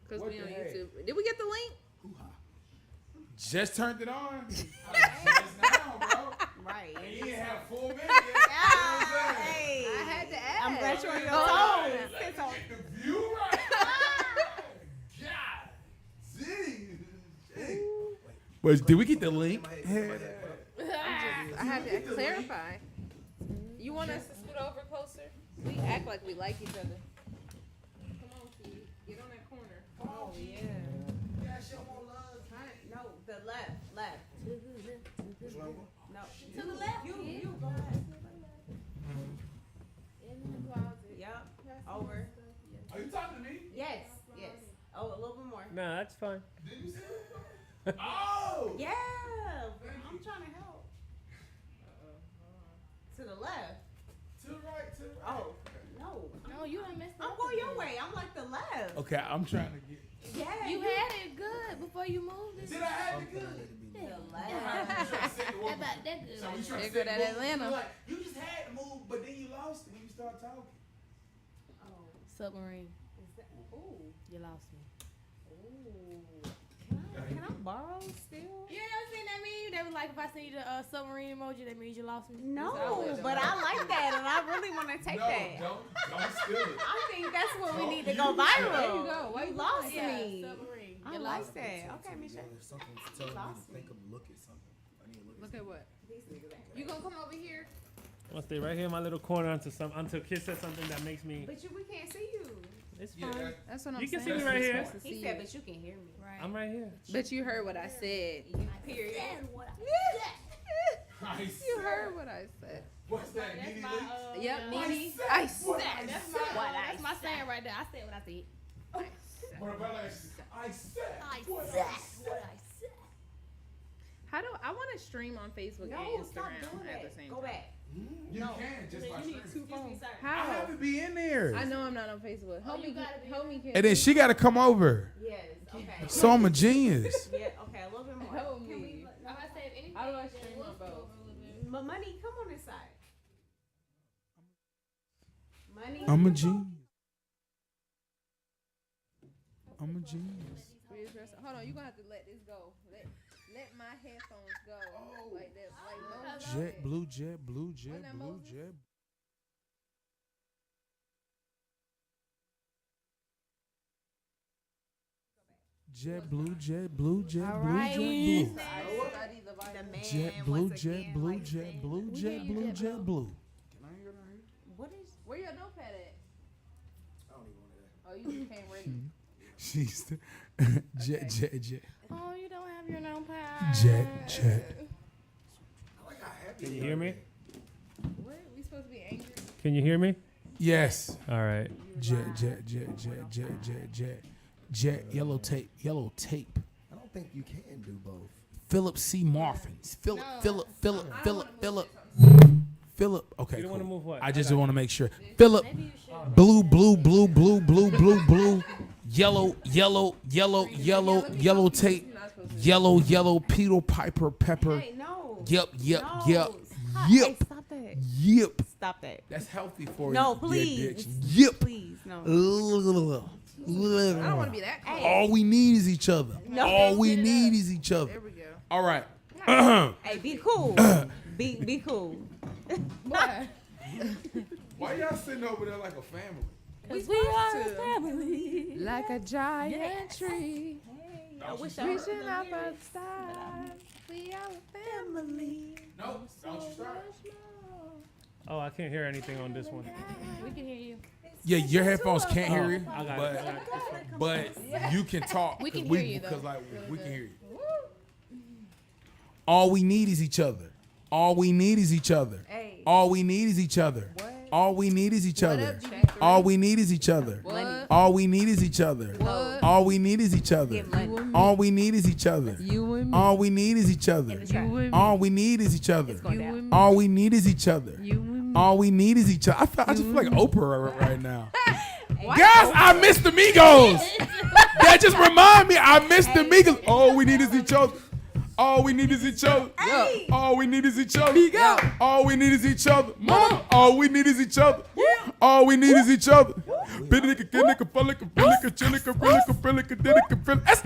Because we on YouTube. Did we get the link? Just turned it on. Just now, bro. Right. And you didn't have 4 minutes yet. Hey. I had to ask. I'm glad you're on your Get toes. the view right. God. See. But did we get the link? I had to clarify. You want us to scoot over closer? We act like we like each other. Come on, T. Get on that corner. Oh, yeah. No, the left. No. To the left. You go ahead. In the closet. Yup. Over. Are you talking to me? Yes. Oh, a little bit more. Nah, that's fine. Did you see it? Oh! Yeah. I'm trying to help. To the left. To the right, to the right. Oh, no. No, you done messed I'm up. going your way. I'm like the left. Okay, I'm trying to get. Yeah. You had it good before you moved it. Did I have it good? the Yeah. left. How about that good? So we trying They to go say to move, Atlanta. you like, you just had to move, but then you lost it when you started talking. Oh. Submarine. Is that? Ooh. You lost me. Ooh. Can I borrow still? You never seen that meme? They was like, if I send you the submarine emoji, that means you lost me. No, but I like that, and I really want to take that. Don't steal it. I think that's what we Don't need to use go it. viral. There you go. Why You you lost Yeah, me. submarine. I You like lost me. that. Okay, Michelle. Something's telling me to think of look at something. I need to Look at what? These niggas ain't You gonna come over here? I'll stay right here in my little corner until Kid says something that makes me. But we can't see you. It's Yeah, fine. That's what I'm You can saying. see me right here. Supposed to He see said, you. but you can hear me. Right. I'm right here. But you heard what I said. Period. You heard what I said. What's that? That's Nene my, Lee? Yep, I Nene. said I what said. I That's said. my, What that's I my saying right there. I said what I said. What about I said what I said. How do I want to stream on Facebook No, and stop Instagram doing at that. the same Go time? back. You can just by streaming. Excuse me, sir. I How? have to be in there. I know I'm not on Facebook. Help me, gotta be help me, kid. And then she got to come over. Yes. Okay. So I'm a genius. Yeah. Okay. A little bit more. Help Can me. no, I said if anything. How do I stream on both? but money, come on this side. Money. I'm a genius. I'm a genius. Hold on, you gonna have to let this go. Let my headphones go. Like that. Like no. Jet, blue jet, blue jet, Wasn't that blue Moses? jet. Jet, blue jet, blue jet, All blue right. jet, blue. The man. Jet, blue once jet, again, blue like jet, saying- blue We jet, hear you, blue Jet jet, blue. What is? Where your notepad at? I don't even want that. Oh, you just came ready. She's the jet, jet, jet, Oh, you don't have your notepad. jet, jet. Can you hear me? What? We supposed to be angry? Can you hear me? Yes. All right. Jet, jet, jet, jet, jet, jet, jet, jet. Yellow tape, yellow tape. I don't think you can do both. Philip C. Marfins. Philip. Okay, You don't cool. wanna move what? I just I got want to make sure. Philip. Blue, blue, blue, blue, blue, blue, blue. Yellow, yellow, yellow, yellow, yellow tape. Yellow, yellow, Peter Piper pepper. Hey, no. Yep, yep, No. yep. Stop. Yep. Hey, stop that. Yep. Stop that. That's healthy for No, you. please. Yep. Please, no. I don't want to be that close. All we need is each other. No. All we need is each other. There we go. All right. Hey, be cool. be cool. Why? Why y'all sitting over there like a family? Cause we are a family. Like a giant tree. I wish I Reaching out for the stars. We are a family. No, don't you start. Oh, I can't hear anything on this one. We can hear you. Yeah, your headphones can't hear you, I got it. I got it. This one. but you can talk. We can 'cause hear you, though. Because like we can hear you. All we need is each other. All we need is each other. Hey. All we need is each other. All we need is each other. Check three. All we need is each other. What? All we need is each other. What? All we need is each other. Get money. All we need is each other. You and me. All we need is each other. In the trash. All we need is each other. It's going You down. and me. All we need is each other. You and me. All we need is each other. I just feel like Oprah right now. Why? Guys, I miss the Migos. That just remind me, I miss the Migos. All we need is each other. All we need is each other. Hey. All we need is each other. Yo. All we need is each other. Mama, all we need is each other. All we need is each other. That's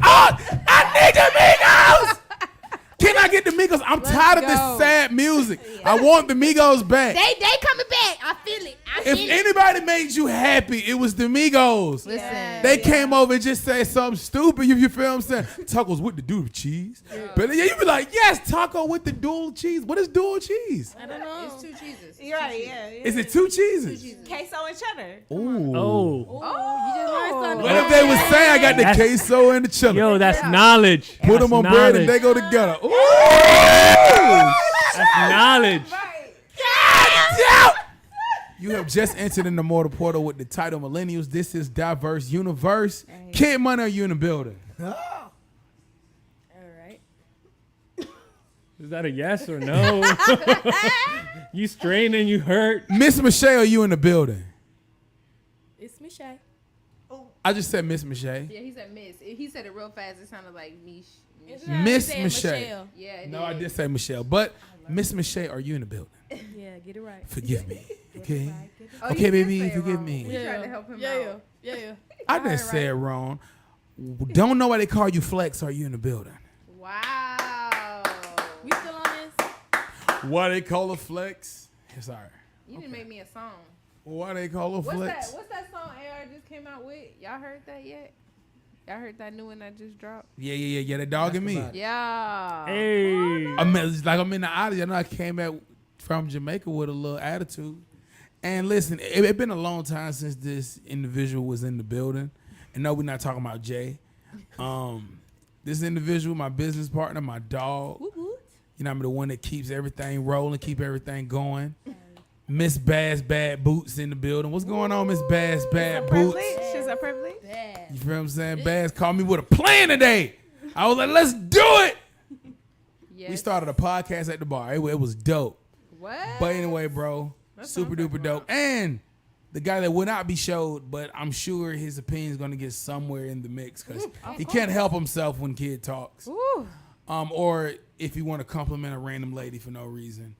all I need the Migos. Can I get the Migos? I'm tired of this sad music. I want the Migos back. They coming back. I feel it. If anybody made you happy, it was the Migos. Listen. They came over and just said something stupid. You feel what I'm saying? Tacos with the dual cheese. But yeah, you be like, yes, taco with the dual cheese. What is dual cheese? I don't know. It's 2 cheeses. You're right, yeah. Is it 2 cheeses? Queso and cheddar. Ooh. Oh. Oh, you just learned something. What if they was saying I got the queso and the cheddar? Yo, that's knowledge. Put them on bread and they go together. Ooh. That's knowledge. You have just entered in the Mortal Portal with the title Millennials. This is Diverse Universe. Kid Money, are you in the building? All right. Is that a yes or no? You straining, you hurt. Miss Michelle, are you in the building? It's Michelle. I just said Miss Michelle. Yeah, he said Miss. He said it real fast. It sounded like Mish. Miss Michelle. Yeah, it No, I did. did say Michelle. But Miss Michelle, are you in the building? Yeah, get it right. Forgive me. Okay. Oh, Okay, you did baby, say it forgive wrong. me. We tried to help him out. Yeah. I didn't say it wrong. Don't know why they call you Flex. Are you in the building? Wow. We still on this? Why they call her Flex? It's all right. You didn't make me a song. Why they call her Flex? What's that song AR just came out with? Y'all heard that yet? Y'all heard that new one that just dropped? Yeah. The dog and me. That's Yeah. Hey. I'm in the audience. I know I came back from Jamaica with a little attitude. And listen, it's been a long time since this individual was in the building. And no, we're not talking about Jay. This individual, my business partner, my dog. You know, I'm the one that keeps everything rolling, keep everything going. Miss Bass Bad Boots in the building. What's going on, Miss Bass Bad Boots? She's a privilege. You feel what I'm saying? Bass called me with a plan today. I was like, let's do it. Yes. We started a podcast at the bar. It was dope. What? But anyway, bro, super duper dope. And the guy that will not be showed, but I'm sure his opinion is going to get somewhere in the mix because he can't help himself when kid talks. Ooh. Or if you want to compliment a random lady for no reason.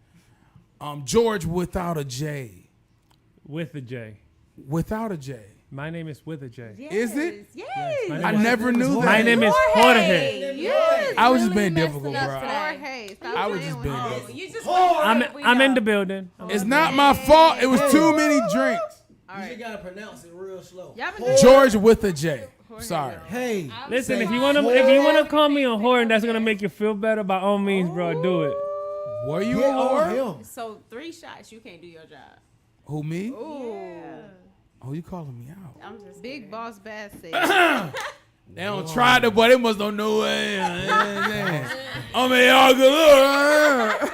George without a J. With a J. Without a J. My name is with a J. Yes. Is it? Yes. My I name is- never knew that. My name is Jorge. Yes. I was just Really being messing difficult, up bro. today. Jorge, stop I was playing just with being me. difficult. You just I'm in the building. It's not my fault. It was too many drinks. All You right. just gotta pronounce it real slow. Y'all been doing George with a J. Sorry. Hey. Listen, say if you wanna call me a whore and that's gonna make you feel better, by all means, bro, do it. Were you Get a on whore? him. So 3 shots, you can't do your job. Who, me? Yeah. Oh, you calling me out. I'm just Big Boss Bass said. They don't try to, but they must don't know it. I mean, y'all good look.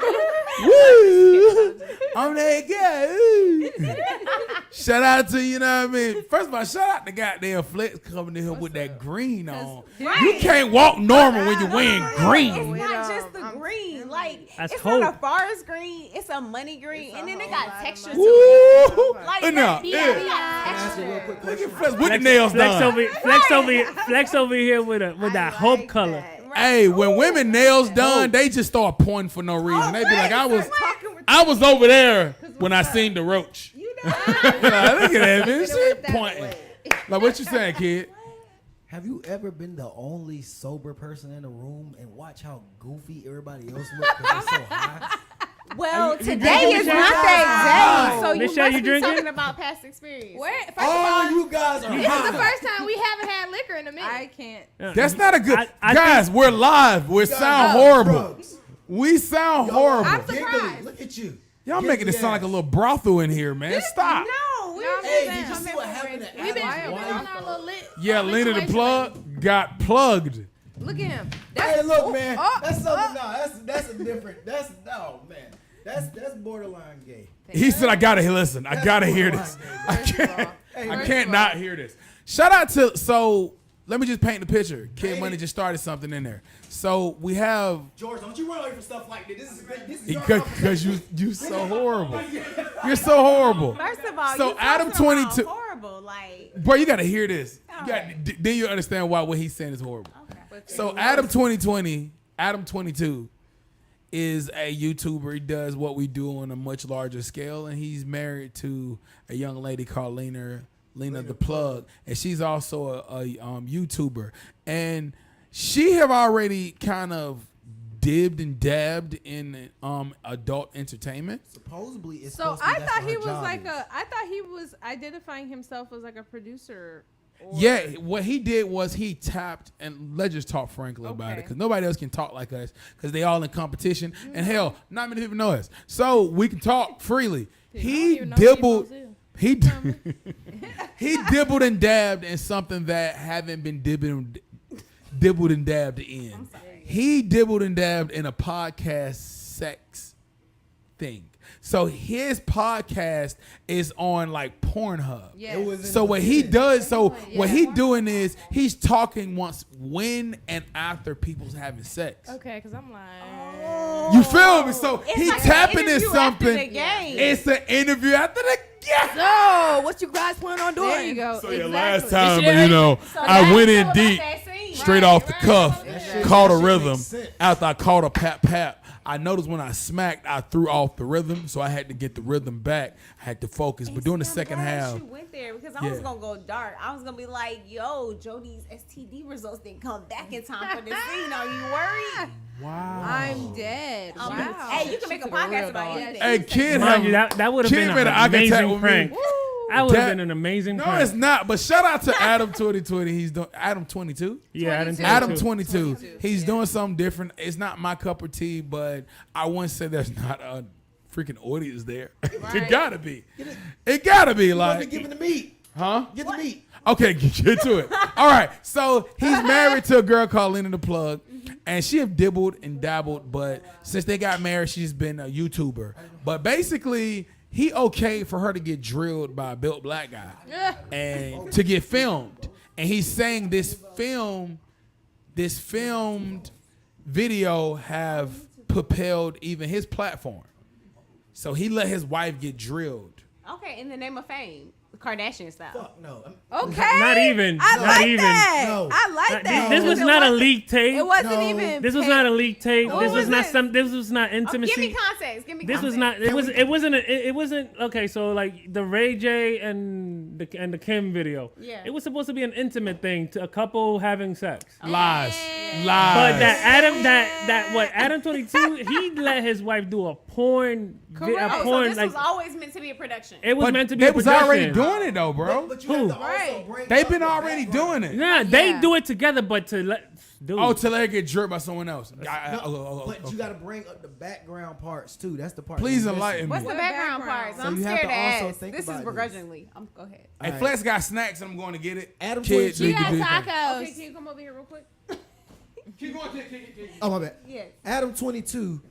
Woo! I'm that guy. Shout out to, you know what I mean? First of all, shout out to goddamn Flex coming in here with that green on. You can't walk normal when you're wearing green. It's not just the green. Like, That's it's hope. not a forest green. It's a money green. And then it got texture to Woo! it. Like, Look now. yeah, Yeah. Ask a real quick Look question. at Flex with the nails done. Flex over here with that hope color. Hey, when women nails done, they just start pointing for no reason. They be like, I was over there when I seen the roach. Like, look at that, man. She pointing. Like, what you saying, kid? Have you ever been the only sober person in the room and watch how goofy everybody else looks because they're so high? Well, today drinking, is Michelle? not that day, so you Michelle, must you be drinking? talking about past experience. Where? First of All all, you guys are this is the high. first time we haven't had liquor in a minute. I can't. That's not a good. I Guys, we're live. We sound horrible. Drugs. We sound horrible. Giggly. Look at you. Y'all making it sound like a little brothel in here, man. Stop. No, we No, were Hey, just did you see what happened to We've been Adam's on wife? our little lit. Yeah, Lena the plug got plugged. Look at him. Hey, look, man. oh, That's something. No, that's a different. That's no, man. That's borderline gay. He said, I gotta listen. I gotta hear this. borderline I First of all, can't. I first can't of not all, hear this. Shout out to, so let me just paint the picture. Kid Money just started something in there. So we have, George, don't you run away from stuff like this. This is your because you so horrible. You're so horrible. First of all, So you Adam talking about 22 horrible. Like, Bro, you gotta hear this. Then you understand why what he's saying is horrible. okay. So Adam 2020 Adam 22 is a YouTuber. He does what we do on a much larger scale, and he's married to a young lady called Lena the Plug, and she's also a YouTuber. And she have already kind of dibbed and dabbed in adult entertainment. Supposedly, it's So supposed to be I that's thought what he her was job like is. I thought he was identifying himself as like a producer. Or, Yeah, what he did was he tapped, and let's just talk frankly about it, Okay. because nobody else can talk like us, because they all in competition, and hell, not many people know us, so we can talk freely. He even know who you dibbled, supposed he he dibbled and dabbed in something that haven't been dibbled and dabbed in. He dibbled and dabbed in a podcast sex thing. So his podcast is on like Pornhub. Yes. It was in So the what he beginning. does, so Yeah. what he doing is he's talking when and after people's having sex. Okay, because I'm like, You feel me? So It's he like an tapping in interview after the something. game. It's an interview after the game. so what you guys plan on doing? There you go. So exactly. your last time, You should- I went in About deep, that scene. straight off the cuff, shit- caught a that shit rhythm. makes sense. After I caught a pat, I noticed when I smacked, I threw off the rhythm, so I had to get the rhythm back. I had to focus. But during the See, I'm second glad half, you went there because I was Yeah. gonna go dark. I was gonna be like, "Yo, Jody's STD results didn't come back in time for the scene. Are you worried?" wow. I'm dead. Wow. Hey, you can make a She's a real podcast about dog. anything. Hey, kid, Mind you, that would have Kid been made an an eye contact amazing with me. prank. Woo. That would have That- been an amazing No, prank. it's not. But shout out to Adam 2020. He's doing Adam 22. Yeah, I didn't Adam too. 22. He's doing something different. It's not my cup of tea, but I wouldn't say there's not a freaking audience there. It gotta be. It gotta be You want to like, give him the meat. huh? Get the meat. Okay, get to it. All right. So he's married to a girl called Lena the Plug, and she have dibbled and dabbled, but since they got married, she's been a YouTuber. But basically, he okayed for her to get drilled by a built black guy and to get filmed. And he's saying this filmed video have propelled even his platform. So he let his wife get drilled. Okay, in the name of fame, Kardashian style. Fuck no. Okay. Not even. I Not like even. that. No. I like that. This was It not a wasn't- leak tape. It wasn't No. even. This was paid. not a leak tape. What This was was not it? some. This was not Oh, intimacy. give me context. Give me This context. was not. It wasn't. Okay, so like the Ray J and the Kim video. Yeah. It was supposed to be an intimate thing to a couple having sex. Lies. But Lies. Adam 22, he let his wife do a porn. Correct. Oh, so porn this like was always meant to be a production. it was But meant to be. they a was production. already doing it though, bro. But you have to also Right. bring They've up been the already background. doing it. Nah, they Yeah. do it together, but to let dude. Oh, till they get drilled by someone else. But you got to bring up the background parts too. That's the part. Please you're missing. enlighten me. What's the What background background? parts? So I'm you have scared to to also ask. think This is about this. begrudgingly. Go ahead. Hey, All Flex got snacks and I'm going to get it. Adam Kids 22. need You to got do things. tacos. Okay, can you come over here real quick? Keep going, keep. Oh my bad. Yes. Adam 22.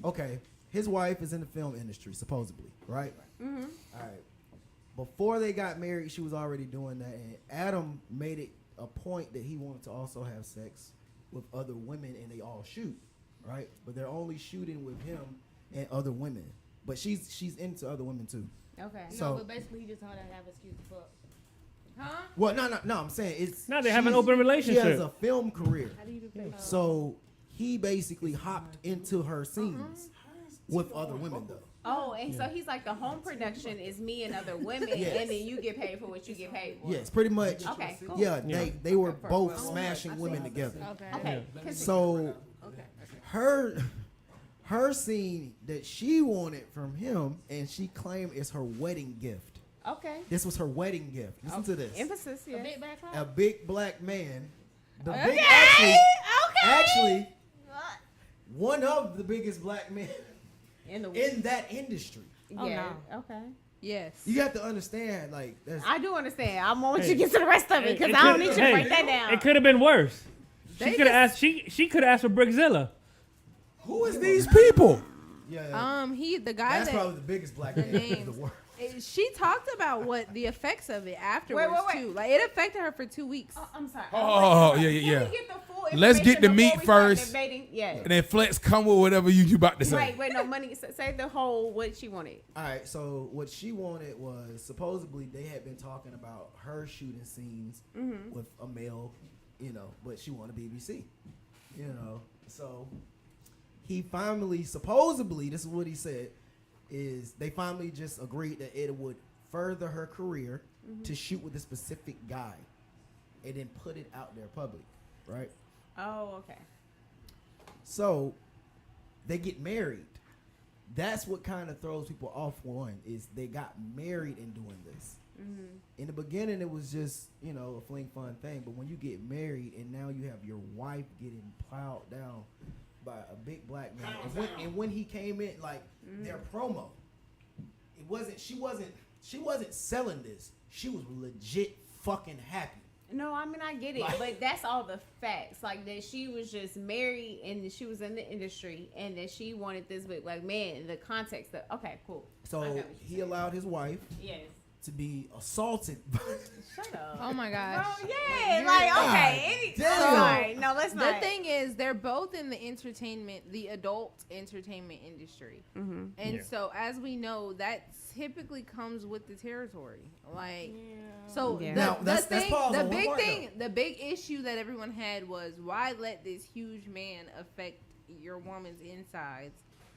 Okay, his wife is in the film industry supposedly, right? Mm-hmm. All right. Before they got married, she was already doing that, and Adam made it a point that he wanted to also have sex with other women, and they all shoot, right? But they're only shooting with him and other women. But she's into other women too. Okay. So- No, but basically he just told her to have an excuse to fuck. Huh? Well, no. I'm saying it's No, they have an she's- open She relationship. has a film career, How do you even feel? so he basically hopped into her scenes with other women though. Oh, and so he's like the home production is me and other women, Yes. and then you get paid for what you get paid for. Yes, pretty much. Okay. Cool. Yeah, Yeah. they were both smashing women together. Okay. Okay. Continue. So her scene that she wanted from him, and she claimed is her wedding gift. Okay. This was her wedding gift. Listen to this. Emphasis. Yeah. Big back A home. big black man. The big Okay. actually one of the biggest black men In the in that industry. yeah. Okay. Yes. You have to understand, like that's I do understand. I want you Hey. to get to the rest of it because It I don't could- need you to hey, break that down. It could have been worse. She They could have asked. She could have asked for Brickzilla. Who is these people? yeah. The guy That's that probably the biggest black man in names. the world. she talked about what the effects of it afterwards wait. too. Like it affected her for 2 weeks. Oh, I'm sorry. Oh, Can yeah. we get the full Let's get the information meat before we start first. debating? Yeah. And then Flex come with whatever you about to say. Wait, no, money. Say the whole what she wanted. All right, so what she wanted was supposedly they had been talking about her shooting scenes with a male, but she wanted BBC, So he finally, supposedly, this is what he said, is they finally just agreed that it would further her career to shoot with a specific guy and then put it out there public, right? Oh, okay. So they get married. That's what kind of throws people off. One is they got married in doing this. In the beginning, it was just, you know, a fling fun thing. But when you get married and now you have your wife getting plowed down by a big black man, and when he came in, like their promo, she wasn't selling this. She was legit fucking happy. No, I mean I get it, but that's all the facts. Like that she was just married and she was in the industry and that she wanted this big black man in the context of okay, cool. So he allowed his wife Yes. to be assaulted. Shut up. Oh my gosh. Bro, yeah, like okay. Sorry. No, let's not. The thing is, they're both in the adult entertainment industry, and so as we know, that typically comes with the territory. Like, so Yeah. Now, that's pause the on one big part, thing, the big issue that everyone had was why let this huge man affect your woman's insides.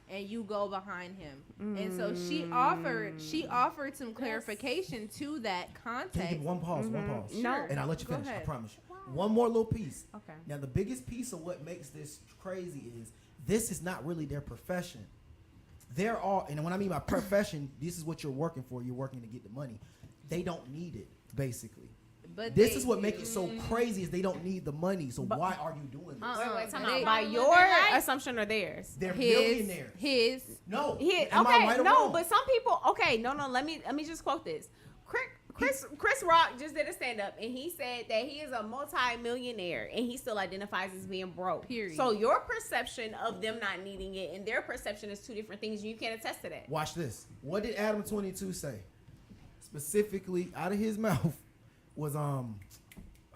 And you go behind him, and so she offered some clarification to that context. Can you give one pause? No. And I'll let you Go finish. I ahead. promise you. One more little piece. Okay. Now, the biggest piece of what makes this crazy is this is not really their profession. They're all, and when I mean by profession, this is what you're working for. You're working to get the money. They don't need it, basically. But This is what makes it so crazy is they don't need the money. So But- why are you doing this? Wait, time They- out. By your assumption or theirs? They're his, millionaires. his. No. Okay, Am I right or no, wrong? but some people. Okay, no. Let me just quote this. Chris Rock just did a stand up and he said that he is a multi-millionaire and he still identifies as being broke. Period. So your perception of them not needing it and their perception is two different things. You can't attest to that. Watch this. What did Adam 22 say? Specifically, out of his mouth was hold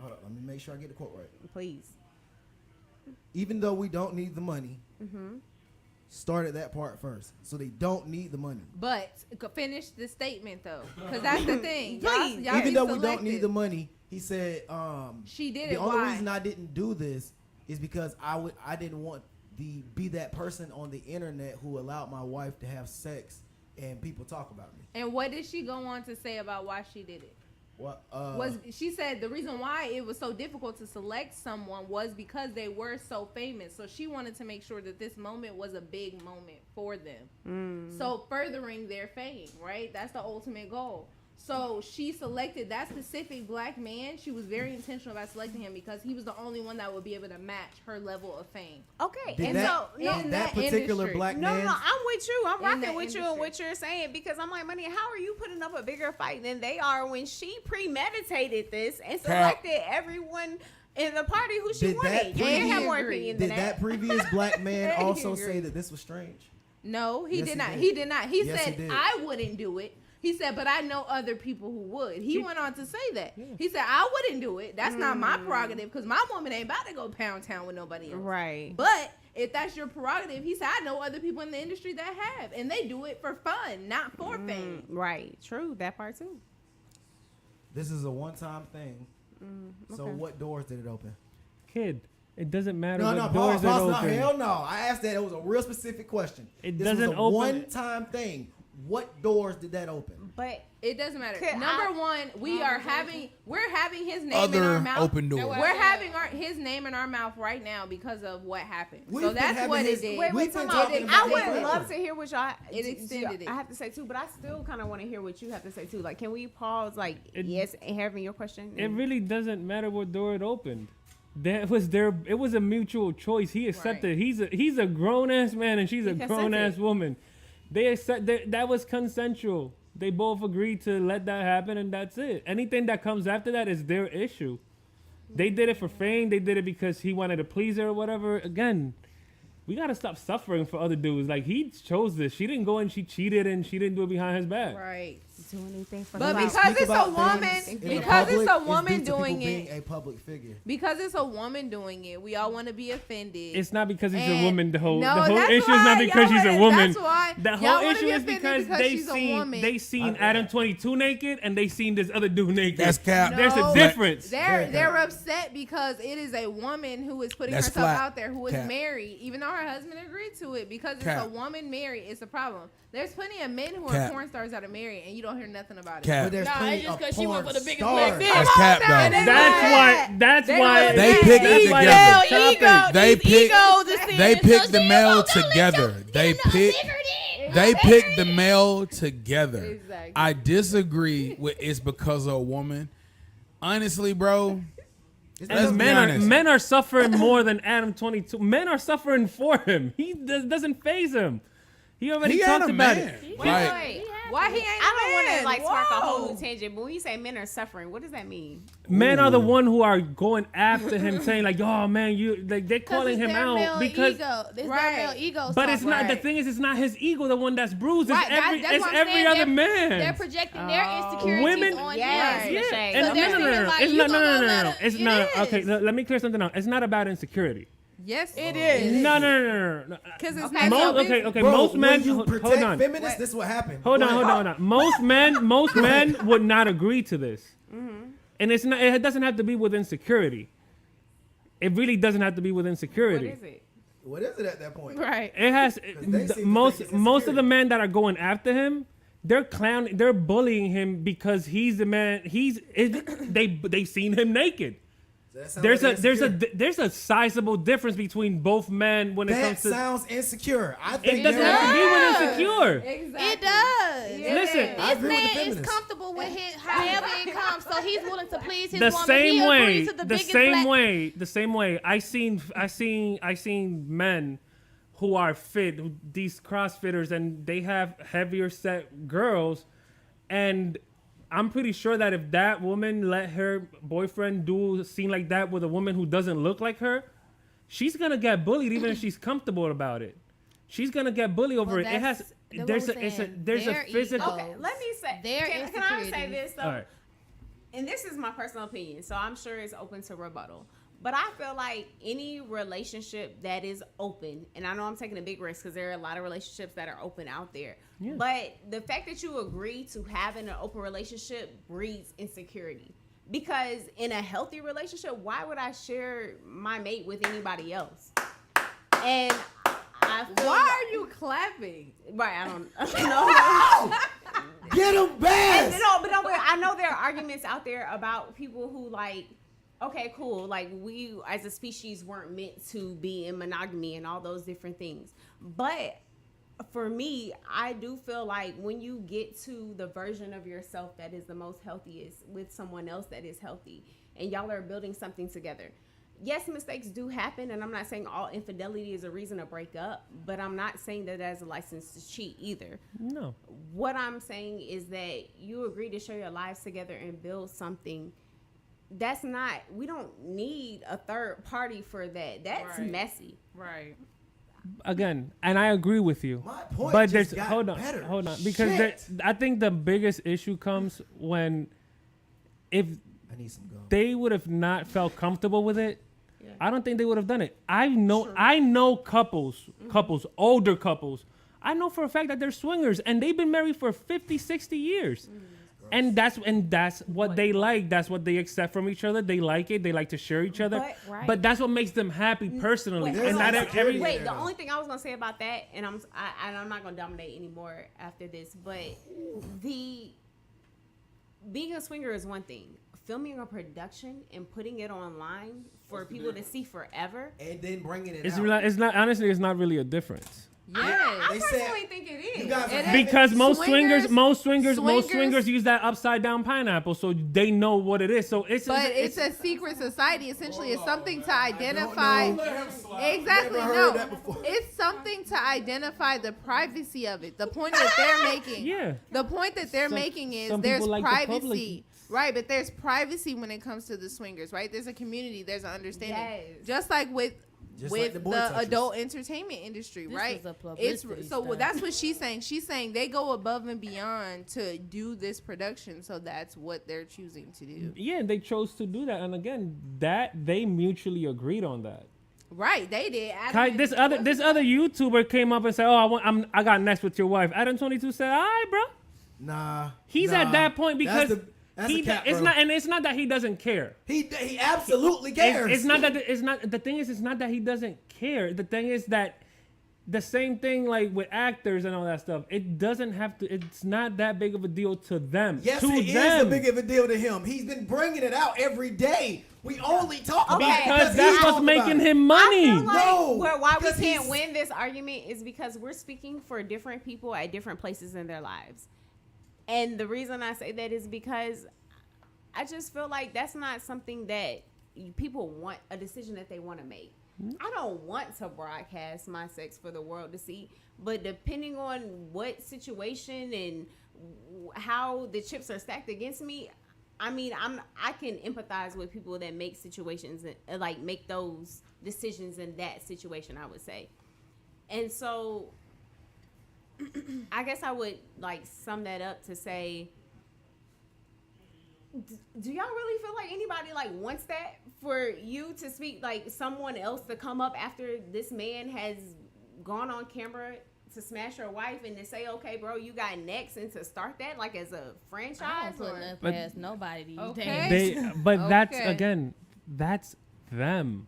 up, let me make sure I get the quote right. Please. Even though we don't need the money, start at that part first. So they don't need the money. But finish the statement though, because that's the thing. Please. Y'all Even be though we don't selective. need the money, he said She did the it. only Why? reason I didn't do this is because I didn't want be that person on the internet who allowed my wife to have sex and people talk about me. And what did she go on to say about why she did it? What Was she said the reason why it was so difficult to select someone was because they were so famous. So she wanted to make sure that this moment was a big moment for them. So furthering their fame, right? That's the ultimate goal. So she selected that specific black man. She was very intentional about selecting him because he was the only one that would be able to match her level of fame. Okay, did and that, so no, in that that particular industry. black No, man? I'm with you. I'm In rocking that with you and industry. what you're saying because I'm like, money, how are you putting up a bigger fight than they are when she premeditated this and selected everyone in the party who she Did that wanted? You can't have more agree. opinion Did than that previous black man He also agree. say that this was strange? No, he Yes, did he not. did. He did not. He Yes, he said, did. I wouldn't do it. He said, but I know other people who would. He went on to say that. He said, I wouldn't do it. That's not my prerogative because my woman ain't about to go pound town with nobody else. Right. But if that's your prerogative, he said, I know other people in the industry that have. And they do it for fun, not for fame. Right. True. That part too. This is a one-time thing. So okay. what doors did it open? Kid, it doesn't matter No, what no, doors pause, it pause, no, open. hell no. I asked that. It was a real specific question. It this doesn't was a open- one-time thing. What doors did that open? But It doesn't matter. Could Number one, we're having his name in our Other mouth. open doors. We're having his name in our mouth right now because of what happened. We've So been that's having what his- it did. wait, We've time been out. talking I about would this love forever. to hear what y'all. It extended it. I have to say too, but I still kind of want to hear what you have to say too. Like, can we pause? Like, It- yes, and having your question. It really doesn't matter what door it opened. That was it was a mutual choice. He accepted. Right. He's a grown ass man and she's a He grown ass consented. woman. They accept that was consensual. They both agreed to let that happen and that's it. Anything that comes after that is their issue. They did it for fame. They did it because he wanted to please her or whatever. Again, we gotta stop suffering for other dudes. Like he chose this. She didn't go and she cheated and she didn't do it behind his back. Right. do anything for But clout. because Speak it's a about woman, things in the because it's a public is woman due to people doing being it, a public figure. because it's a woman doing it, we all want to be offended. It's not because he's And a woman. The whole no, issue that's is why not because y'all she's a wanna- woman. That's why The y'all whole wanna issue be is offended because she's a woman. they seen Adam 22 naked and they seen this other dude naked. That's cap. There's a No. difference. They're upset because it is a woman who is putting That's herself flat. out there who is Cap. married, even though her husband agreed to it. Because it's Cap. a woman married, it's a problem. There's plenty of men who are Cap. porn stars that are married, and you don't hear nothing about it. Cap. But there's Nah, plenty it's just of 'cause she went porn for the biggest stars. leg. That's cap Come on, though. man. That's why They picked it that's why together. it's topic. They picked. They They picked the male together. They picked the male together. Exactly. I disagree with it's because of a woman. Honestly, bro. It's Let's not- be honest. Men are suffering more than Adam 22. Men are suffering for him. He doesn't phase him. He already He ain't talked a about man. it. Wait. Why he ain't I don't want a man? to like spark a whole Whoa. new tangent, but when you say men are suffering, what does that mean? Men are the one who are going after him, saying like, "Oh man, you like they're calling him out because." It's Right. their male ego. But it's talking. not. The Right. thing is, it's not his ego, the one that's bruised. It's Right, every, that's it's what I'm every saying. other They're man. projecting their Oh. insecurities Women- on Yes, him. Yeah, Michelle. and So no, they're no, no, feeling no. like It's you not. No, gonna no, no, let no. her- It's It not. is. Okay, let me clear something out. It's not about insecurity. Yes, It is. is. No, no, no, no, no. Because it's Okay. not Okay, okay. Bro, Most men. when you Hold protect on. feminists, this is what happened. Hold Go on, ahead. hold on. Most men would not agree to this, and it's not. It doesn't have to be with insecurity. It really doesn't have to be with What insecurity. is it? What is it at that point? Right. It has they seem to most think it's most of the insecurity. men that are going after him. They're bullying him because he's the man. They seen him naked. That sounds There's like insecure. there's a sizable difference between both men when it That comes to. sounds insecure. I It think doesn't they're- have to be with insecure. Exactly. It does. Listen, I This agree with the man is feminists. comfortable with his however it comes, so he's willing to please his The woman. same He way, agrees to the the biggest same black- way, the same way. I seen men who are fit, these CrossFitters, and they have heavier set girls, and I'm pretty sure that if that woman let her boyfriend do a scene like that with a woman who doesn't look like her, she's gonna get bullied even if she's comfortable about it. She's gonna get bullied over Well, it. It has that's what there's a their physical. ego. Okay, let me say. Their Can I say insecurities. this though? All right. And this is my personal opinion, so I'm sure it's open to rebuttal. But I feel like any relationship that is open, and I know I'm taking a big risk because there are a lot of relationships that are open out there. Yeah. But the fact that you agree to having an open relationship breeds insecurity. Because in a healthy relationship, why would I share my mate with anybody else? And I feel Why like- are you clapping? Right, I don't know. Get them back. But I know there are arguments out there about people who like, okay, cool, like we as a species weren't meant to be in monogamy and all those different things. But for me, I do feel like when you get to the version of yourself that is the most healthiest with someone else that is healthy, and y'all are building something together. Yes, mistakes do happen, and I'm not saying all infidelity is a reason to break up, but I'm not saying that as a license to cheat either. No. What I'm saying is that you agree to share your lives together and build something. That's not, we don't need a third party for that. That's Right. messy. Right. Again, and I agree with you. My point But just there's got hold on, better. because Shit. I think the biggest issue comes when if I need some gum. they would have not felt comfortable with it, I don't think they would have done it. I know couples, older couples. I know for a fact that they're swingers and they've been married for 50, 60 years. And that's what they like. That's what they accept from each other. They like it. They like to share each other. But- right. But that's what makes them happy personally. Wait, There's and a not security every. Wait, there, the though. only thing I was gonna say about that, and I'm not gonna dominate anymore after this, but the being a swinger is one thing. Filming a production and putting it online for people to see forever. And then bringing it It's out. it's not honestly. It's not really a difference. Yes. I They said- personally think it is. You guys are It having- Because most Swingers- swingers use that upside down pineapple, so they know what it is. So it's But it's a secret society. Essentially, it's something to I don't identify. know. Exactly. Never heard No, that before. it's something to identify the privacy of it. The point that they're making. Yeah. The point that they're Some- making is some there's people like the public. privacy. Right, but there's privacy when it comes to the swingers, right? There's a community, there's an understanding. Yes. Just like with Just with like the boy the touchers. adult entertainment industry, This right? was a It's publicity so stunt. that's what she's saying. She's saying they go above and beyond to do this production, so that's what they're choosing to do. Yeah, they chose to do that, and again, that they mutually agreed on that. Right? They did. This other YouTuber came up and said, "Oh, I got next with your wife." Adam 22 said, "All right, bro." Nah. He's at that point because That's a cap, it's bro. not, and it's not that he doesn't care. He absolutely cares. It's not that it's not. The thing is, it's not that he doesn't care. The thing is that the same thing like with actors and all that stuff. It doesn't have to. It's not that big of a deal to them. Yes, to it them. is a big of a deal to him. He's been bringing it out every day. We only talk about it because he that's talk what's about making it. him money. I feel like No, why we because can't he's- win this argument is because we're speaking for different people at different places in their lives. And the reason I say that is because I just feel like that's not something that people want, a decision that they want to make. I don't want to broadcast my sex for the world to see, but depending on what situation and how the chips are stacked against me, I mean, I can empathize with people that make situations and like make those decisions in that situation, I would say. And so I guess I would like sum that up to say, do y'all really feel like anybody like wants that for you to speak, like someone else to come up after this man has gone on camera to smash your wife and to say, okay, bro, you got next, and to start that like as a franchise? I don't put or- nothing But- past nobody these Okay. days. But that's Okay. again, that's them.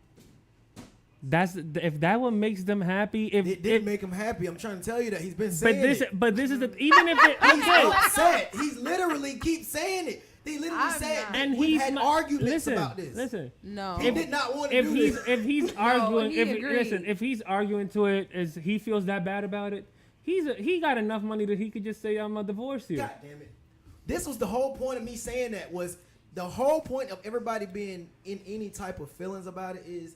If that one makes them happy. It did make him happy. I'm trying to tell you that he's been saying but this is the even if it He's okay. upset. He's literally keeps saying it. He literally I'm said not. And we've he's had not- arguments about this. Listen, No. He did not want to if do he's this. if he's arguing, he agreed. if he's arguing to it, as he feels that bad about it, he got enough money that he could just say I'm a divorce you. God damn it. This was the whole point of me saying that, was the whole point of everybody being in any type of feelings about it is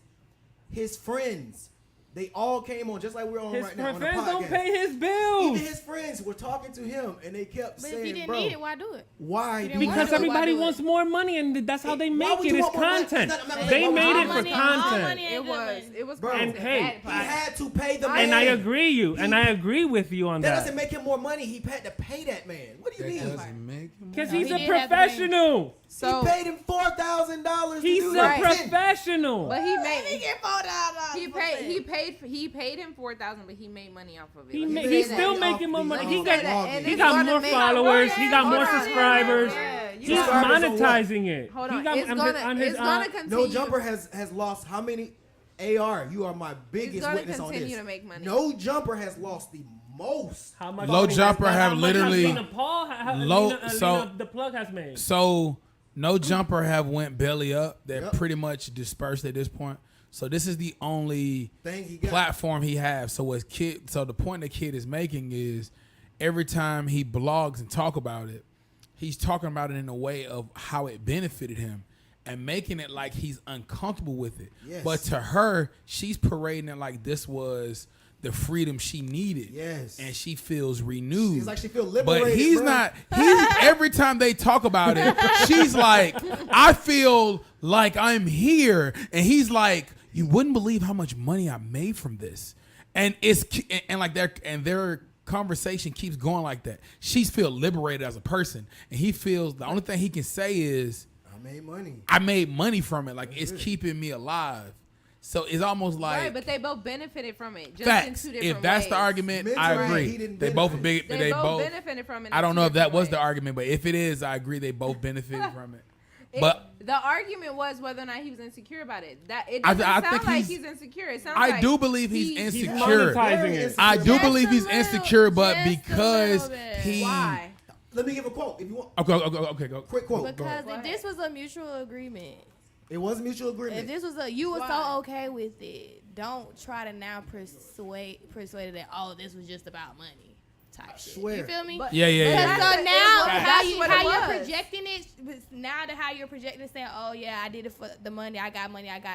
his friends. They all came on just like we're on His right now on the friends don't podcast. pay his bills Even his friends were talking to him and they kept But if he saying, didn't bro, need it, why do it? why? He do didn't you want because to. have to- everybody Why do wants it? more money, and that's how they Why make would it. you It's want more money? content. I'm not saying They why made would it you for want money, all content. money ain't It good was. money. It was. Bro, content. And hey, He had to pay the man. And I agree you, and I agree with you on That that. doesn't make him more money. He had to pay that man. What do you That mean? doesn't make him. Because No, he's he a did have to pay. professional. So, he paid him $4,000 to He's do a that. professional. but he made. get $4,000. He paid him $4,000, but he made money off of it. He Let me ma- say he's that. still off making more the- money. off He the got log. And he it's got gonna more make- followers. He got Hold more on. subscribers. Yeah, you He's Subscribers on what? monetizing it. Hold He on. got It's on gonna, his- on his, it's gonna continue. No Jumper has lost how many? AR, you are my biggest gonna witness on continue this. to make money. No Jumper has lost the most. How much Low money Jumper has- have how much has literally- Lena Paul, Low- Lena, the plug has made. So No Jumper have went belly up. They're Yep. pretty much dispersed at this point. So this is the only Thing he got. platform he has. So the point the kid is making is every time he blogs and talk about it, he's talking about it in a way of how it benefited him and making it like he's uncomfortable with it. Yes. But to her, she's parading it like this was the freedom she needed. Yes. And she feels renewed. It's like she feel liberated, But he's bro. not. Every time they talk about it, she's like, I feel like I'm here. And he's like, you wouldn't believe how much money I made from this. And their conversation keeps going like that. She's feel liberated as a person. And he feels the only thing he can say is, I made money. I made money from it. Like it's keeping me alive. So it's almost like Right, but they both benefited from it. Just facts. In two different If that's ways. the argument, I Mentally, he agree. didn't They both benefit. big. They both benefited from it. I in don't two know if that different was the ways. argument, but if it is, I agree. They both benefited from it. But the argument was whether or not he was insecure about it. That it I doesn't think sound like he's- he's insecure. It sounds I like do believe he's He's insecure. monetizing it. I do Just believe a he's little- insecure, but just a because little bit. he. Why? Let me give a quote if you want. Okay, go. Quick quote. Go Because ahead. if this was a mutual agreement, It was a mutual if agreement. this was you were Why? so okay with it, don't try to now persuade it that this was just about money type shit. swear. You feel me? But- Yeah. Because so That's now exactly what it how you're was. projecting it, now that how you're projecting it, saying, oh yeah, I did it for the money, I got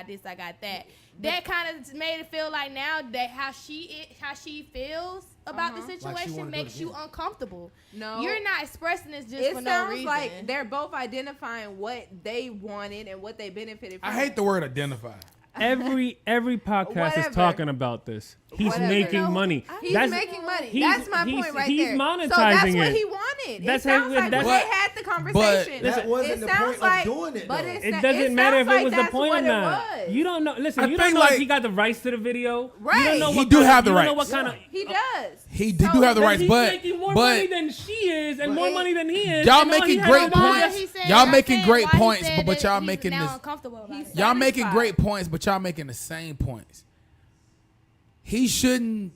this, I got that. That kind of made it feel like now that how she feels about the Uh-huh. Like she situation wanna do it makes you again. uncomfortable. No. You're not expressing this just It for no sounds reason. like they're both identifying what they wanted and what they benefited from. I hate the word identify. Every podcast is Whatever. talking about this. He's Whatever. making No, money. He's That's- making money. he's- That's my point right he's there. monetizing so that's what it. he wanted. That's it sounds how- like that's- when they had the conversation. that wasn't the sounds point of doing it, But though. It doesn't matter if sounds it was like the point or that's not. what it was. You don't know. Listen, I you don't think, know like- if he got the rights to the video. You Right. don't know He what do kind have of, the you don't know rights. what kind of. He does. He So- do have the rights, He's but making more money than she is, and more money than he is. y'all and all he making had great to do points. was- He said- Y'all I making said great why he points, said but that y'all he's making now this. uncomfortable about He's it. Y'all making satisfied. great points, but y'all making the same points. He shouldn't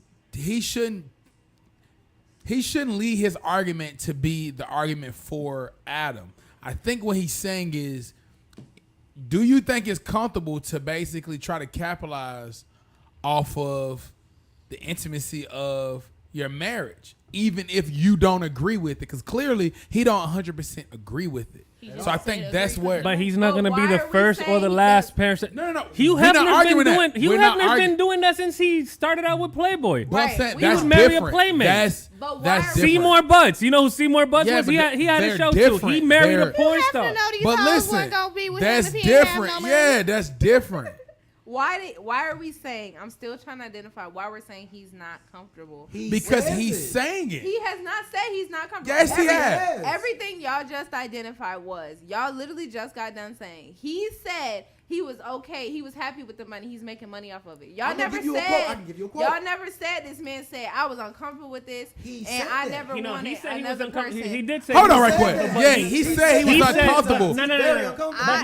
lead his argument to be the argument for Adam. I think what he's saying is, do you think it's comfortable to basically try to capitalize off of the intimacy of your marriage, even if you don't agree with it? Because clearly he don't 100% agree with it. So I think that's where. But he's not But going to be why the are we first or saying the he last does- person. No. Hugh We're not Hefner's arguing been that. doing. Hugh We're not Hefner's been arguing. doing that since he started out with Playboy. But I'm Right. saying He that's would marry a different. playmate. But why That's are we- different. Seymour Butts. You know who Seymour Butts Yeah, was? but He had a they're show too. different. He married a They're- porn You have star. to know these But hoes listen, wasn't gonna be with that's him if he didn't have different. no money. Yeah, that's different. Why are we saying? I'm still trying to identify why we're saying he's not comfortable. Because says he's it. saying it. He has not said he's not comfortable. Yes, he has. Everything y'all just identified was y'all literally just got done saying he said he was okay. He was happy with the money. He's making money off of it. Y'all I'm gonna never give you a said. quote. I can give you a quote. Y'all never said this man said I was uncomfortable with this, He and said I that. never You know, wanted he said he was another uncomfortable. person. He did say. Hold he on, was right quick. said that. Yeah, he said he was He said- uncomfortable. No. Very uncomfortable. But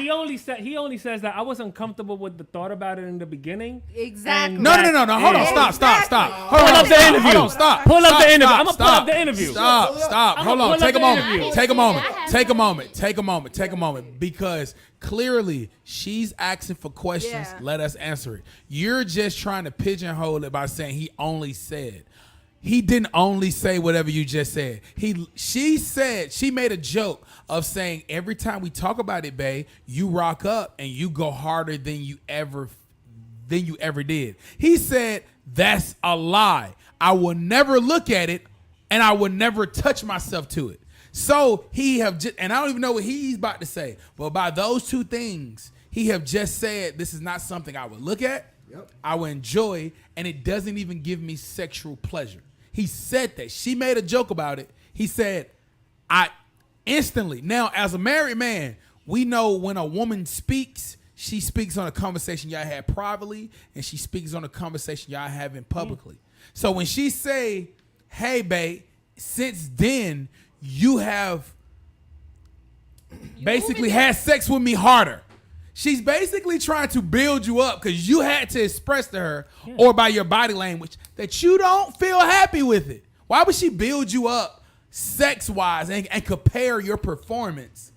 he only says that I was uncomfortable with the thought about it in the beginning. Exactly. And No. Hold on. Yeah. Stop. Pull up the interview. Hold on. Stop. Pull up Stop, the interview. stop, I'ma pull stop. up the interview. Stop. I'ma Hold pull on. up Take a the moment. interview. Take a moment. I have Take a to- moment. Take a moment. Because clearly she's asking for questions. Yeah. Let us answer it. You're just trying to pigeonhole it by saying he only said. He didn't only say whatever you just said. She made a joke of saying every time we talk about it, babe, you rock up and you go harder than you ever did. He said that's a lie. I will never look at it and I will never touch myself to it. So he have just, and I don't even know what he's about to say, but by those two things, he have just said this is not something I would look at, Yep. I would enjoy, and it doesn't even give me sexual pleasure. He said that. She made a joke about it. He said, I instantly, now as a married man, we know when a woman speaks, she speaks on a conversation y'all had privately, and she speaks on a conversation y'all having publicly. So when she say, hey, babe, since then, you have basically had sex with me harder. She's basically trying to build you up because you had to express to her or by your body language that you don't feel happy with it. Why would she build you up sex-wise and compare your performance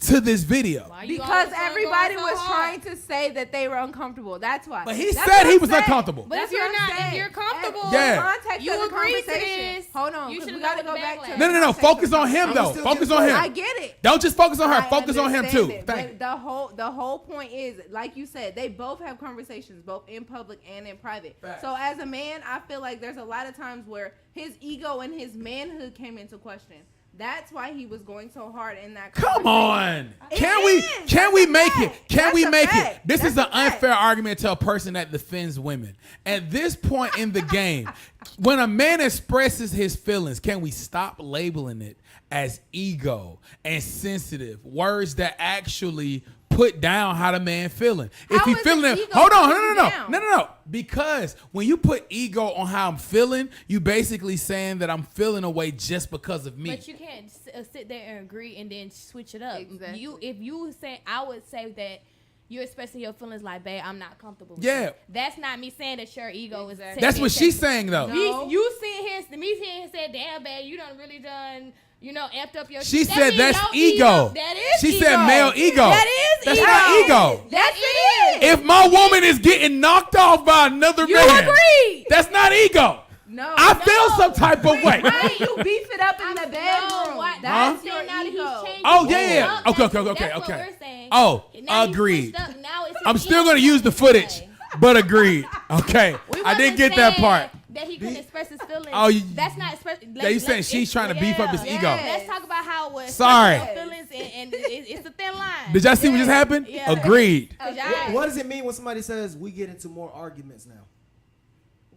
to this video? Why you Because always gonna everybody go so was hard? trying to say that they were uncomfortable. That's why. But he That's said what he I'm was saying. uncomfortable. But That's if you're what I'm not, if saying. you're comfortable, Yeah. The context You of the agreed to conversation. this. Hold on, You 'cause should've we got to gone go back with to backlash. No. the context Focus of on the him, I'm though. still Focus getting on him. I get it. Don't just focus on her. I Focus on him, understand too. it, Thank you. but the whole point is, like you said, they both have conversations, both in public and in private. Facts. So as a man, I feel like there's a lot of times where his ego and his manhood came into question. That's why he was going so hard in that Come conversation. on. It Can is. we That's a make it? fact. Can That's we a make it? fact. This is an That's a fact. unfair argument to a person that defends women. At this point in the game, when a man expresses his feelings, can we stop labeling it as ego and sensitive words that actually put down how the man feeling? If How he is feeling it it, ego hold on, putting you down? no. Because when you put ego on how I'm feeling, you basically saying that I'm feeling a way just because of me. But you can't sit there and agree and then switch it up. Exactly. If you say, I would say that you're expressing your feelings like, babe, I'm not comfortable with Yeah. you. That's not me saying that your ego is. Exactly. That's what she's saying, though. No. You sitting here said, damn, babe, you done really done, amped up your She shit. That said mean that's your ego. That is She ego. said male ego. That is That's ego. not ego. Yes, it is. If my woman is getting knocked off by another You man, agree. that's not ego. No. I feel some type of way. Right, you beef it up in the bedroom. what? That's Huh? your Now he's ego. changing Oh, it yeah. up. Okay. That's what we're saying. Oh, Now he agreed. switched up. Now it's I'm his still ego going to use the coming into footage, play. but agreed. Okay. We I didn't wasn't get that saying part. that he couldn't express his feelings. Oh, that's not express. Yeah, you saying she's trying to beef up his ego. Let's talk about how it was. Sorry. Feelings and it's a thin line. Did y'all see what just happened? Yeah. Agreed. What does it mean when somebody says we get into more arguments now?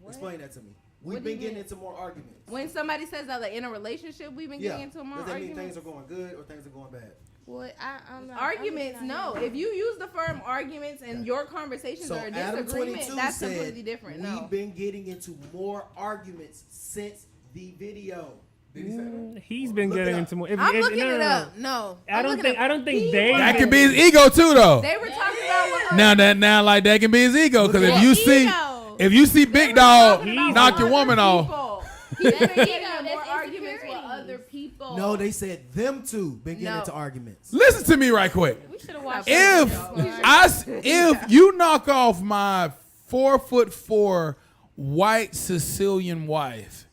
Explain that to me. We've been getting into more arguments. When somebody says that they're in a relationship, we've been getting into more does that arguments. mean things are going good or things are going bad? What I'm not, Arguments, I'm no. If you use the term arguments and your conversations So are a Adam disagreement, 22 that's said completely different. we've No. been getting into more arguments since the video. He's been Look it getting up. into more. I'm looking it up. No. I don't think they. That could be his ego too, though. They were talking about what Now, like that can be his ego because Yeah, if you see Big Dog talking about knock your other woman off, people. He's been getting in That's more arguments with insecurities. other people. No, they said them two been getting No. into arguments. listen to me right quick. We should have watched. If you knock off my 4'4" white Sicilian wife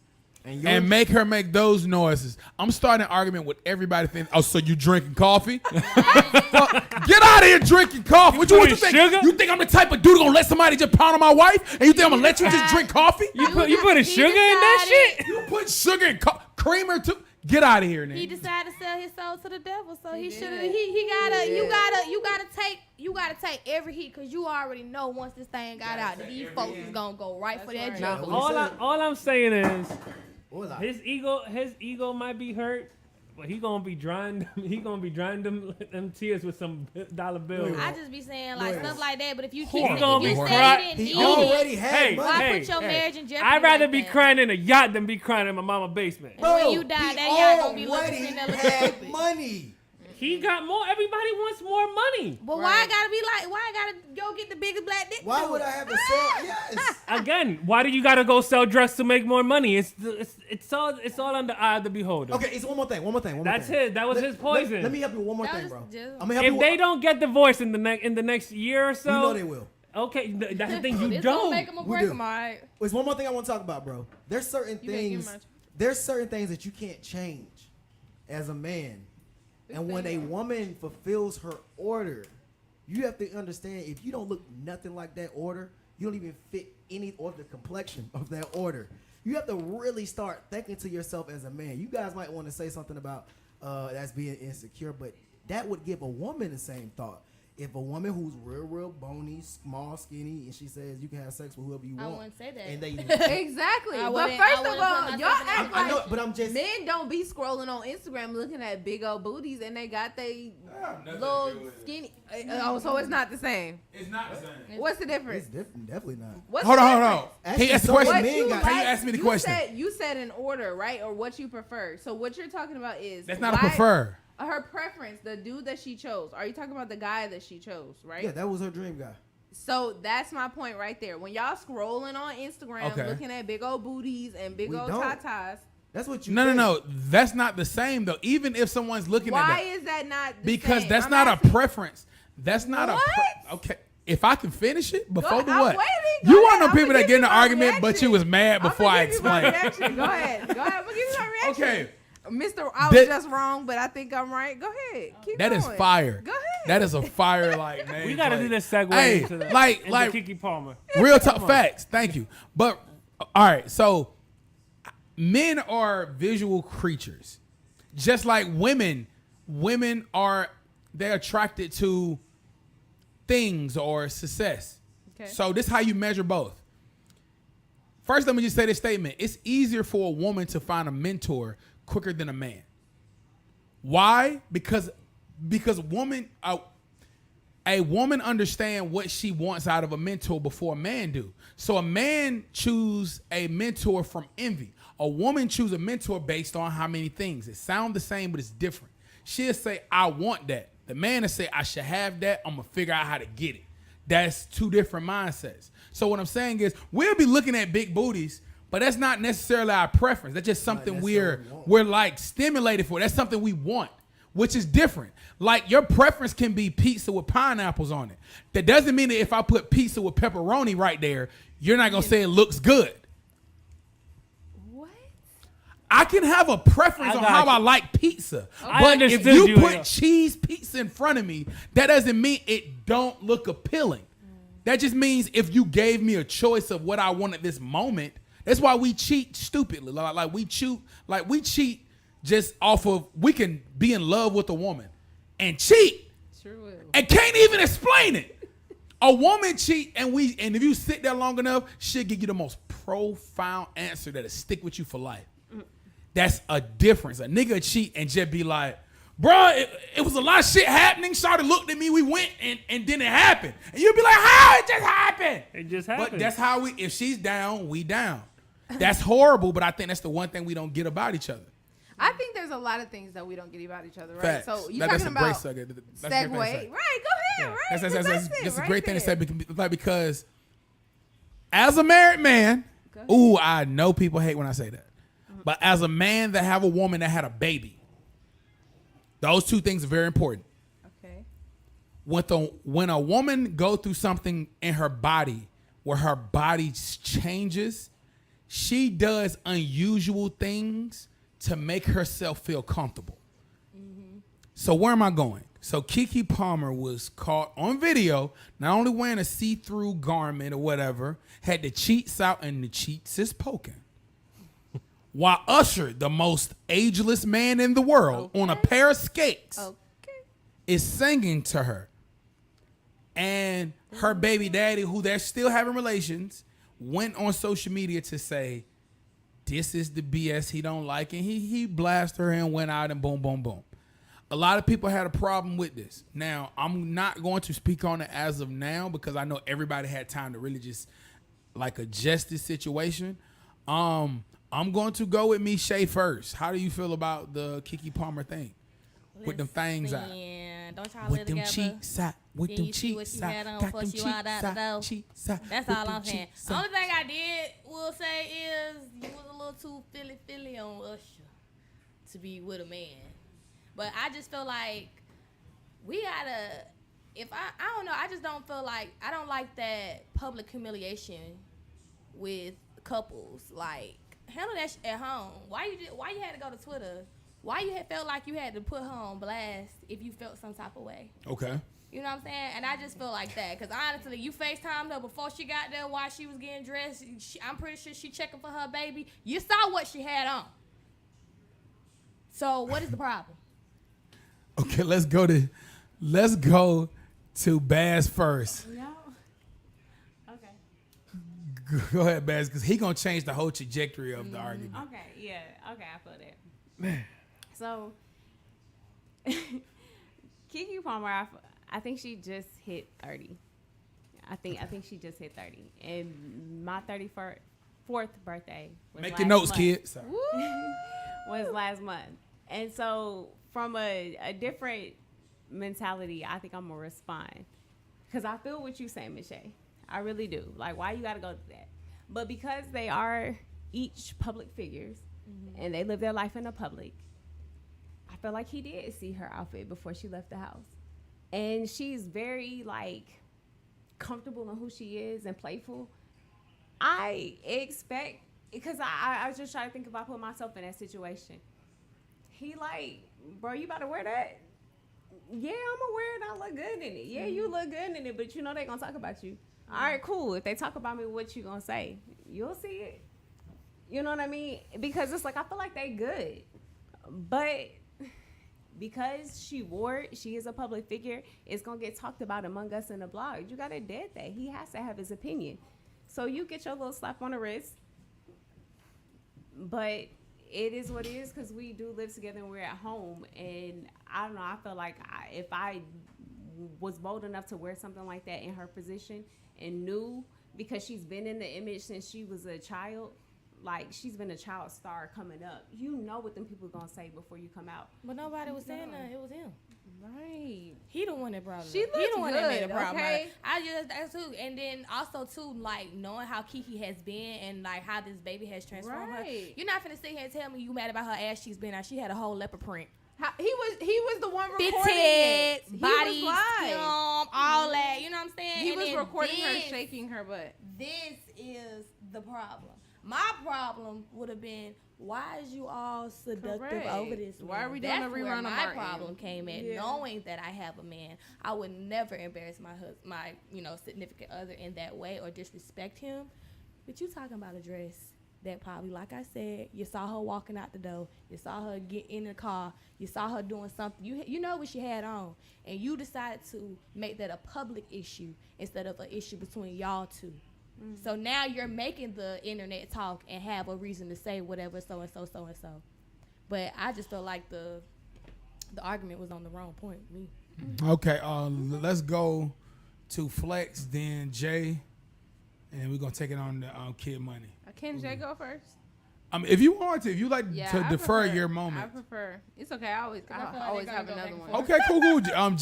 and make her make those noises, I'm starting an argument with everybody thinking, oh, so you drinking coffee? Get out of here drinking coffee. What you think? sugar? You think I'm the type of dude gonna let somebody just pound on my wife? And you think I'm gonna let you just drink coffee? You put a sugar in that shit? You put sugar and creamer too? Get out of here, He nigga. decided to sell his soul to the devil, so he should have. You gotta take every heat because you already know once this thing got out that these folks is gonna go right for that right. jugular. All I'm saying is What was I? his ego might be hurt, but he gonna be drying them tears with some dollar bills. I just be saying like Lawyers. stuff like that, but if you He keep gonna if be you cry- say you didn't He eat already it, had Hey, money. why hey, put your hey. marriage in jeopardy? I'd rather like be that? crying in a yacht than be crying in my mama's basement. And when you die, he that yacht gonna be already looking at that had stupid. money. He got more. Everybody wants more money. But why I gotta be like? Why I gotta go get the biggest black dick? Why to do would it? I have to sell? Yes. Again, why do you gotta go sell drugs to make more money? It's all under the eye of the beholder. Okay, it's one more thing. That's it. That was his poison. Let me help you with one more That thing, was bro. just- I'm gonna help If you. they don't get divorced in the next year or so, we know they will. Okay, that's the thing. You It's gonna don't. make them or We break do. them, all right. There's one more thing I want to talk about, bro. There's certain You can't give things. much. There's certain things that you can't change as a man. And when a woman fulfills her order, you have to understand if you don't look nothing like that order, you don't even fit any or the complexion of that order. You have to really start thinking to yourself as a man. You guys might want to say something about that's being insecure, but that would give a woman the same thought. If a woman who's real bony, small, skinny, and she says you can have sex with whoever you I want, wouldn't say that. and they Exactly. I But wouldn't- first I of wouldn't all, put y'all myself in act that I know, like but I'm just men don't be scrolling on Instagram looking at big old booties and they got they little skinny. Oh, so it's not the same. It's not the same. What's the it's difference? definitely not. What's Hold the on. difference? Actually, Hey, ask the so many question. men You got- Can you ask me the question? You said an order, right? Or what you prefer. So what you're talking about is That's not a why- prefer. Her preference, the dude that she chose. Are you talking about the guy that she chose, right? Yeah, that was her dream guy. So that's my point right there. When y'all scrolling on Instagram, Okay. looking at big old booties and big We old don't. tatas, That's what you. No. think. That's not the same though. Even if someone's looking at why that, is that not the because same? that's I'm not asking- a preference. That's not What? okay. If I can finish it before Go- the I'm what? waiting. Go You ahead. want no I'ma people that give get in you an my argument, but you reaction. was mad I'ma before I give you my explained. reaction. Go ahead. Go ahead. I'm gonna give you my reaction. Okay, Mr. I was That- just wrong, but I think I'm right. Go ahead. Keep that is going. fire. Go ahead. That is a fire like name. We gotta do this segue Hey, into the, like into Kiki Palmer. real talk facts. Thank you. But all right, so men are visual creatures, just like women. Women are they're attracted to things or success. Okay. So this is how you measure both. First, let me just say this statement: it's easier for a woman to find a mentor quicker than a man. Why? Because a woman understands what she wants out of a mentor before a man do. So a man choose a mentor from envy. A woman choose a mentor based on how many things. It sounds the same, but it's different. She'll say, I want that. The man will say, I should have that. I'm going to figure out how to get it. That's two different mindsets. So what I'm saying is we'll be looking at big booties, but that's not necessarily our preference. That's just something we're like stimulated for. That's something we want, which is different. Like your preference can be pizza with pineapples on it. That doesn't mean that if I put pizza with pepperoni right there, you're not going to say it looks good. What? I can have a preference I on got how you. I like pizza. I But if understood you you, put yeah. cheese pizza in front of me, that doesn't mean it don't look appealing. That just means if you gave me a choice of what I want at this moment, That's why we cheat stupidly. Like we cheat just off of we can be in love with a woman and cheat and can't even explain it. A woman cheat and if you sit there long enough, she'll give you the most profound answer that'll stick with you for life. That's a difference. A nigga cheat and just be like, bruh, it was a lot of shit happening. Shawty looked at me, we went, and then it happened. And you'll be like, how? It just happened. It just happened. But that's how if she's down, we down. That's horrible, but I think that's the one thing we don't get about each other. I think there's a lot of things that we don't get about each other, right? Facts. So you're talking about segue. right? Go ahead, right? That's a great thing to say because as a married man, I know people hate when I say that, but as a man that have a woman that had a baby, those two things are very important. Okay. When a woman go through something in her body where her body changes, she does unusual things to make herself feel comfortable. Mm-hmm. So where am I going? So Keke Palmer was caught on video, not only wearing a see-through garment or whatever, had the cheeks out and the cheeks is poking. While Usher, the most ageless man in the world, on a pair of skates, is singing to her. And her baby daddy, who they're still having relations, went on social media to say, this is the BS he don't like, and he blasted her and went out and boom, boom, boom. A lot of people had a problem with this. Now, I'm not going to speak on it as of now because I know everybody had time to really just like adjust this situation. I'm going to go with Shay first. How do you feel about the Keke Palmer thing? With them fangs out. Don't y'all With live them together? cheeks out. With Then them you see what cheeks you had out. on Got before them she walked out the door. cheeks out. That's with all them I'm saying. cheeks The out. only thing I will say is you was a little too Philly on Usher to be with a man. But I just feel like we gotta, I don't know, I just don't feel like, I don't like that public humiliation with couples. Like, handle that at home. Why you had to go to Twitter? Why you felt like you had to put her on blast if you felt some type of way? Okay. You know what I'm saying? And I just feel like that. Because honestly, you FaceTimed her before she got there while she was getting dressed. I'm pretty sure she checking for her baby. You saw what she had on. So what is the problem? Okay, let's go to Baz first. No. Okay. Go ahead, Baz, because he gonna change the whole trajectory of the argument. Okay. Yeah. Okay. I feel that. So, Keke Palmer, I think she just hit 30. I think she just hit 30. And my 34th birthday was Make last your notes, month. kids. Was last month. And so from a different mentality, I think I'm going to respond. Because I feel what you say, Michelle. I really do. Like, why you got to go through that? But because they are each public figures, and they live their life in the public, I feel like he did see her outfit before she left the house. And she's very, like, comfortable in who she is and playful. I expect, because I was just trying to think if I put myself in that situation. He like, bro, you about to wear that? Yeah, I'm gonna wear it. I look good in it. Yeah, you look good in it, but you know they gonna talk about you. All right, cool. If they talk about me, what you gonna say? You'll see it. You know what I mean? Because it's like, I feel like they good. But because she wore it, she is a public figure, it's going to get talked about among us in the blog. You got to dead that. He has to have his opinion. So you get your little slap on the wrist. But it is what it is because we do live together and we're at home. And I don't know, I feel like if I was bold enough to wear something like that in her position and knew, because she's been in the image since she was a child, like she's been a child star coming up. You know what them people gonna say before you come out. But nobody was saying that. It was him. Right. He the one that brought it She up. He looked the one that made a good, problem. okay? That's too. And then also too, like knowing how Keke has been and like how this baby has transformed her. Right. You're not finna sit here and tell me you mad about her ass cheeks being out. She had a whole leopard print. He was the one Big recording it. tits, He body, was live. film, all that. You know what I'm saying? He And was then recording her this- shaking her butt. This is the problem. My problem would have been, why is you all seductive Correct. over this? Why man? are we doing That's a where rerun of my Martin? problem came at. Yeah. Knowing that I have a man, I would never embarrass my significant other in that way or disrespect him. But you talking about a dress? that probably, like I said, you saw her walking out the door, you saw her get in the car, you saw her doing something, you know what she had on, and you decided to make that a public issue instead of an issue between y'all two. So now you're making the internet talk and have a reason to say whatever so and so. But I just felt like the argument was on the wrong point. Me. Okay, let's go to Flex, then Jay, and we're gonna take it on the Kid Money. Can Jay go first? If you want to, if you like Yeah, to I defer prefer- your I moment. prefer. It's okay. I always feel like always they're have gonna go another back one. and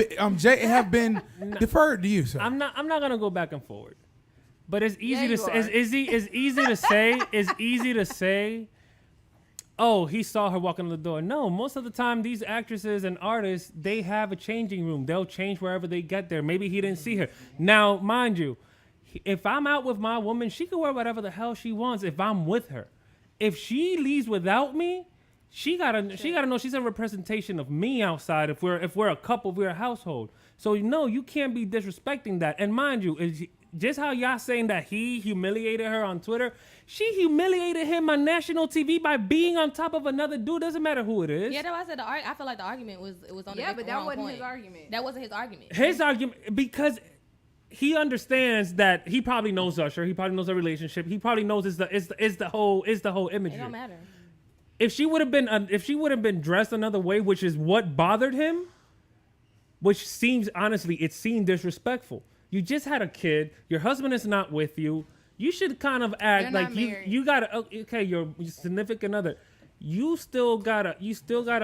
Okay, cool. Jay have been deferred to you, sir. I'm not gonna go back and forward, but it's easy Yeah, to you say. are. It's easy to say. It's easy to say. Oh, he saw her walking in the door. No, most of the time these actresses and artists, they have a changing room. They'll change wherever they get there. Maybe he didn't see her. Now, mind you, if I'm out with my woman, she can wear whatever the hell she wants if I'm with her. If she leaves without me, she gotta know she's a representation of me outside. If we're a couple, if we're a household. So no, you can't be disrespecting that. And mind you, just how y'all saying that he humiliated her on Twitter, she humiliated him on national TV by being on top of another dude. Doesn't matter who it is. Yeah, that's why I said I feel like the argument was on Yeah, the but that wrong wasn't point. his argument. That wasn't his argument. His argument, because he understands that he probably knows Usher. He probably knows the relationship. He probably knows is the whole imagery. It don't matter. If she would have been dressed another way, which is what bothered him, which seems honestly, it seemed disrespectful. You just had a kid. Your husband is not with you. You should kind of act They're like not you married. gotta okay. Your significant other. You still gotta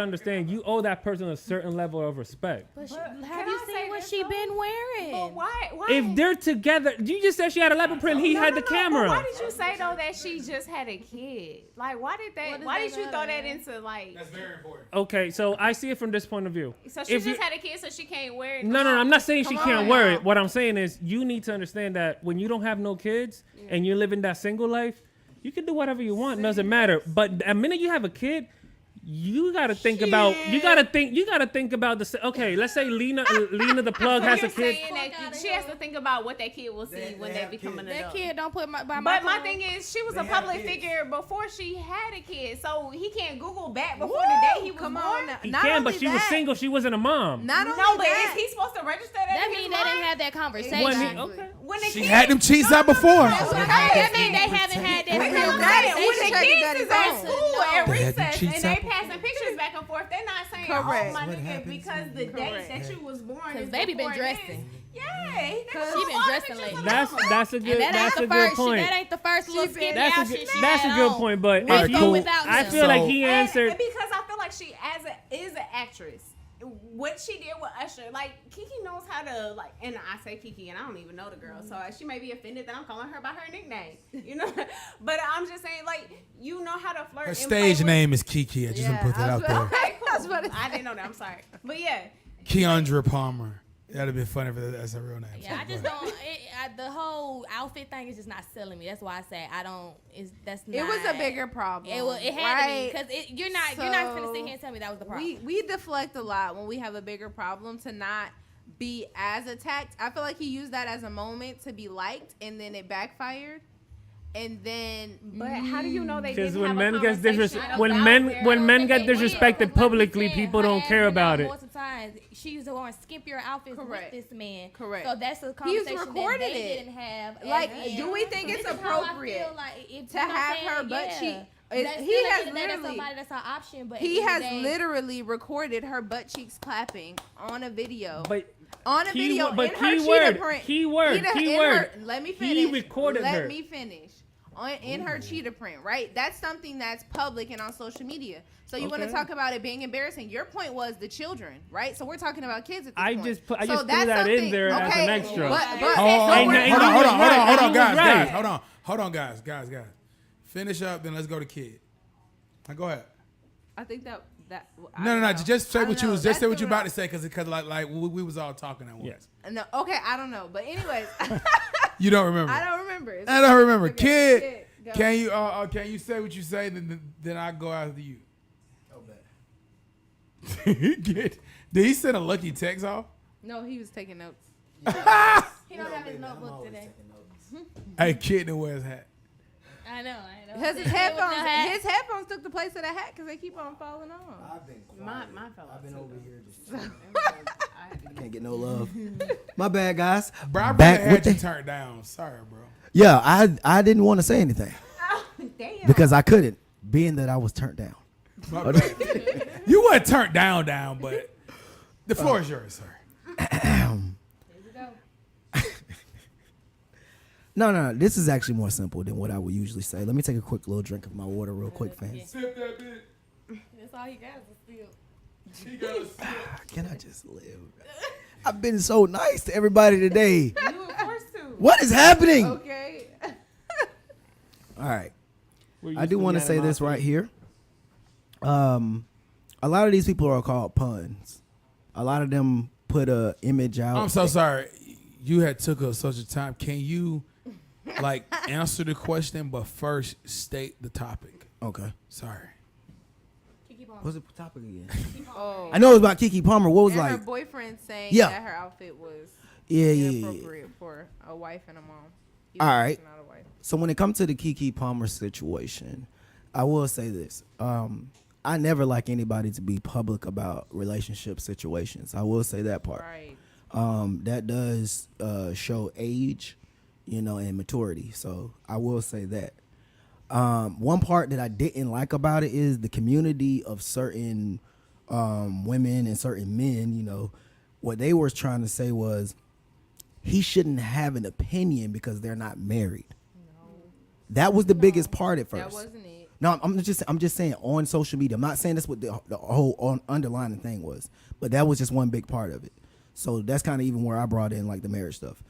understand. You owe that person a certain level of respect. But But have can you I say seen what this, she though? been wearing? But why? If they're together, you just said she had a leopard print. He had the But camera. why did you say though that she just had a kid? Like, why did that? What does Why that did you throw matter? that into like? That's very important. Okay, so I see it from this point of view. So she If just you- had a kid, so she can't wear it. No, I'm not saying she Come can't on wear now. it. What I'm saying is you need to understand that when you don't have no kids and you're living that single life, you can do whatever you want. It doesn't matter. But the minute you have a kid, you gotta think about the. Okay, let's say Lena the plug has a You're kid. saying that she has to think about what that kid will see when they become an That adult. kid don't put my by But my phone. thing is, she was They a have public kids. figure before she had a kid, so he can't Google back before the day he was Come born. on now. He Not can, but only she was that- single. She wasn't a mom. Not only No, but that. is he supposed to register that? That in means his they didn't mind? have that conversation. When he- Exactly. okay. When the She kid- had them cheats out before. That's what I'm That saying. means they haven't had that Because real I'm saying, when conversation. the kids is at school at They had them recess cheats and they out passing pictures back and forth, they're not saying, Correct. "Oh my What nigga," happens because when the you- date Correct. that you was born. Because is baby been before dressing. this. Yeah, She been dressing lately. That's a good And that ain't that's the a good first. point. That ain't the first little been- skinny That's a outfit good she that's a had good on. point. But With if or you, without I them. feel like So- he And answered. because I feel like she is an actress. What she did with Usher, like Kiki knows how to like, and I say Kiki, and I don't even know the girl, so she may be offended that I'm calling her by her nickname, you know. But I'm just saying, like, you know how to flirt. Her and stage play with- name is Kiki. I just want to put that out there. Okay, cool. That's what it I didn't know that. I'm sorry, but yeah, Keandra Palmer. That'd have been funny if that's her real name. Yeah, I just don't. The whole outfit thing is just not selling me. That's why I say I don't. That's not. It was a bigger problem. It had right? to be because you're not gonna sit here and tell me that was the problem. We deflect a lot when we have a bigger problem to not be as attacked. I feel like he used that as a moment to be liked, and then it backfired. And then, but how do you know they Because didn't when have men a get conversation disres- about when their- men get They will, disrespected 'cause like publicly, you said, people her don't ass care been about out it. multiple times. She's wearing skimpier outfits Correct. with this man. Correct. So that's a He's conversation that recorded they it. didn't have. Like, as do we think this it's is how I appropriate feel like if, to you know what I'm have saying? her butt Yeah. cheek? That's He still has at the end of the day, that's literally- somebody that's our option, but He at the has end of the day, literally recorded her butt cheeks clapping on a video. But On a Key video wo- but in her keyword, cheetah print. keyword, In keyword. her- let me He finish. recorded let her. me finish. In her cheetah print, right? That's something that's public and on social media. So you want to Okay. talk about it being embarrassing. Your point was the children, right? So we're talking about kids at this I point. just put- I So just threw that's that in something- there as an extra. But, Oh, so hold we're- on, and guys, he was right. hold on, guys. Finish up, then let's go to Kid. Now go ahead. I think that I No, don't know. just say I what don't you know. was just That's say what you the about route. to say, because like we was all talking at once. Yes. No, okay, I don't know, but anyways, You don't remember. I don't remember. It's I don't remember. okay. Kid, Go. can you say what you say? Then I go after you. Oh, bad. Did he send a lucky text off? No, he was taking notes. he don't have his I'm notebook always today. taking notes. Hey, Kid didn't wear his hat. I know. Because his headphones took the place of the hat because they keep on falling off. I've been Mine fell I've off been too, over though. here just I had to can't get no love. My bad, guys. Bro, I Back really with had you the- turned down. Sorry, bro. Yeah, I didn't want to say anything Oh, damn. because I couldn't, being that I was turned down. My bad. You weren't turned down, but the floor is yours, sir. Here we go. No. This is actually more simple than what I would usually say. Let me take a quick little drink of my water real quick, fans. Sip that bitch. That's all he got is a steal. He got a sip. Can I just live? I've been so nice to everybody today. You were forced to. What is happening? Okay. All right. We're I used do want to say this animosity. right here. A lot of these people are called puns. A lot of them put a image out. I'm so sorry. You had took us such a time. Can you like answer the question, but first state the topic? Okay. Sorry. Kiki Palmer. What's the topic again? Oh. I know it was about Kiki Palmer. What was And her like? boyfriend saying Yeah. that her outfit was Yeah. inappropriate for a wife and a mom. Even All though right. she's not a wife. So when it comes to the Kiki Palmer situation, I will say this. I never like anybody to be public about relationship situations. I will say that part. Right. That does show age, and maturity. So I will say that. One part that I didn't like about it is the community of certain women and certain men, what they were trying to say was he shouldn't have an opinion because they're not married. That was the biggest part at first. That wasn't it. No, I'm just saying on social media. I'm not saying that's what the whole underlying thing was, but that was just one big part of it. So that's kind of even where I brought in like the marriage stuff.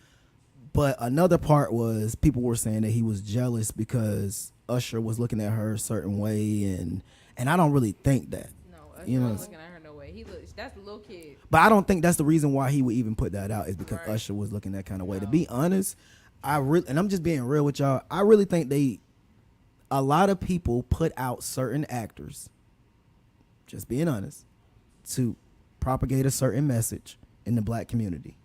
But another part was people were saying that he was jealous because Usher was looking at her a certain way, and I don't really think that. No, Usher You know. wasn't looking at her no way. He looks. That's the little kid. But I don't think that's the reason why he would even put that out is because Right. Usher was looking that kind of way. To No. be honest, and I'm just being real with y'all. I really think a lot of people put out certain actors, just being honest, to propagate a certain message in the black community.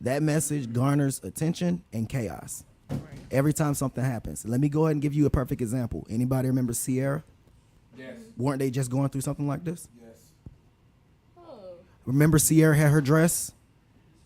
That message garners attention and chaos every time something happens. Let me go ahead and give you a perfect example. Anybody remember Sierra? Yes. Weren't they just going through something like this? Yes. Remember Sierra had her dress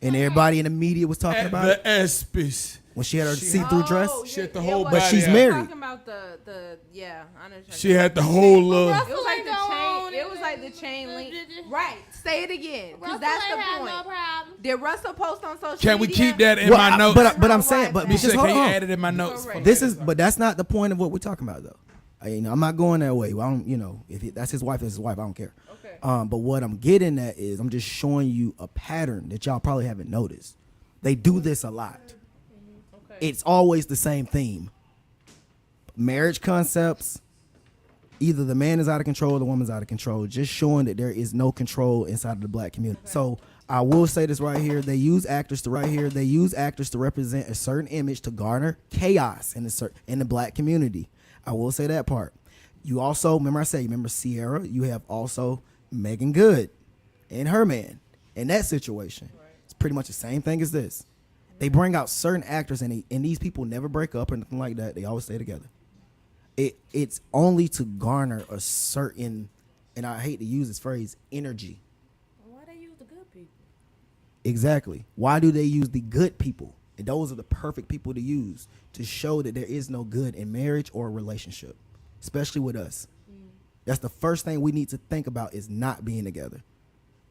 and everybody in the media was talking At about the it ESPYs. when she had her see-through dress? She had the it whole was- body But she's out. married. Talking about the yeah, I know. what you're She talking had the whole look. about. It was like the Russell ain't chain. gone It was like the and- chain link. Did you- Right. Say it again, because Russell that's the ain't had point. no problem. Did Russell post on social Can we media? keep that in Well, my notes? but I'm saying, but You You just said, hold can you on. add it in my notes? Correct. But that's not the point of what we're talking about, though. I'm not going that way. I don't, if that's his wife, it's his wife. I don't care. Okay. But what I'm getting at is I'm just showing you a pattern that y'all probably haven't noticed. They do this a lot. Okay. It's always the same theme. Marriage concepts. Either the man is out of control or the woman's out of control. Just showing that there is no control inside of the black community. So I will say this right here. They use actors to represent a certain image to garner chaos in the black community. I will say that part. You also remember Sierra. You have also Megan Good and her man in that situation. It's pretty much the same thing as this. They bring out certain actors and these people never break up or nothing like that. They always stay together. It's only to garner a certain, and I hate to use this phrase, energy. Why they use the good people? Exactly. Why do they use the good people? And those are the perfect people to use to show that there is no good in marriage or a relationship, especially with us. That's the first thing we need to think about is not being together.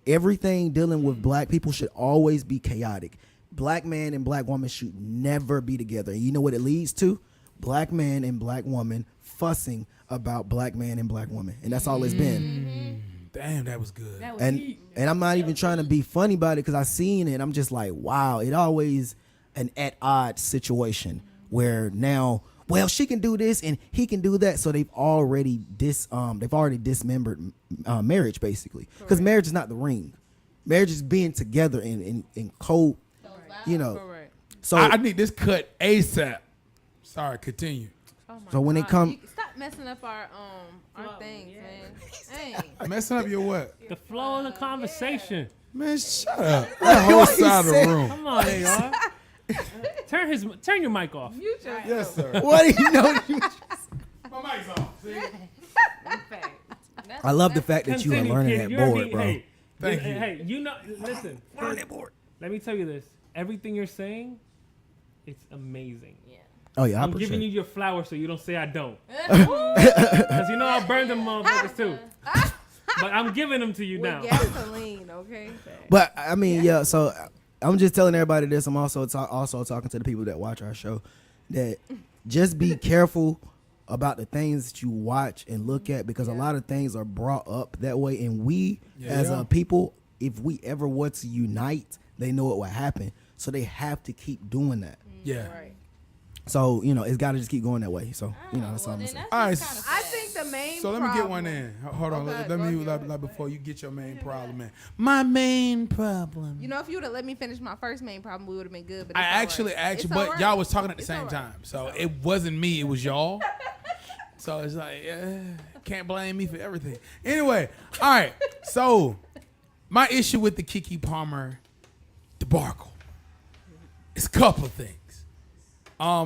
Everything dealing with black people should always be chaotic. Black man and black woman should never be together. And you know what it leads to? Black man and black woman fussing about black man and black woman. And that's all it's been. Damn, that was good. That was And I'm not even trying to be funny about it because I seen it. I'm just like, wow, it always an at odds situation where now, well, she can do this and he can do that. So they've already dismembered marriage basically, because marriage is not the ring. Marriage is being together in co, Correct. So I need this cut ASAP. Sorry, continue. Oh my So when it God. come- You- stop messing up our things, man. Hey. Messing up your what? The flow of the conversation. Man, shut up. That whole side of the room. Come on, AR. Turn your mic off. You just Yes, sir. what do you know? my mic's off. See? I love the fact that you are Continue, learning kid. that You're board, being- bro. Hey, Thank you. Hey, you know, listen. Learn that board. Let me tell you this. Everything you're saying, it's amazing. Yeah. Oh yeah, I I'm appreciate giving it. you your flowers so you don't say I don't. Because you know I'll burn them motherfuckers too. But I'm giving them to you now. With gasoline, okay? But I mean, yeah. So I'm just telling everybody this. I'm also talking to the people that watch our show that just be careful about the things that you watch and look at, because a lot of things are brought up that way, and we as a people, if we ever were to unite, they know what would happen, so they have to keep doing that. Yeah. Right. So it's got to just keep going that way. So that's all I'm Well, saying. All right. I think the main So let me get one in. Hold on. Okay, Let me go ahead. like before you get your main problem in. My main problem. You know, if you would have let me finish my first main problem, we would have been good. But I it's all actually right. asked you, It's but all right. y'all was talking at the It's same all right. time, so it wasn't me. It was y'all. So it's like, can't blame me for everything. Anyway, all right. So my issue with the Keke Palmer debacle is a couple of things.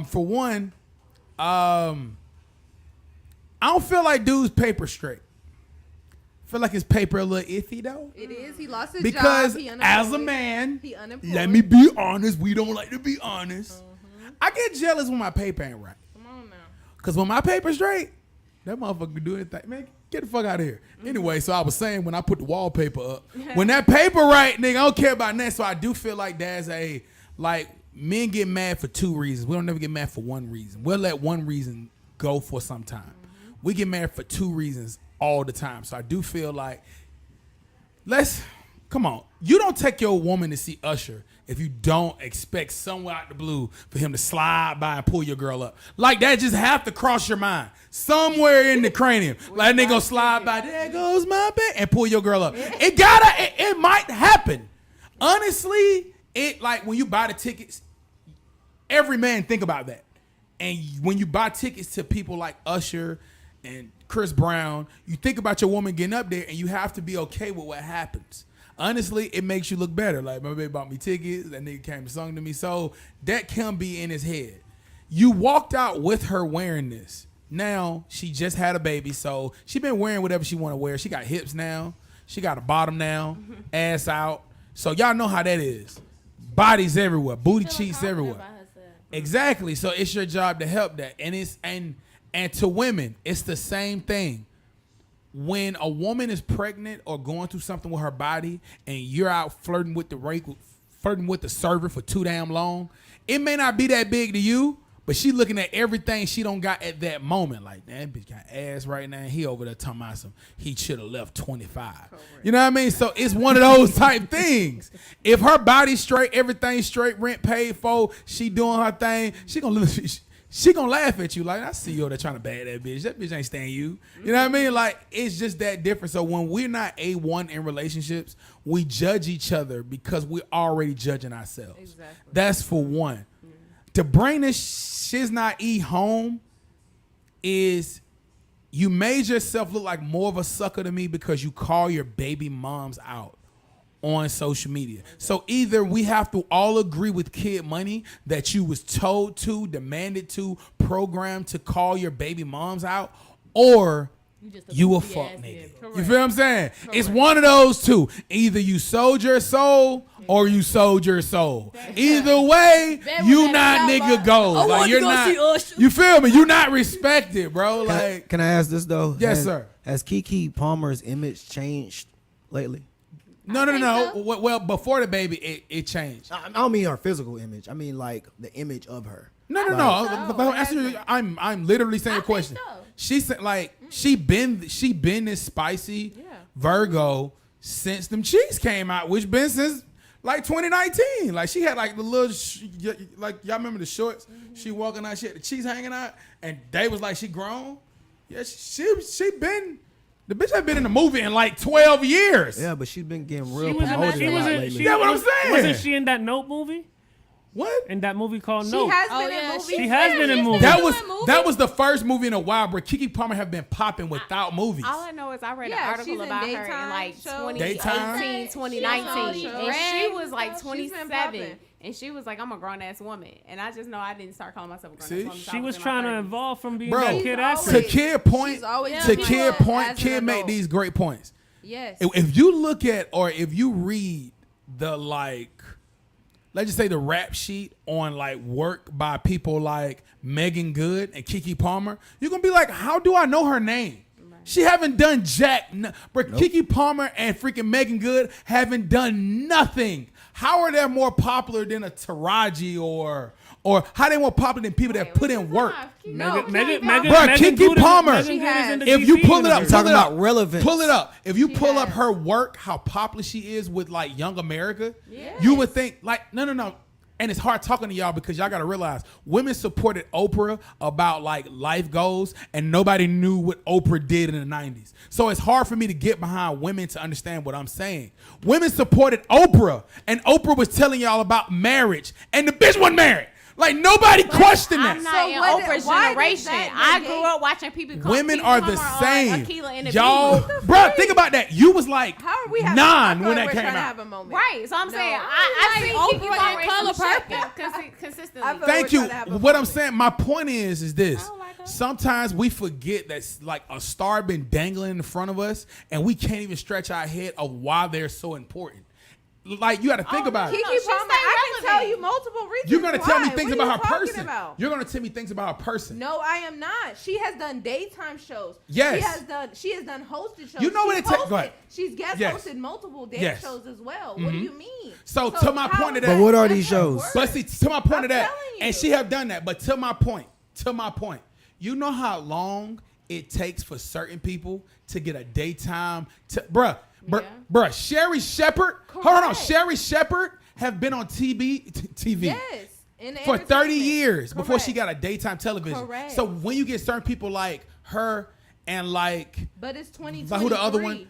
For one, I don't feel like dude's paper straight. I feel like his paper a little iffy though. It is. He lost his Because job. He as a unemployed. man, He unemployed. let me be honest. We don't like to be honest. I get jealous when my paper ain't right. Come on now. Because when my paper's straight, that motherfucker can do anything. Man, get the fuck out of here. Anyway, so I was saying when I put the wallpaper up, when that paper right, nigga, I don't care about that. So I do feel like there's men get mad for two reasons. We don't never get mad for one reason. We'll let one reason go for some time. We get mad for two reasons all the time. So I do feel like, come on. You don't take your woman to see Usher if you don't expect somewhere out the blue for him to slide by and pull your girl up. Like that just have to cross your mind. Somewhere in the cranium. Like they gonna slide by, there goes my bed, and pull your girl up. It might happen. Honestly, when you buy the tickets, every man think about that. And when you buy tickets to people like Usher and Chris Brown, you think about your woman getting up there, and you have to be okay with what happens. Honestly, it makes you look better. Like, my baby bought me tickets, that nigga came and sung to me. So that can be in his head. You walked out with her wearing this. Now, she just had a baby, so she been wearing whatever she want to wear. She got hips now. She got a bottom now, ass out. So y'all know how that is. Bodies everywhere, booty cheeks everywhere. Exactly. So it's your job to help that. And to women, it's the same thing. When a woman is pregnant or going through something with her body, and you're out flirting with the server for too damn long, it may not be that big to you, but she looking at everything she don't got at that moment. Like, that bitch got ass right now. He over there talking about he should have left 25. You know what I mean? So it's one of those type things. If her body's straight, everything's straight, rent paid for, she doing her thing, she gonna laugh at you like, I see you over there trying to bag that bitch. That bitch ain't staying you. You know what I mean? Like, it's just that different. So when we're not A1 in relationships, we judge each other because we're already judging ourselves. Exactly. That's for one. To bring this shiz not E home is you made yourself look like more of a sucker to me because you call your baby moms out on social media. So either we have to all agree with Kid Money that you was told to, demanded to, programmed to call your baby moms out, or you a fuck nigga. You feel what I'm saying? It's one of those two. Either you sold your soul or you sold your soul. Either way, you not nigga gold. Like, you're not. You feel me? You not respected, bro. Like, Can I ask this though? Yes, sir. Has Keke Palmer's image changed lately? no. so. Well, before the baby, it changed. I don't mean her physical image. I mean like the image of her. No. so. I'm literally saying a think question. so. She said like she been this spicy Virgo since them cheeks came out, which been since like 2019. Like, she had like the little like, y'all remember the shorts? She walking out, she had the cheeks hanging out, and they was like, she grown. Yeah, she been. The bitch had been in the movie in like 12 years. Yeah, but she's been getting real She was in that. promoted She a was lot in. lately. She, That's what I'm saying. Wasn't she in that Note movie? What? In that movie called She Note. has Oh, been yeah, in movies. She has been in movies. That was the first movie in a while where Keke Palmer have been popping without movies. All I know is I read an Yeah, article she's in about her in daytime like shows. 2018, Daytime? 2019. She's on And she shows. was like She's been 27. popping. And she was like, I'm a grown ass woman. And I just know I didn't start calling myself a grown See? ass woman. She was trying to evolve from being Bro, that She's kid always- actress. To Kid point, She's always to been Kid as point, an Kid made adult. these great points. Yes. If you look at or if you read the like, let's just say the rap sheet on like work by people like Megan Good and Keke Palmer, you're gonna be like, how do I know her name? She haven't done jack. But Keke Palmer and freaking Megan Good haven't done nothing. How are they more popular than a Taraji or how they more popular than people that put in work? No, Megan Bruh, Good Keke is- Palmer. Megan Good is in the If you DC pull it up, universe. Talking about relevance. Pull it up. If you She pull up has. her work, how popular she is with like Young America, Yes. you would think like no. And it's hard talking to y'all because y'all got to realize women supported Oprah about like life goals and nobody knew what Oprah did in the 90s. So it's hard for me to get behind women to understand what I'm saying. Women supported Oprah and Oprah was telling y'all about marriage and the bitch wasn't married. Like nobody questioned that. I'm not So in what- Oprah's why does generation. that I negate- grew up watching people call Women Keke are the Palmer same. on Akilah and the Y'all, Bees. bro, think about that. You was like How are we having? 9 I feel when like that we're came trying to out. have a moment. Right, so I'm No, saying I I see like Keke Oprah Palmer in Color consistently. I feel like Thank we're you. trying to have a What I'm moment. saying, my point is this. I don't like her. Sometimes we forget that like a star been dangling in front of us and we can't even stretch our head of why they're so important. Like you got to think about Keke it. she Palmer, stay I can tell relevant. you multiple reasons. You're gonna tell me why. things What are about you her talking person. about? You're gonna tell me things about her person. No, I am not. She has done daytime shows. Yes. She has done hosted shows. You know what She's it takes- go ahead. She's guest Yes. hosted multiple day Yes. shows as well. What do you mean? So, to my how point of is that- But what are that's these how it shows? works? But see, to my point I'm of that, telling you. and she have done that. But to my point, you know how long it takes for certain people to get a daytime. Bruh, Sherry Shepherd. Hold on, Correct. Sherry Shepherd have been on TV Yes. In for 30 entertainment. years before she Correct. got a daytime television. Correct. So when you get certain people like her and like, But it's 2023. like who the other one?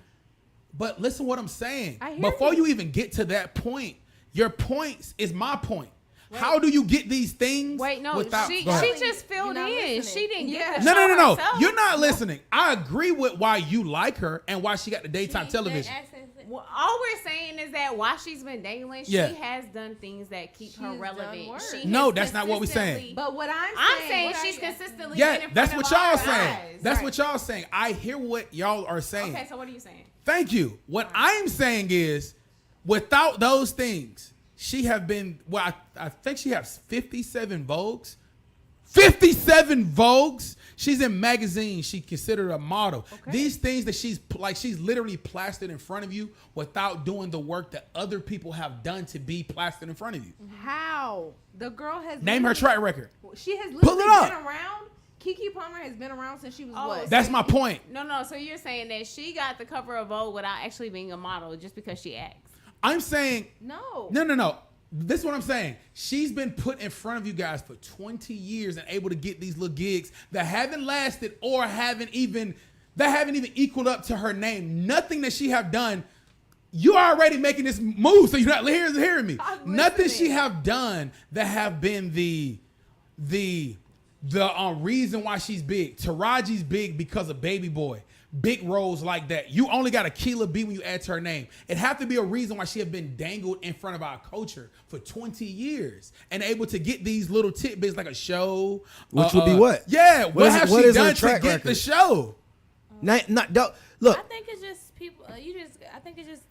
But listen what I'm saying. I hear Before you. you even get to that point, your points is my point. How do you get these things? Wait, no, without, she Go ahead. just filled You're not in. listening. She didn't Yeah. get the No, show no, no, no. herself. You're not listening. I agree with why you like her and why she got the daytime television. Well, all we're saying is that while she's been dangling, Yeah. she has done things that keep She's her done relevant. work. She No, has that's not what we're saying. consistently- But what I'm saying what she's I- consistently been Yeah, in that's front what of y'all our saying. eyes. That's Right. what y'all saying. I hear what y'all are saying. Okay, so what are you saying? Thank you. What I'm saying is, without those things, she have been. Well, I think she has 57 Vogues. 57 Vogues. She's in magazines. She considered a model. Okay. These things that she's literally plastered in front of you without doing the work that other people have done to be plastered in front of you. How the girl has Name her track record. She has Pull literally it up. been around. Keke Palmer has been around since she was Oh, what? That's my point. No. So you're saying that she got the cover of Vogue without actually being a model just because she acts? I'm saying No. no. This is what I'm saying. She's been put in front of you guys for 20 years and able to get these little gigs that haven't lasted or haven't even equaled up to her name. Nothing that she have done. You are already making this move, so you're not hearing me. I'm Nothing listening. she have done that have been the reason why she's big. Taraji's big because of Baby Boy. Big roles like that. You only got Akilah B when you add to her name. It have to be a reason why she have been dangled in front of our culture for 20 years and able to get these little tidbits like a show. Which would be what? Yeah, what is- have what she is her done to track get record? the show? Look, I think it's just people. I think it's just.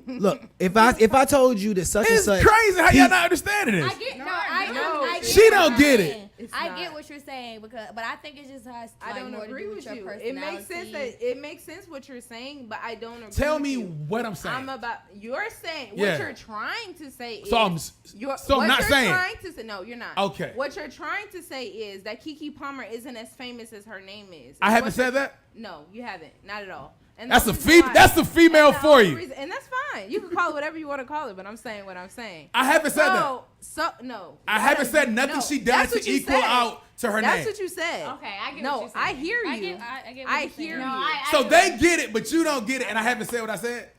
look. If I told you that such and It's such, crazy how y'all not understanding this. I get No, no. no. I get She what don't you're get it. saying. It's I not. get what you're saying but I think it's just has I like, don't more to agree do with your you. personality. It makes sense it makes sense what you're saying, but I don't agree. Tell with me you. what I'm saying. I'm about. You're saying Yeah. what you're trying to say is. So I'm what not you're saying. Trying to say, no, you're not. Okay. What you're trying to say is that Keke Palmer isn't as famous as her name is. I haven't What said you're- that. No, you haven't. Not at all. And That's the a reason why- that's a female and the for only you. reason- and that's fine. You can call it whatever you want to call it, but I'm saying what I'm saying. I haven't said that. So no. I haven't said nothing she done That's to what you equal said. out to her That's name. what you said. Okay, I get No, what you're saying. I hear you. I get what I you're hear saying. you. No, I So get they what- get it, but you don't get it, and I haven't said what I said.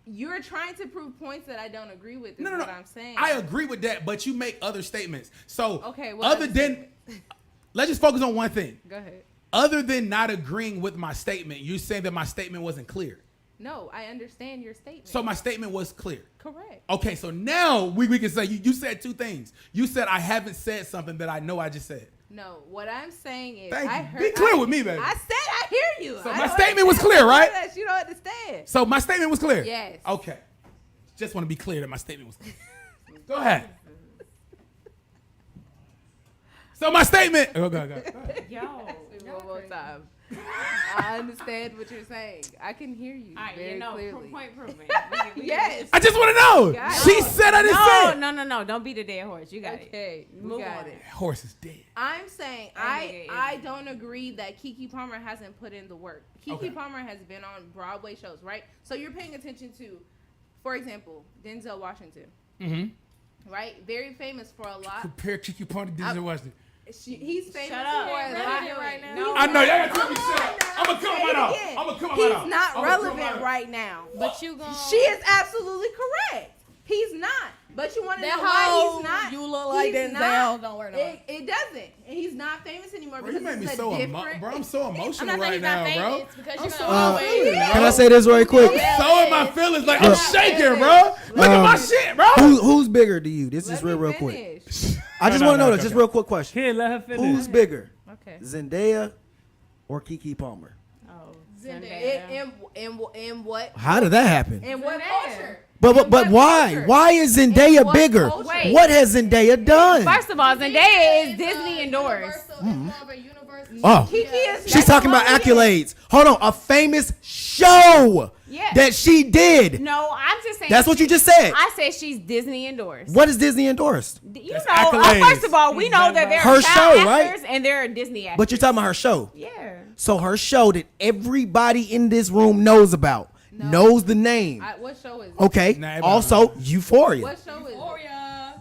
You're trying to prove points that I don't agree with. Is No. what I'm saying. I agree with that, but you make other statements. So Okay, what other other than, let's just focus on one thing. Go ahead. Other than not agreeing with my statement, you're saying that my statement wasn't clear. No, I understand your statement. So my statement was clear. Correct. Okay, so now we can say you said two things. You said I haven't said something that I know I just said. No, what I'm saying is, Thank I you. heard. Be clear with me, baby. I said I hear you. So I my don't statement was understand clear, right? that you don't understand. So my statement was clear. Yes. Okay. Just want to be clear that my statement was clear. Go ahead. So my statement. Go ahead. Yo. One more time. I understand what you're saying. I can hear you All right, very clearly. point proven. Yes. I just want to know. Got it. She said I didn't say it. No. Don't beat a dead horse. You got it. Okay, we Move got on. it. Horse is dead. I'm saying Okay, I don't agree that Keke Palmer hasn't put in the work. Keke Okay. Palmer has been on Broadway shows, right? So you're paying attention to, for example, Denzel Washington, Mm-hmm. right? Very famous for a lot. Compare Kiki Palmer to Denzel Washington. He's famous Shut up. for a You're lot relevant right now. No. I know. Y'all gotta tell me shut up. Now, I'm gonna come say right it out. again. I'm gonna come right He's out. not I'ma come relevant out. right now. But you gonna. She is absolutely correct. He's not. But you want to know That why whole he's not? you look like He's Denzel not. don't work no more. It doesn't. And he's not famous anymore Bro, you because made me it's a so different. bro. I'm so I'm emotional not saying right he's not now, bro. famous because I'm you're so gonna always. emotional, bro. Can I say this really quick? So in my feelings, like I'm Look. shaking, bro. Look at my shit, bro. Who's bigger to you? This is Let me real quick. finish. I just No, want to know no, this. Just okay. real quick question. Kid, let her finish. Who's bigger, Okay. Zendaya or Keke Palmer? Oh, In what? How did that happen? In what Zendaya. culture? But In what why? culture? Why is In Zendaya what bigger? culture? Wait. What has Zendaya done? First of all, Zendaya is Disney endorsed. Oh, Kiki is she's talking about accolades. Hold on, a famous show Yeah. that she did. No, I'm just saying. That's what you just said. I said she's Disney endorsed. What is Disney endorsed? You That's know, accolades. first of all, we know that they're Her child show, right? actors and they're Disney actors. But you're talking about her show. Yeah. So her show that everybody in this room knows about, knows the name. What show is it? Okay. Nah, everybody Also, knows. Euphoria. What show is it?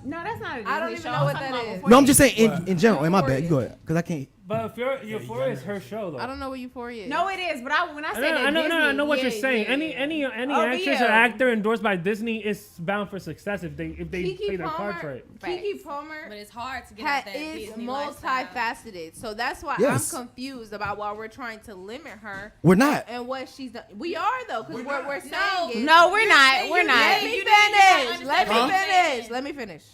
No, that's not a Disney I don't even show. know I'm what talking that about is. before No, I'm that. just saying in general. In my bad. Euphoria. You go ahead, because I can't. But if Euphoria is her show though. I don't know what Euphoria is. No, it is. But when I say that I know what yeah, you're saying. yeah, yeah. Any Oh, but actress or yeah. actor endorsed by Disney is bound for success if they play Keke their cards right. Keke Palmer But it's hard to get out that is Disney lifestyle. multifaceted. So that's why Yes. I'm confused about why we're trying to limit her We're not. and what she's done. We are though, because what we're saying No. is No, we're not. We're not. Let me You didn't finish. Let understand me what I'm finish. saying. Let me finish.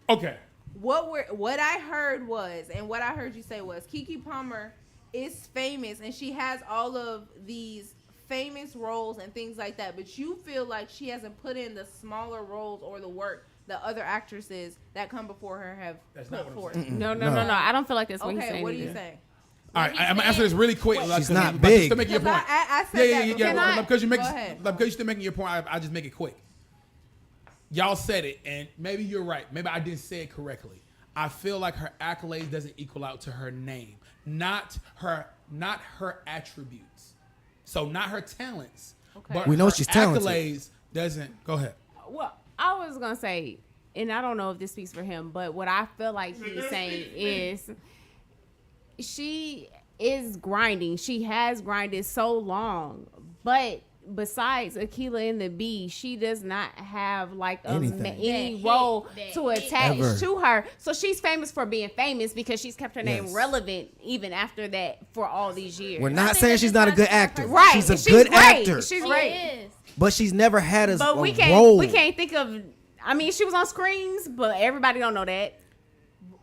Okay. What I heard was, and what I heard you say was, Keke Palmer is famous and she has all of these famous roles and things like that, but you feel like she hasn't put in the smaller roles or the work that other actresses that come before her have That's not put what forth. No. I don't feel like that's what he's Okay, saying. what are you either. saying? All right, I'm gonna answer this really quick. She's not big. Still making your Because point. I said that before. Yeah. Because you make, Go ahead. because you're still making your point. I just make it quick. Y'all said it, and maybe you're right. Maybe I didn't say it correctly. I feel like her accolades doesn't equal out to her name, not her attributes. So not her talents, Okay. but We know her she's talented. accolades doesn't. Go ahead. Well, I was gonna say, and I don't know if this speaks for him, but what I feel like he's saying is, she is grinding. She has grinded so long, but besides Akilah and the Bee, she does not have like Anything. any That role hit, to that hit. attach Ever. to her. So she's famous for being famous because she's kept her name Yes. relevant even after that for all these years. We're I not think saying that's she's just not a not good her actor. personality. right? She's a She's good great. actor. She's She great. is. But she's never had a But we can't role. we can't think of. I mean, she was on screens, but everybody don't know that.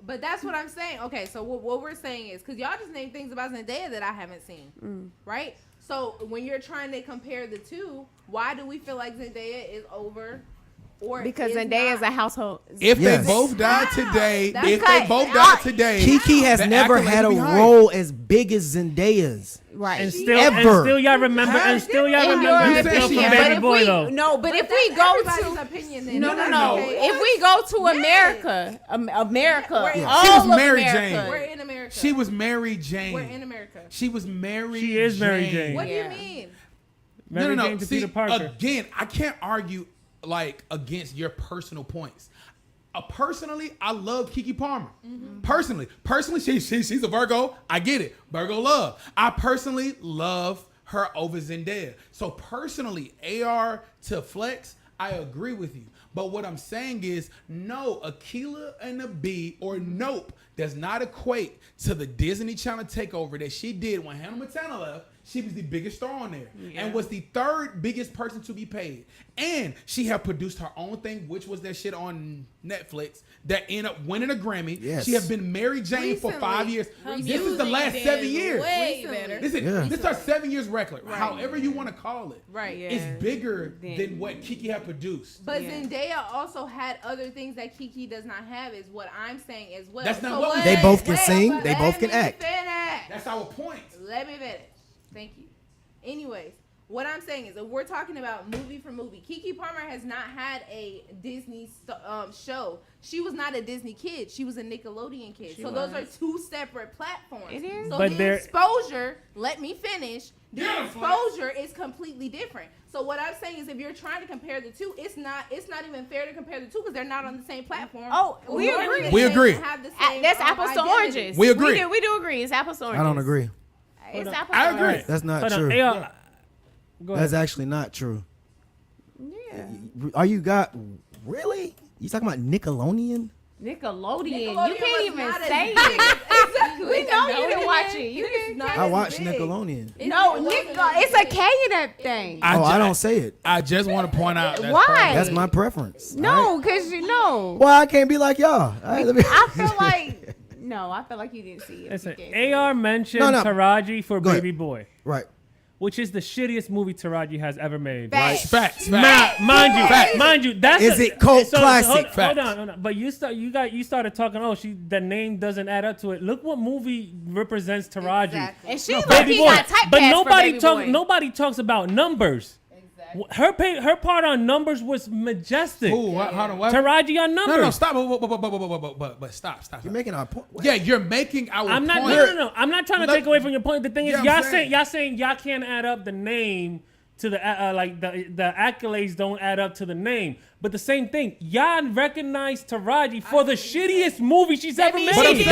But that's what I'm saying. Okay, so what we're saying is, because y'all just named things about Zendaya that I haven't seen, right? So when you're trying to compare the two, why do we feel like Zendaya is over? Or Because is Zendaya is not? a household. If Yes. they both died How? today, That's if okay. they both died today, Kiki has the never accolades had a would be higher. role as big as Zendaya's. Right. And She still, ever. y'all remember, How? and still y'all In remember your the opinion. film Yeah, from but Baby if Boy we, though. no, but if That's we go everybody's to opinion, then. no, Okay. if we go to Yes. America, America, We're- all She was of Mary America. Jane. We're in America. She was Mary Jane. We're in America. She was Mary. She is Mary Jane. What Yeah. do you mean? Mary no. Jane to See, Peter Parker. again, I can't argue like against your personal points. Personally, I love Keke Palmer. Personally, she's a Virgo. I get it. Virgo love. I personally love her over Zendaya. So personally, AR to Flex, I agree with you. But what I'm saying is, no, Akilah and the Bee or Nope does not equate to the Disney Channel takeover that she did when Hannah Montana left. She was the biggest star on there and was the third biggest person to be paid. And she had produced her own thing, which was that shit on Netflix that ended up winning a Grammy. Yes. She had been Mary Jane for 5 years. This is the last 7 years. Way better. This is our 7 years record. However you want to call it. Right. Yeah. It's bigger than what Kiki had produced. But Zendaya also had other things that Kiki does not have, is what I'm saying as well. That's not what we They said. both can sing. They let both can me act. finish. That's our point. Let me finish. Thank you. Anyways, what I'm saying is, if we're talking about movie for movie, Keke Palmer has not had a Disney show. She was not a Disney kid. She was a Nickelodeon kid. Those are two separate platforms. It is. So But the they're- exposure, let me finish, the Yeah, exposure is completely different. So what I'm saying is, if you're trying to compare the two, it's not even fair to compare the two because they're not on the same platform. Oh, we Nor agree. do We they agree. have the same, That's apples to identity. oranges. We agree. We do agree. It's apples to oranges. I don't agree. It's apples I to agree. oranges. That's not Hold on. true. Hey, go ahead. That's actually not true. Yeah. Are you got really? You talking about Nickelodeon? Nickelodeon. You Nickelodeon can't was even not as say big. it. Exactly. We know you didn't watch it. You didn't. I watched big. Nickelodeon. No, It wasn't Nick. as It's a big. K in that thing. I don't say it. I just want to point out. Why? That's my preference. No, because you know. Well, I can't be like y'all. All right, let me- I feel like. No, I feel like you didn't see it. Listen, You can't AR mentioned No, no. Taraji for Go ahead. Baby Boy, Right. which is the shittiest movie Taraji has ever made. Facts. Facts. Mind you, that's Is it cult classic? Hold Facts. on. But you started talking. Oh, the name doesn't add up to it. Look what movie represents Taraji. Exactly. And she No, like Baby he Boy. got typecast But for Baby Boy. nobody talks about numbers. Her part on numbers was majestic. Ooh, hold on. What? Taraji on numbers. No, stop. But stop. You're making our point. Yeah, you're making our I'm not. point. No. I'm not trying to Look- take away from your point. The thing is, Yeah, I'm y'all saying y'all can't add up the name to the the accolades don't add up to the name. But the same thing, y'all recognize Taraji for the shittiest movie she's ever made. But I'm She did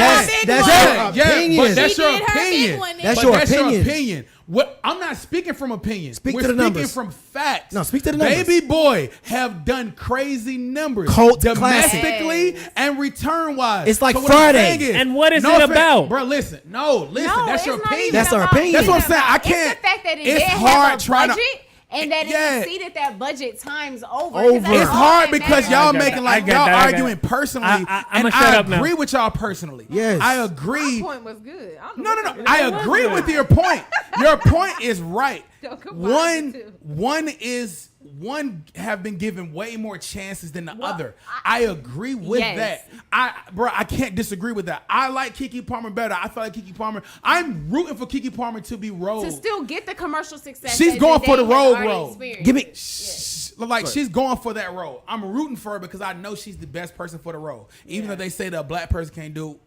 That's her big your one. opinion. but that's She your did her big opinion. one. That's But your that's opinion. your opinion. What I'm not speaking from opinion. Speak We're to the speaking numbers. from facts. No, speak to the numbers. Baby Boy have done crazy numbers, Cult domestically classic. and return wise. It's like what I'm Friday. saying is, And what is no it offense- about? bro? Listen, No, that's it's your not opinion. even That's our about- opinion. That's what I'm it's saying. I about- can't. It's the fact that it it's did hard have a trying budget to. and that Yeah. it exceeded that budget times over. Over. 'cause that's It's all hard that because matters. y'all I get making that. like I get y'all that. I get arguing that. personally, I'ma and shut I up now. agree with y'all personally. Yes. I My agree. point was good. I don't No, know no, what no. the- I agree with your point. Your point is right. Don't combine the two. One have been given way more chances than the other. I agree with Yes. that. I can't disagree with that. I like Keke Palmer better. I feel like Keke Palmer. I'm rooting for Keke Palmer to be Rose. To still get the commercial success. She's that going for the Zendaya has road already role. experienced. Give me. Like she's going for that role. I'm rooting for her because I know she's the best person for the role. Even though they say that a black person can't do,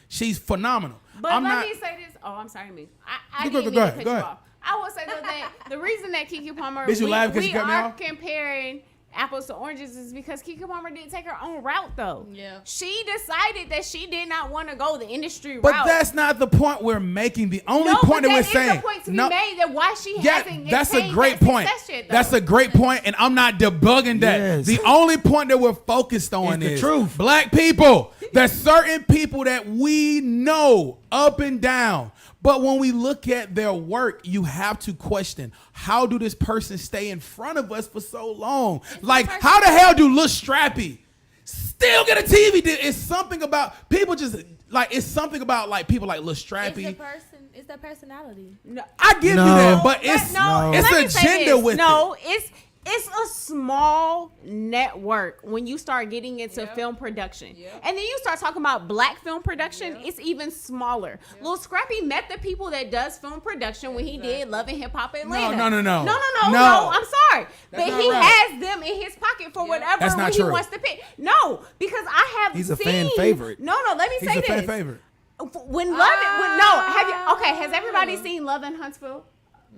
she's phenomenal. But I'm let not. me say this. Oh, I'm sorry, me. I Go- didn't go mean ahead, to cut go you ahead. off. I will say though that the reason that Keke Palmer Bitch, you laugh 'cause we you cut me are off? comparing apples to oranges is because Keke Palmer didn't take her own route though. Yeah. She decided that she did not want to go the industry But route. that's not the point we're making. The only no, point but that we're is saying. the point to be made that why she hasn't that's a attained great that point. success yet, though. That's a great point, and I'm not debugging that. Yes. The only point that we're focused on It's the is truth. black people. There's certain people that we know up and down. But when we look at their work, you have to question, how do this person stay in front of us for so long? Like, how the hell do Lil Strappy still get a TV deal? It's something about people just like, it's something about like people like Lil It's the Strappy. person. It's their personality. No. I give No. you that, but it's no, it's let me say agenda this. with no, it. it's a small network when you start getting into film production. And then you start talking about black film production, it's even smaller. Lil Scrappy met the people that does film production when he did Love and Hip Hop Atlanta. No. No, I'm sorry. That's but not he right. has them in his pocket for whatever That's not when true. he wants to pick. No, because I have He's a seen, fan favorite. No, let me He's say a this. fan favorite. Have you has everybody seen Love in Huntsville?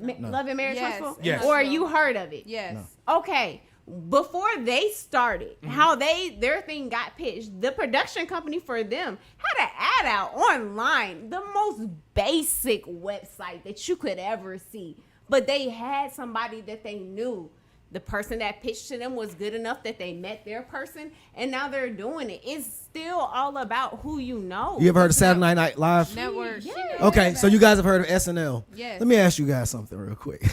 Love and Marriage Yes. Huntsville? Yes. Or you heard of it? Yes. Okay. Before they started, how their thing got pitched, the production company for them had an ad out online, the most basic website that you could ever see. But they had somebody that they knew. The person that pitched to them was good enough that they met their person, and now they're doing it. It's still all about who you know. You ever heard of Saturday Night Live? Network. Yes. Okay, so you guys have heard of SNL. Yes. Let me ask you guys something real quick.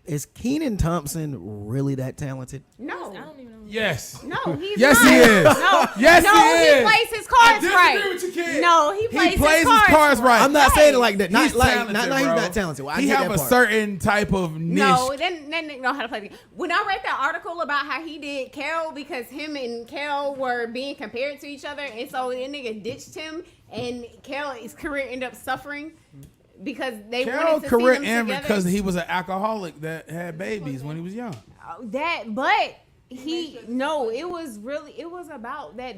Is Kenan Thompson really that talented? No. I don't even know. Yes. No, he's Yes, not. he is. No, Yes, no, he is. plays his I cards disagree right. with you, kid. No, he plays his cards right. I'm not saying it like that. Not He's like talented, not bro. he's not talented. Well, I he get have that a part. certain type of niche. No, then they know how to play the game. When I read that article about how he did Kel because him and Kel were being compared to each other, and so that nigga ditched him, and Kel's career ended up suffering because they Carol's wanted to career see them ended together. because he was an alcoholic that had babies when he was young. But it was about that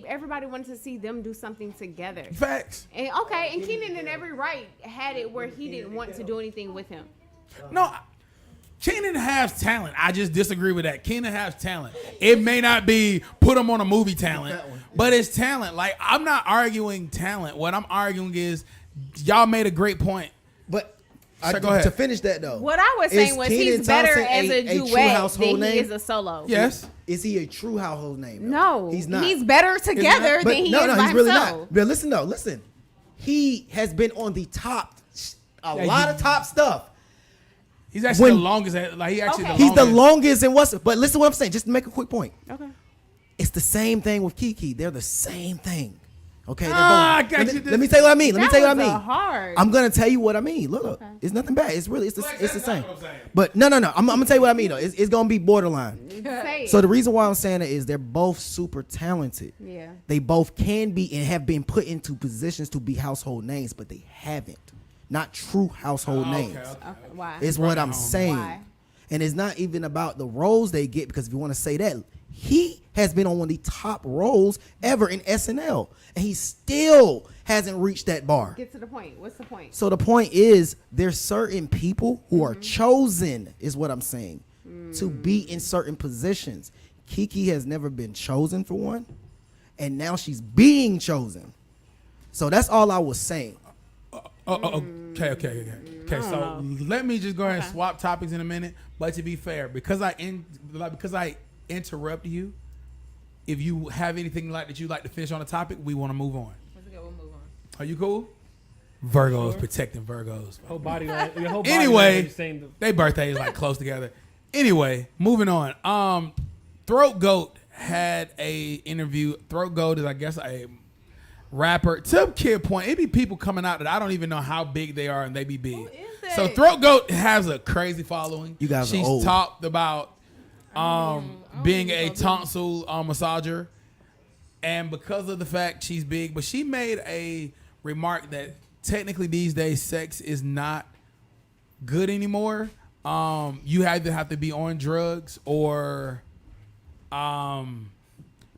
everybody wanted to see them do something together. Facts. And Kenan in every right had it where he didn't want to do anything with him. No, Kenan has talent. I just disagree with that. Kenan has talent. It may not be put him on a movie talent, but it's talent. Like, I'm not arguing talent. What I'm arguing is y'all made a great point. But Go ahead. to finish that though, What I was saying was Kenan he's better Thompson as a true duet household than name? he is a solo. Yes. Is he a true household name? though? No, he's not. He's better together But than he is by he's really himself. not. But listen. He has been on the top, lot of top stuff. He's actually When- the longest. Like, he actually Okay. He's the longest. longest in but listen to what I'm saying. Just to make a quick point. Okay. It's the same thing with Kiki. They're the same thing. Okay. they're I both- got let, you. me, let me tell you what I mean. Let me That tell you what I was mean. a hard. I'm gonna tell you what I mean. Look, Okay. it's nothing bad. It's really it's the That's same. not what I'm saying. But no. I'm gonna tell you what I mean though. It's gonna be borderline. Say it. So the reason why I'm saying it is they're both super talented. Yeah. They both can be and have been put into positions to be household names, but they haven't. Not true household names. Okay. Why? Is what I'm saying. Why? And it's not even about the roles they get, because if you want to say that, he has been on one of the top roles ever in SNL, and he still hasn't reached that bar. Get to the point. What's the point? So the point is, there's certain people who are chosen, is what I'm saying, to be in certain positions. Kiki has never been chosen for one, and now she's being chosen. So that's all I was saying. Okay. So let me just go ahead and swap topics in a minute. But to be fair, because I interrupt you, if you have anything like that you'd like to finish on the topic, we want to move on. Let's go. We'll move on. Are you cool? Virgos protecting Virgos. Whole body, your whole body Anyway, language saying the- their birthdays like close together. Anyway, moving on. Throat Goat had a interview. Throat Goat is, I guess, a rapper. To Kid point, it be people coming out that I don't even know how big they are, and they be big. Who is So that? Throat Goat has a crazy following. You guys are She's old. talked about being a tonsil massager, and because of the fact she's big, but she made a remark that technically these days sex is not good anymore. You either have to be on drugs or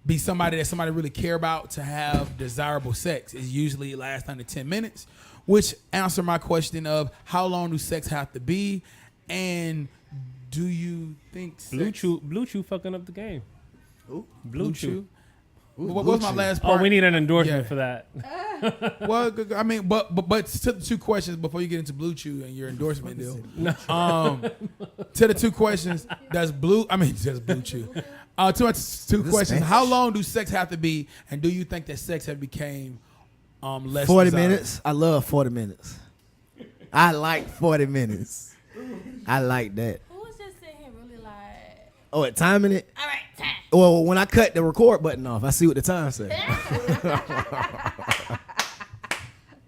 be somebody that somebody really care about to have desirable sex. It usually lasts under 10 minutes, which answer my question of how long do sex have to be, and do you think Blue sex... Chew fucking up the game. Ooh. Blue Chew. What was my last part? Oh, we need an endorsement Yeah. for that. Well, I mean, but to the two questions before you get into Blue Chew and your endorsement deal. To the two questions, does Blue Chew? Two questions. Spanish? How long do sex have to be, and do you think that sex have became less 40 desirable? minutes. I love 40 minutes. I like 40 minutes. I like that. Who was just sitting here really like, Oh, at timing it? all right, time. Well, when I cut the record button off, I see what the time says.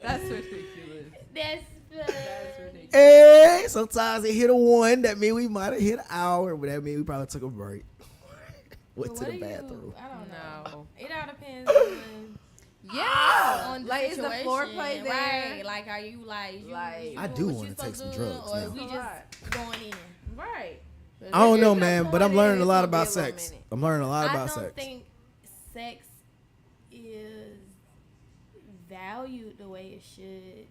That's ridiculous. That's That's ridiculous. Hey, sometimes it hit a 1. That means we might have hit an hour, but that means we probably took a break. Went to what the do you- bathroom. I don't know. No. It all depends on Yeah. the Like, is the situation, foreplay there? right? Like, are you like, Like- I doing do what wanna you take supposed some to do, drugs or now. we just going in? Right. I don't know, If man, you're but I'm going learning in, a lot it's gonna about be a little sex. minute. I'm learning a lot I about don't sex. think sex is valued the way it should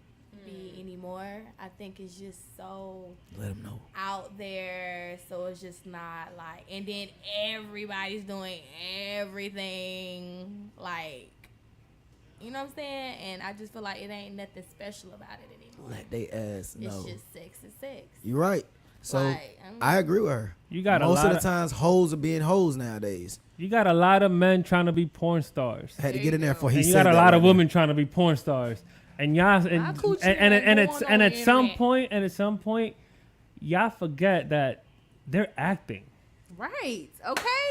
be anymore. I think it's just so Let them know. out there, so it's just not like, and then everybody's doing everything, like, you know what I'm saying? And I just feel like it ain't nothing special about it anymore. Let they ass know. It's just sex is sex. You're right. So Like, I agree with her. You got Most a lot of the times, hoes are being hoes nowadays. You got a lot of men trying to be porn stars. I had to There get you in there go. for he And you said got a that lot right of there. women trying to be porn stars. And y'all, My coochie and ain't going on at the some point, y'all forget that they're acting. Right. Okay.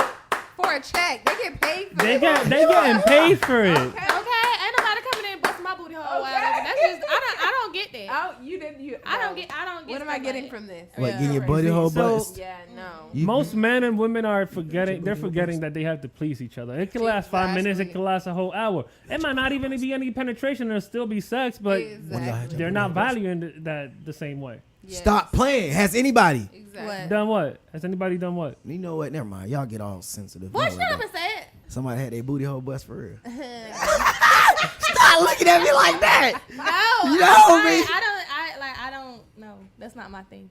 For a check, they get paid for They it. getting paid for it. Okay. Okay, ain't nobody coming in and busting my booty hole wide open. That's just I don't get that. Oh, you didn't. I don't get. What am I stuff getting like from this? What, Yeah. getting your buddy hole So- bust? Yeah, no. Most men and women are forgetting. They're forgetting that they have to please each other. It can last 5 minutes. It Exactly. can last a whole hour. It might not even be any penetration. There'll still be sex, but Exactly. they're not valuing that the same way. Yes. Stop playing. Has anybody? Exactly. What? Done what? Has anybody done what? You know what? Never mind. Y'all get all sensitive. Boy, Y'all shut like up that. and say it. Somebody had their booty hole bust for real. Stop looking at me like that. No, No, man. I don't. No, that's not my thing.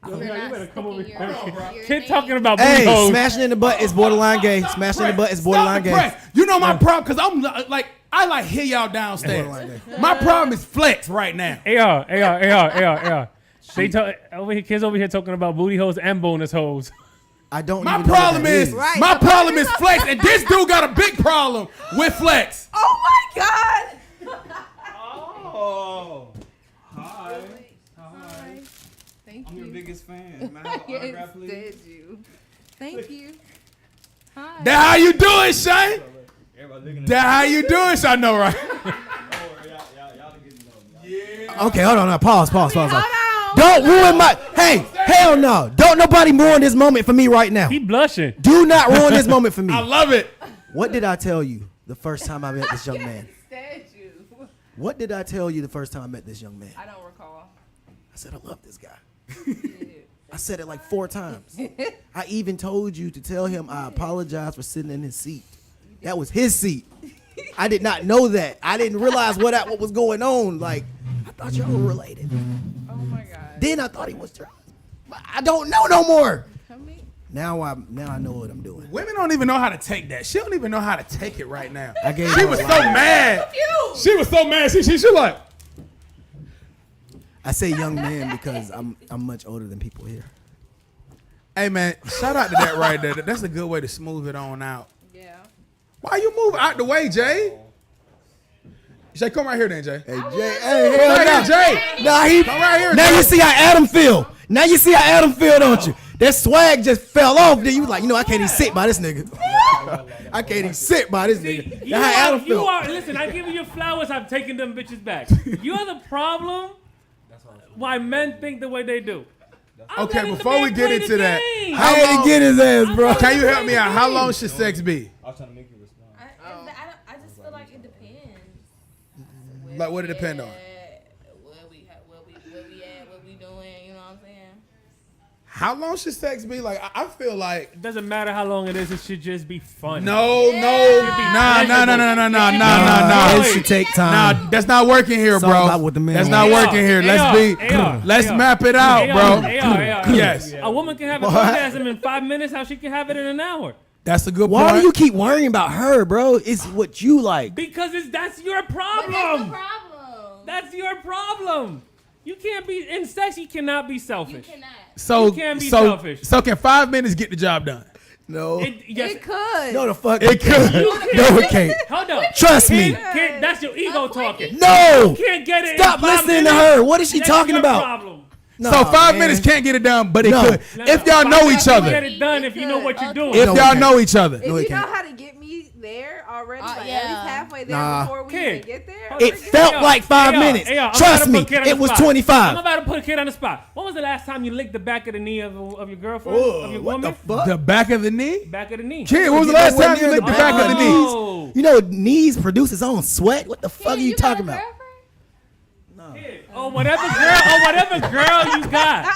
You better come over sticking here. your Kid thing. talking about booty Hey, holes. smashing in the butt is borderline gay. Smashing in the butt is borderline gay. Press. You know my problem, because I'm like, I like hear y'all downstairs. Borderline gay. My problem is flex right now. AR. They over here, kids over here talking about booty holes and bonus holes. I don't. My even know what problem that is, Right. my problem is flex, and this dude got a big problem with flex. Oh my God. Oh, hi. Thank I'm you. your biggest fan. May I have an Yes, autograph, please? did you? Thank you. Hi. That how you doing, Shane? Everybody looking at That how you doing, Shane? I know, right? me. Y'all getting to know me. Yeah. Okay, hold on. Now. Pause. Hold on. Don't ruin my. Hey, hell no. Don't nobody ruin this moment for me right now. He blushing. Do not ruin this moment for me. I love it. What did I tell you the first time I met this young man? Said you. What did I tell you the first time I met this young man? I don't recall. I said I love this guy. I said it like 4 times. I even told you to tell him I apologize for sitting in his seat. That was his seat. I did not know that. I didn't realize what was going on. Like, I thought y'all were related. Oh my God. Then I thought he was drunk. But I don't know no more. Come here. Now I know what I'm doing. Women don't even know how to take that. She don't even know how to take it right now. I gave She her was a so line. mad. She was so mad. She like, I say young man because I'm much older than people here. hey man, shout out to that right there. That's a good way to smooth it on out. Yeah. Why you move out the way, Jay? Jay, come right here then, Jay. Hey Jay, hey hell Come right no. here, Jay. Nah, he. Come right here, Now Jay. you see how Adam feel. Now you see how Adam feel, don't you? That swag just fell off. Then you was like, I can't even sit by this nigga. I can't even sit by this nigga. You That's how Adam feel. listen, I give you your flowers, I'm taking them bitches back. You're the problem why men think the way they do. I'm Okay, letting the before man we get play into the that, game. I had to get his ass, bro. Can you help me out? How long should sex be? I was trying to make you respond. I just feel like it depends. Like, what it depend on? Where we at, what we doing, you know what I'm saying? How long should sex be? Like, I feel like It doesn't matter how long it is, it should just be fun. no. It should take time. Nah, that's not working here, It's all bro. about what the man That's wants. not working here. Let's map it out, bro. Yes. A woman can have an orgasm in 5 minutes, how she can have it in an hour. That's a good Why point. do you keep worrying about her, bro? It's what you like. Because that's your That's the problem. problem. That's your problem. You can't be in sex. You cannot be selfish. You cannot. So, You can't be so, selfish. so can 5 minutes get the job done? No. Yes. It could. No, the fuck. It could. No, it can't. Hold on. Trust me. That's your ego talking. No. You can't get it. Stop in 5 listening to minutes. her. What is she That's talking your about? Problem. So Nah, 5 man. minutes can't get it done, but it No. could. No, If y'all know each You get other. it done if you know what you're doing. If No, y'all we know can't. each other. If No, it you know can't. how to get me there already, like yeah. at least halfway there Nah. before we Kid. even get there. It felt like 5 minutes. Trust me, it was I'm 25. about to put a kid on the spot. When was the last time you licked the back of the knee of your girlfriend, of your What the woman? fuck? The back of the knee? Back of the knee. Kid, when was the Get last nowhere time you near licked the the back of the back. knee? Oh. You know, knees produce its own sweat. What the fuck are you talking about? Or whatever girl you got.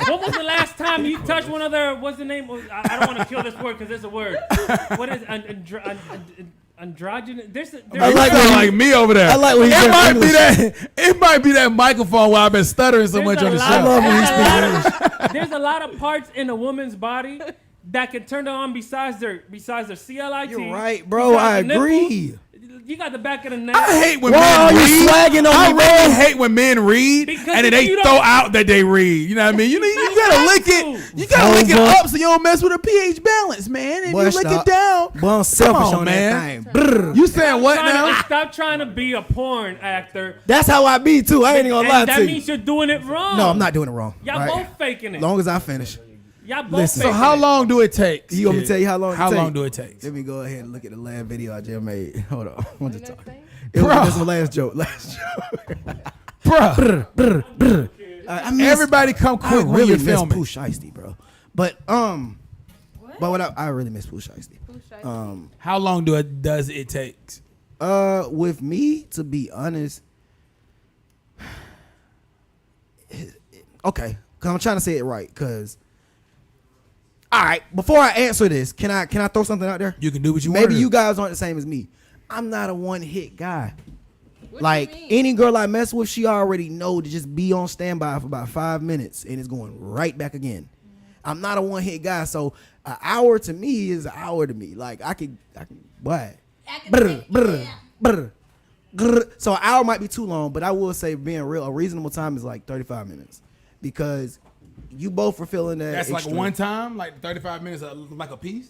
When was the last time you touched one of their? What's the name? I don't want to kill this word because it's a word. What is androgynous? There's I like Sound when like me over there. I like when he it said might be English. that. It might be that microphone where I've been stuttering so much on the I love show. when he speaks English. There's a lot of parts in a woman's body that can turn her on besides their CLIT. You're right, bro. besides I the nipples. agree. You got the back of the neck. I hate when Why are men you read. swagging on I me, really bro? hate when men read Because and then if they you throw don't- out that they read. You know what I mean? You gotta lick it. You gotta lick it Over. up so you don't mess with a pH balance, man. If Boy, you lick stop. it down, Boy, I'm selfish on, on man. that thing. Brr. you saying what now? Stop trying to be a porn actor. That's how I be too. I ain't even gonna lie And that to you. means you're doing it wrong. No, I'm not doing it wrong. Y'all right? both faking it. Long as I finish. Y'all both Listen. faking So how it. long do it take? You want me to tell you how long? How it long take? do it take? Let me go ahead and look at the last video I just made. Hold on. I want to talk. Thing? It was Bro. just my last joke. Last joke. Bruh, I miss- everybody come I quick when really you're miss filming. Pooh Shiesty, bro. But what I really miss Pooh Shiesty. How long does it take? With me, to be honest, okay, cause I'm trying to say it right. Cause, all right, before I answer this, can I throw something out there? You can do what you want. Maybe to you do. guys aren't the same as me. I'm not a one hit guy. What Like you mean? any girl I mess with, she already know to just be on standby for about 5 minutes and it's going right back again. I'm not a one hit guy, so an hour to me is an hour to me. Like I can what? Brr, brr, brr, grr. So an hour might be too long, but I will say being real, a reasonable time is like 35 minutes because you both were feeling that. That's like extra- one time, like 35 minutes, like a piece.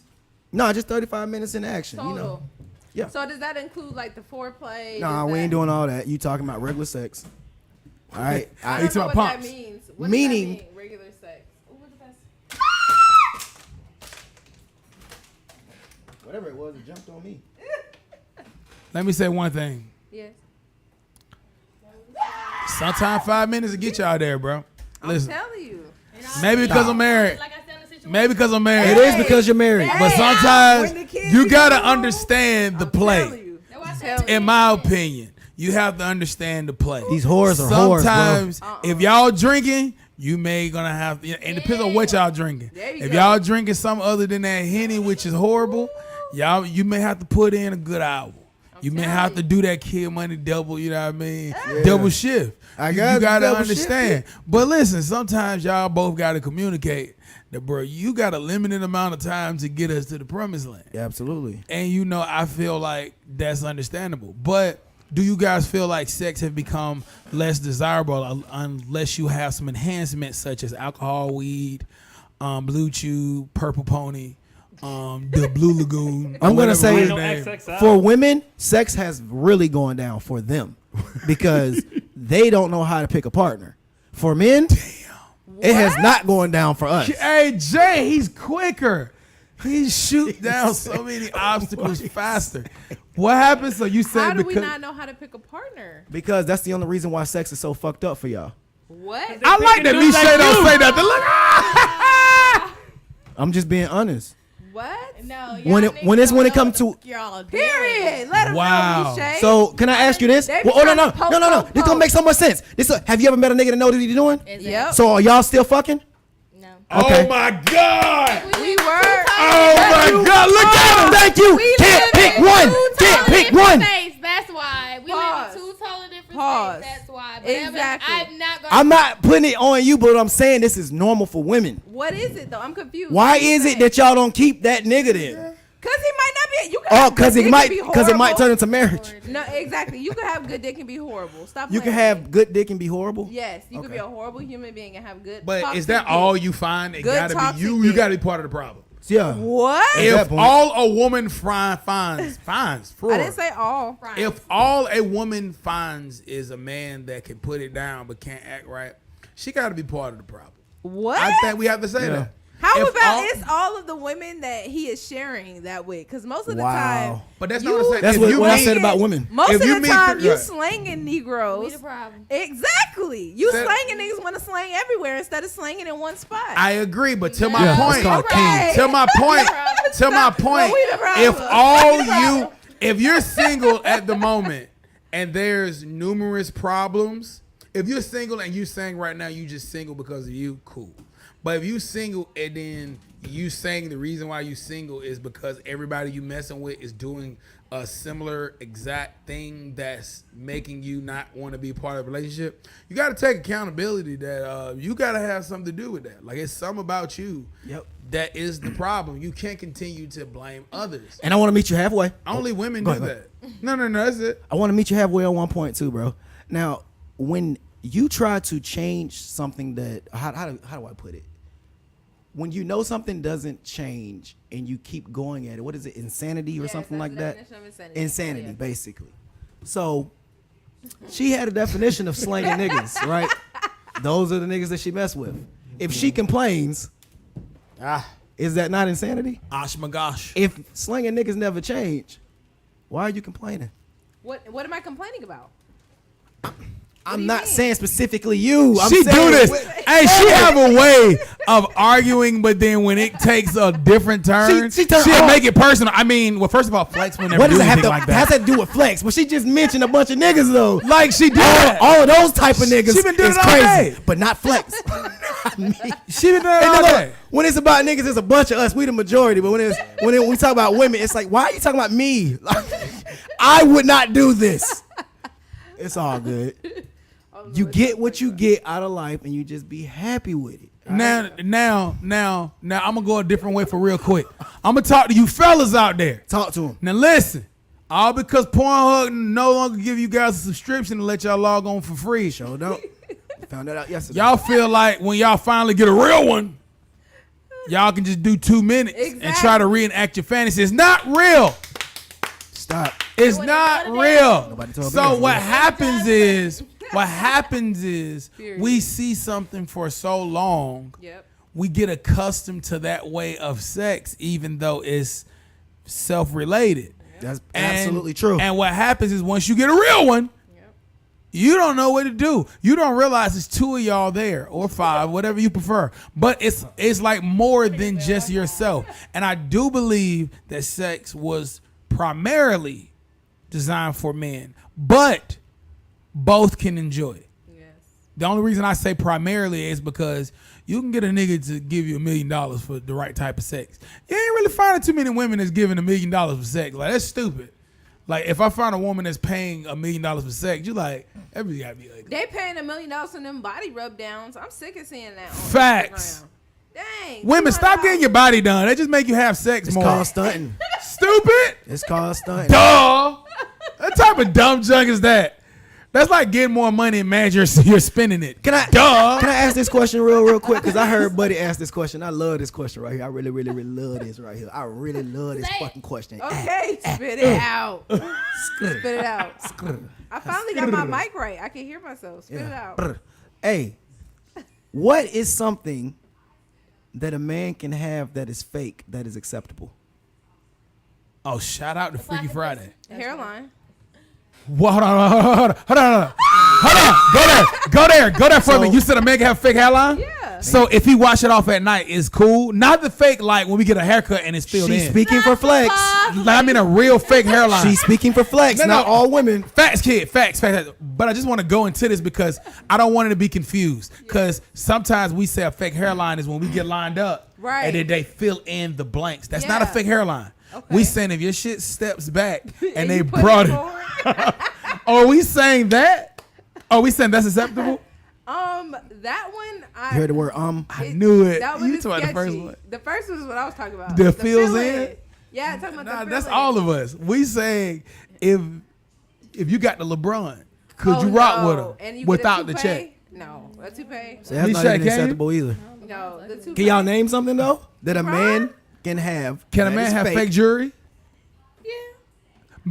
No, just 35 minutes in action. Total. You know. Yeah. So does that include like the foreplay? Nah, Does we ain't that- doing all that. You talking about regular sex? All right. I You don't know talking what about that pumps? means. What Meaning- does that mean? Regular sex. Ooh, what does that Whatever it was, it jumped on me. Let me say one thing. Yes. Sometimes 5 minutes will get y'all there, bro. I'm Listen, telling you. maybe because I'm married. Like I said in the situation. Maybe because I'm It married. is because you're married. But sometimes when the kids you get gotta home, understand the I'm play. telling you. That's why I I'm said telling In you. my opinion, you have to understand the play. These whores are whores, bro. Sometimes, if y'all drinking, you may gonna have. And it depends on what y'all drinking. There you If go. y'all drinking something other than that Henny, which is horrible, you may have to put in a good hour. You may have to do that Kid Money double. You know what I mean? Double shift. I You got gotta double understand. But listen, sometimes y'all both gotta communicate that, bro. You got a limited amount of time to get us to the promised land. Yeah, absolutely. And you know, I feel like that's understandable. But do you guys feel like sex have become less desirable unless you have some enhancements such as alcohol, weed, Blue Chew, Purple Pony, the Blue Lagoon? I'm gonna whatever say- his No name. XXL. For women, sex has really gone down for them because they don't know how to pick a partner. For men, it has not gone down for us. Hey Jay, he's quicker. He shoot down so many obstacles faster. What happened? So you said How do we because not know how to pick a partner? Because that's the only reason why sex is so fucked up for y'all. What? I like that Just Michelle like don't you. say nothing. Look, I'm just being honest. What? No, When it- when it's- when it come to- y'all doing. Period. Let them Wow. know, Michelle. So can I ask you this? They Well, be oh no, trying no, to poke, no, no, no. poke, This gonna poke. make so much sense. Have you ever met a nigga that know what he's doing? Yep. So are y'all still fucking? No. Okay. Oh my God! We were. Oh my God! Look at him! Thank you. We Can't live pick in one. two Can't totally pick one. States, that's why. We Pause. live in two totally different Pause. states. That's why. But Exactly. I'm not gonna. I'm not putting it on you, but I'm saying this is normal for women. What is it though? I'm confused. Why What you is it saying? that y'all don't keep that nigga then? Cause he might not be. You can Oh, have because good it dick might, and be because it might turn horrible. into marriage. No, exactly. You can have good dick and be horrible. Stop. You can playing with have me. good dick and be horrible. Yes, you can Okay. be a horrible human being and have good. But is toxic that dick. all you find? It Good gotta be toxic you. You dick. gotta be part of the problem. Yeah. What? At that If point- all a woman finds, I didn't say all. if all a woman finds is a man that can put it down but can't act right, she got to be part of the problem. What? I think we have to say Yeah. that. How If about all- it's all of the women that he is sharing that with? Because most of the Wow. time, But that's you- not what I'm saying. That's If what, you what I meet- said about women. most If of you the meet time the- you right. slanging We Negroes. the problem. Exactly. You That- slanging niggas want to slang everywhere instead of slanging in one spot. I agree, but to my Yeah, it's point, called king. to my point, to my Stop. point, Well, we the problem. if all you, if you're single at the moment and there's numerous problems, if you're single and you saying right now you just single because of you, cool. But if you single and then you saying the reason why you single is because everybody you messing with is doing a similar exact thing that's making you not want to be part of a relationship, you got to take accountability that you got to have something to do with that. Like, it's something about you that is the problem. You can't continue to blame others. And I want to meet you halfway. Only women Go do ahead. that. No, that's it. I want to meet you halfway on one point too, bro. Now, when you try to change something that, how do I put it? When you know something doesn't change and you keep going at it, what is it, insanity or something like that? Insanity, basically. So, she had a definition of slanging niggas, right? Those are the niggas that she messed with. If she complains, is that not insanity? Osh my gosh. If slanging niggas never change, why are you complaining? What am I complaining about? I'm not saying specifically you. I'm She saying do this. Hey, she have a way of arguing, but then when it takes a different turn, She turn she'll off. make it personal. I mean, well, first of all, Flex would never What do does it have anything to? like How's that. that do with flex? But she just mentioned a bunch of niggas though. Like she did that. All of those type of niggas She been doing is it all crazy, day. but not flex. She been doing it And all then day. look, when it's about niggas, it's a bunch of us. We the majority. But when we talk about women, it's like, why are you talking about me? Like, I would not do this. It's all good. You get what you get out of life, and you just be happy with it. Now, I'm gonna go a different way for real quick. I'm gonna talk to you fellas out there. Talk to him. Now listen, all because Pornhub no longer give you guys a subscription to let y'all log on for free. Show don't. Found that out yesterday. Y'all feel like when y'all finally get a real one, y'all can just do 2 minutes and try to reenact your fantasy. It's not real. Stop. It's not real. Nobody told me So that. what happens is we see something for so long, we get accustomed to that way of sex, even though it's self-related. That's absolutely true. And what happens is once you get a real one, you don't know what to do. You don't realize it's 2 of y'all there or 5, whatever you prefer. But it's like more than just yourself. And I do believe that sex was primarily designed for men, but both can enjoy it. The only reason I say primarily is because you can get a nigga to give you $1 million for the right type of sex. You ain't really finding too many women that's giving $1 million for sex. Like, that's stupid. Like, if I find a woman that's paying $1 million for sex, you like, everybody gotta be like, They paying $1 million for them body rub downs. I'm sick of seeing that on facts. Instagram. Dang. Women, stop $200. getting your body done. They just make you have sex It's more. called stunting. Stupid. It's called stunting. Duh. What type of dumb junk is that? That's like getting more money and man, you're spending it. Can I Duh. ask this question real quick? Because I heard Buddy ask this question. I love this question right here. I really, really, really love this right here. I really love this fucking question. Okay, spit it out. Spit it out. I finally got my mic right. I can hear myself. Spit it out. Hey, what is something that a man can have that is fake that is acceptable? Oh, shout out to Freaky Friday. Hairline. Well, hold on. Go there for me. You said a man can have a fake hairline? Yeah. So if he wash it off at night, it's cool. Not the fake like when we get a haircut and it's filled She's in. speaking for flex. Like, I mean a real fake hairline. She's speaking for flex, No, not no. all women. Facts, kid. Facts. But I just want to go into this because I don't want it to be confused. Because sometimes we say a fake hairline is when we get lined up. Right. And then they fill in the blanks. That's not a Yeah. fake hairline. Okay. We saying if your shit steps back and they you put brought it. forward? Are we saying that? Are we saying that's acceptable? That one, You heard the word I knew it. That one You is talking about the first sketchy. one. The first one is what I was talking about. The fills filling. in? Yeah, talking about Nah, the that's filling. all of us. We saying if you got the LeBron, could you rock with him And you without get the a check? toupee? No, a toupee. So that's He not shake even hand? acceptable either. No, the toupee. Can y'all name something though that a Right. man can have? Can a that man is have fake jewelry? Yeah.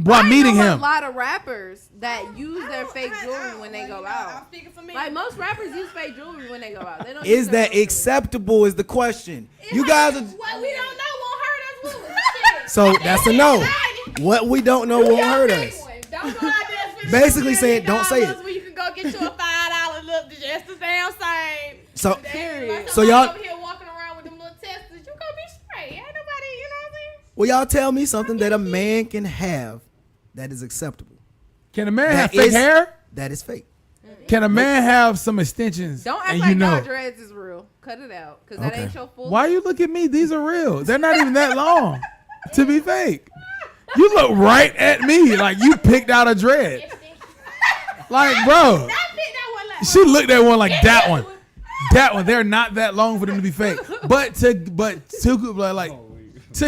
While meeting I know him. a lot of rappers that use their fake jewelry when they go I'm out. speaking for me. Like most rappers use fake jewelry when they go out. They don't Is use their that real jewelry. acceptable? Is the question. You guys are. What we don't know won't hurt us. Shit. So that's a no. What we don't know won't hurt us. Don't go out there and spend Basically $2 saying, don't say million it. Where you can go get you a $5 look just the damn same. So, Period. so y'all, over here walking around with them little testers, you gonna be straight. Ain't nobody, you know what I'm saying? well, y'all tell me something that a man can have that is acceptable. Can a man have That fake is- hair? That is fake. Can a man have some extensions? Don't act and like you know? God dreads is real. Cut it out, cause that ain't your full. Why you look at me? These are real. They're not even that long to be fake. You look right at me like you picked out a dread. Like, bro, she looked at one like that one. That one. They're not that long for them to be fake. But to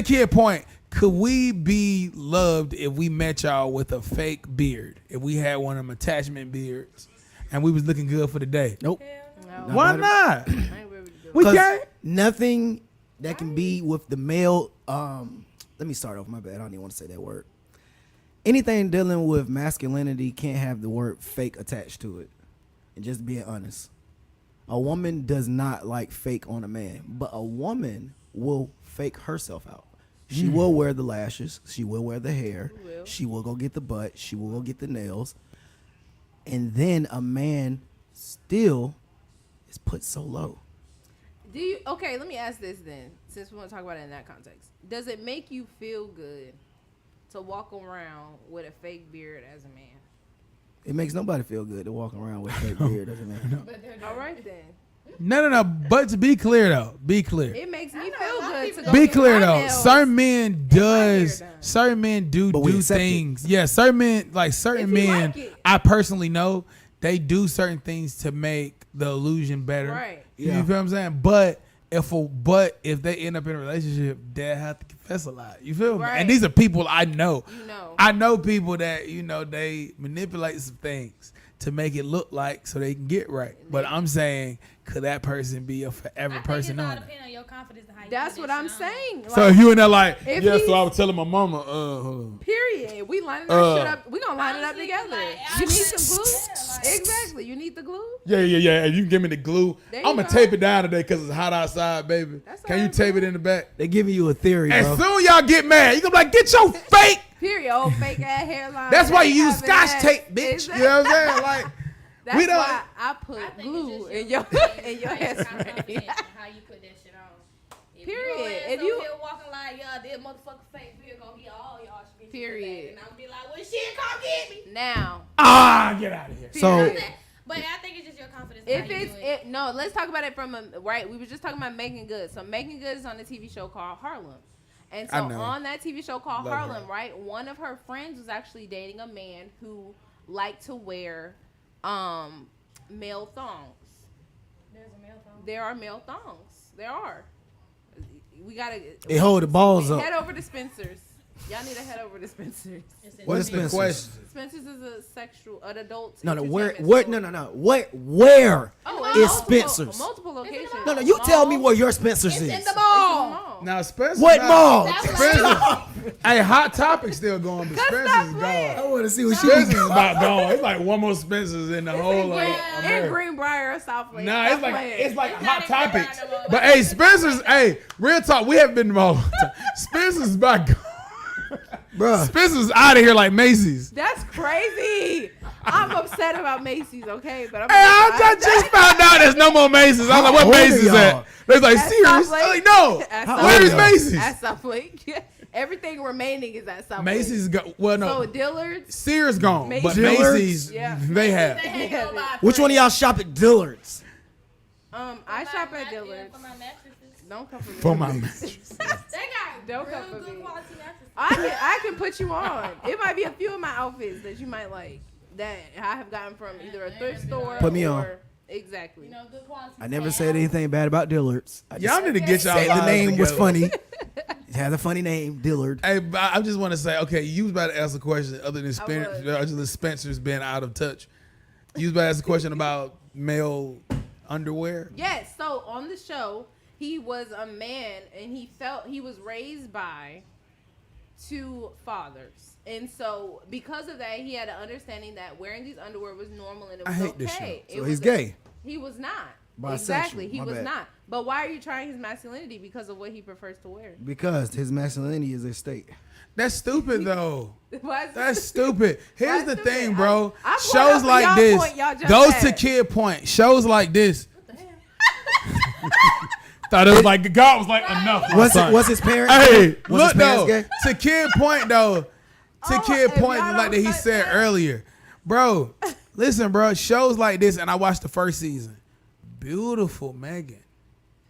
kid point, could we be loved if we met y'all with a fake beard? If we had one of them attachment beards and we was looking good for the day? Nope. No. Why not? I ain't ready to do it. We 'Cause can't. nothing that can be with the male. Let me start off. My bad. I don't even want to say that word. Anything dealing with masculinity can't have the word fake attached to it. And just being honest, a woman does not like fake on a man, but a woman will fake herself out. She will wear the lashes. She will wear the hair. She will go get the butt. She will go get the nails. And then a man still is put so low. Do you? Okay, let me ask this then. Since we want to talk about it in that context, does it make you feel good to walk around with a fake beard as a man? It makes nobody feel good to walk around with a fake beard as a man. All right then. No. But to be clear though, be clear. It makes me feel good to go Be get clear my though. nails. Certain men hair done. certain men do But we accept it. things. Yeah, certain men certain If you men like it. I personally know they do certain things to make the illusion better. Right. You Yeah. feel what I'm saying? But if they end up in a relationship, they have to confess a lot. You feel me? Right. And these are people I know. You know. I know people that, they manipulate some things to make it look like so they can get right. But I'm saying, could that person be a forever person I on think it? it's all depend on your confidence and how you That's put what that I'm shit on. saying. So Like, you and they're like, if yeah, he's- so I was telling my mama, hold on. period. We lining that shit up. We gonna line it up Honestly, together. like, You need honestly, some glue? yeah, like- Exactly. You need the glue? Yeah. And you can give me the glue. There you I'm going to go. tape it down today because it's hot outside, baby. That's Can all you right, tape bro. it in the back? They giving you a theory, As bro. soon y'all get mad, you going to be like, get your fake. Period. Old fake ass hairline. That's why you use Having scotch that. tape, bitch. Exactly. You know what I'm saying? Like, That's we don't- why I put I think it's glue just in your confidence, in your how you got hairspray. confidence and how you put that shit on. If Period. You If if you- you walking like this motherfucker fake beard gonna get all y'all shit. Period. And I'm be like, well, shit, come get me. Now, get out of here. So But I think it's just your confidence. and if how you it's do it. no, let's talk about it from a right. We were just talking about Megan Good. So Megan Good is on a TV show called Harlem. And so I know. on that TV show called Love Harlem, her. right, one of her friends was actually dating a man who liked to wear male thongs. There's a male phone. There are male thongs. There are. We gotta they hold the balls up. head over to Spencer's. Y'all need to head over to Spencer's. It's in What's What's the Spencer's? question? Spencer's is an adult. No, where? entertainment No, store. no. Where Oh, is it's Spencer's? multiple locations. No, you tell me Malls. where your Spencer's It's is. in the It's a mall. mall. Now, Spencer. What mall? Spencer. Hey, Hot Topic still going, but Spencer's is I gone. want to see what she Spencer's is about gone. It's like one more Spencer's in the whole in like America. Greenbrier or South Lake. Nah, Stop playing. it's like It's Hot not Topic. even around the But hey, Spencer's. Hey, real talk. We haven't been to the mall. Spencer's about gone. Bruh. Spencer's out of here like Macy's. That's crazy. I'm upset about Macy's, okay? But I'm Hey, I just found out there's no more Macy's. I was like, what old are Macy's y'all? at? They was like, At serious? I South was Lake. like, no. At How South Where old is are y'all? Macy's? At South Lake. Everything remaining is at South Lake. Macy's go. Well, no. So Dillard's. Sears gone, but Macy's. Macy's Yeah. they have. They hang on by a Which one of thread. y'all shop at Dillard's? I shop at Yeah, Dillard's. for my mattresses. Don't come for me. For my They got Don't real come for good me. quality mattresses. I can put you on. It might be a few of my outfits that you might like that I have gotten from either a thrift store. Put me on. or Exactly. You know, good quality. I never said anything bad about Dillard's. I just Y'all need to get y'all said the lives name was together. funny. It has a funny name, Dillard. Hey, but I just want to say, okay, you was about to ask a question other than was. Spencer's been out of touch. You was about to ask a question about male underwear. Yes. So on the show, he was a man, and he was raised by two fathers, and so because of that, he had an understanding that wearing these underwear was normal and it was I hate okay. this show. It So was he's gay. He was not. Bisexual. Exactly. He My was bad. not. But why are you trying his masculinity? Because of what he prefers to wear. Because his masculinity is a state. That's stupid though. Why is That's stupid. Here's Why the stupid? thing, bro. I'm going Shows off of like y'all this point y'all just goes had. to kid point. Shows like this. Thought it was like God was like enough. my son. What's his parents? Hey, was look his parents though. gay? To kid point though. To Oh, kid if point y'all like that don't he cut said that. earlier, bro. Listen, bro, shows like this, and I watched the first season. Beautiful Megan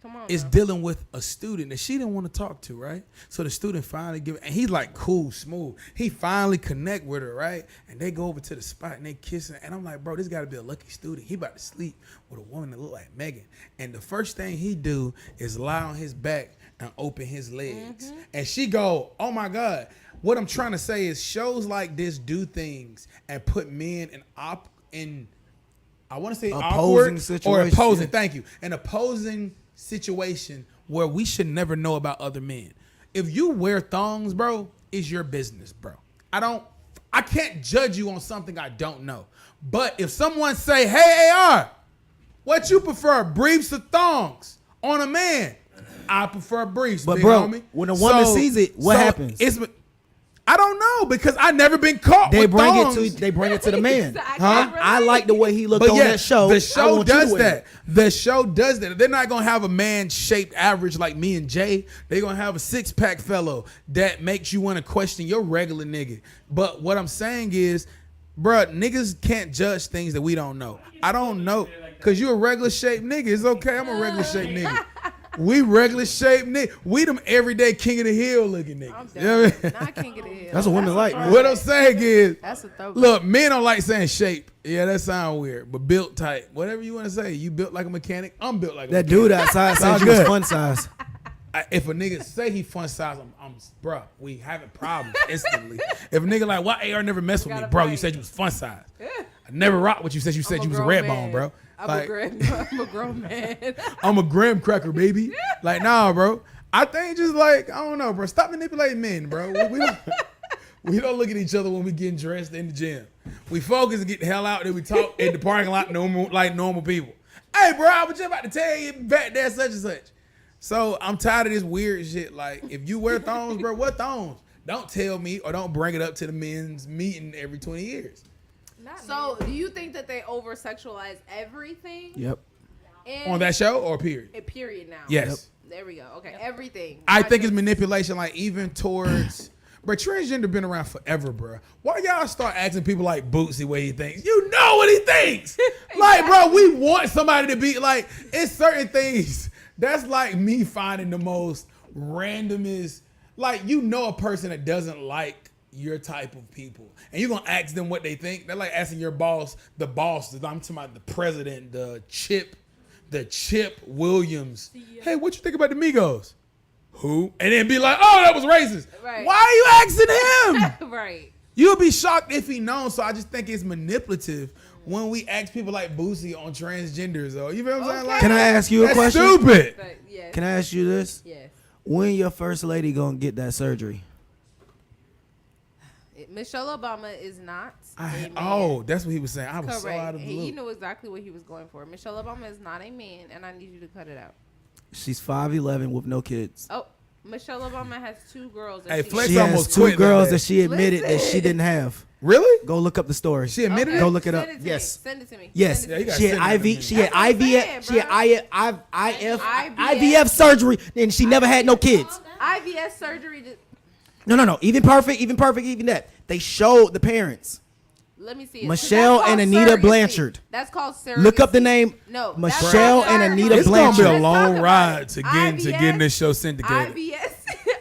Come on. is Bro. dealing with a student that she didn't want to talk to, right? So the student finally and he's like cool, smooth. He finally connect with her, right? And they go over to the spot and they kissing. And I'm like, bro, this got to be a lucky student. He about to sleep with a woman that look like Megan. And the first thing he do is lie on his back and open his legs. And she go, oh my God. What I'm trying to say is shows like this do things and put men in I want to say Opposing awkward or situation, opposing. yeah. Thank you. An opposing situation where we should never know about other men. If you wear thongs, bro, it's your business, bro. I can't judge you on something I don't know. But if someone say, hey, AR, what you prefer, briefs or thongs on a man? I prefer briefs, But big bro, homie. when a woman sees it, what happens? I don't know because I never been caught They with bring thongs. it to the man. I Huh? can't I relate. like the way he looked But on yeah, that show. the I show want you to does wear that. it. The show does that. They're not gonna have a man shaped average like me and Jay. They're gonna have a 6-pack fellow that makes you want to question your regular nigga. But what I'm saying is, bruh, niggas can't judge things that we don't know. I don't know. Cause you a regular shaped nigga. It's okay. I'm a regular shaped nigga. We regular shaped nigga. We them everyday king of the hill looking niggas. I'm You know what I mean? Not King of the Hill. That's what women like, man. What I'm saying is, That's a throwback. look, men don't like saying shape. Yeah, that sound weird. But built tight. Whatever you want to say. You built like a mechanic. I'm built like a That mechanic. dude outside Sound said you was good. fun size. If a nigga say he fun size, bruh, we having problems instantly. If a nigga like, why AR never messed with me? Gotta Bro, fight. you said you was fun size. I never rocked with you. Said you said you was a red bone, bro. I'm Like, a grown man. I'm a graham cracker, baby. Like, nah, bro. I think just like, I don't know, bro. Stop manipulating men, bro. We don't look at each other when we getting dressed in the gym. We focus and get the hell out, then we talk in the parking lot like normal people. Hey, bro, I was just about to tell you back there such and such. So I'm tired of this weird shit. Like, if you wear thongs, bro, what thongs? Don't tell me or don't bring it up to the men's meeting every 20 years. So, do you think that they over sexualize everything? Yep. And On that show or period? period now. Yes. There we go. Okay, everything. I Not think it's just- manipulation, like even towards, bro. Transgender been around forever, bro. Why y'all start asking people like Bootsy what he thinks? You know what he thinks. Like, bro, we want somebody to be like. It's certain things that's like me finding the most randomest. Like, you know, a person that doesn't like your type of people, and you're gonna ask them what they think. They're like asking your boss, I'm talking about the president, the Chip Williams. Hey, what you think about the Migos? Who? And then be like, oh, that was racist. Right. Why are you asking him? Right. You'll be shocked if he knows. So I just think it's manipulative when we ask people like Boosie on transgenders. Though, you feel what I'm saying? Okay. Like, Can I ask you a that's question? stupid. But yes. Can I ask you this? Yes. When your first lady gonna get that surgery? Michelle Obama is not. a man. Oh, that's what he was saying. I was so Correct. out of the He loop. knew exactly what he was going for. Michelle Obama is not a man, and I need you to cut it out. She's 5'11" with no kids. Oh, Michelle Obama has 2 girls. Hey, That Flex She almost has 2 quit girls that that she admitted that she Listen. didn't have. Really? Go look up the story. She admitted Go it. look it up. Send to Yes. Me. Send it to me. Yes, Send Yeah, it you to gotta me. she had send that to me. IV. She had That's what I'm IVF. saying, She had IVF. IVF surgery, and she never had no kids. IVF surgery. No. Even perfect, even that. They showed the parents. Let me see. it. Michelle That's called and Anita surrogacy. Blanchard. That's called surrogacy. Look up the name. No. Michelle that's not and Anita surrogacy. It's gonna be a Blanchard. long Let's talk ride about to it. getting this show syndicated.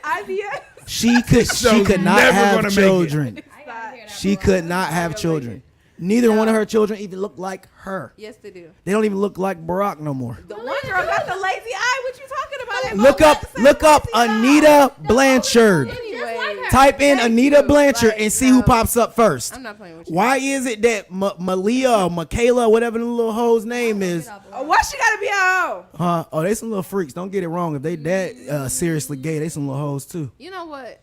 IVF. She Show's could not never have gonna make it. children. I gotta hear that. She could not have children. Neither one of her children even look like her. Yes, they do. They don't even look like Barack no more. The one girl got the lazy eye. What you talking about? They Look both got up the same lazy eye. Anita Blanchard. Anyway, Type in thank Anita you. Blanchard Like, and see who no. pops up first. I'm not playing with you. Why is it that Malia or Michaela, whatever the little hoe's name is, Oh, why she gotta be a hoe? huh? Oh, they some little freaks. Don't get it wrong. If they that seriously gay, they some little hoes too. You know what?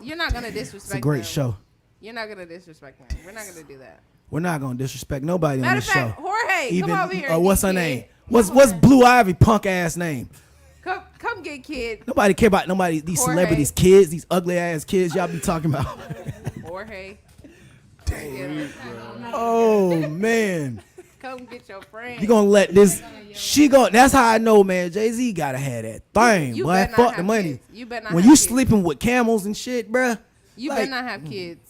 You're not gonna disrespect. It's a great them. show. You're not gonna disrespect them. We're not gonna do that. We're not gonna disrespect nobody on Matter this of fact, show. Jorge, Even come over here. what's Get her kid. name? What's Blue Ivy punk ass name? Come get kid. Nobody care about nobody. These Jorge. celebrities, kids, these ugly ass kids y'all be talking about. Jorge. Oh man. Come get your friend. You gonna let this? That's how I know, man. Jay-Z gotta have that thing, You boy. better not Fuck the have money. kids. You better not When have you kids. sleeping with camels and shit, bruh. You like, better not have kids.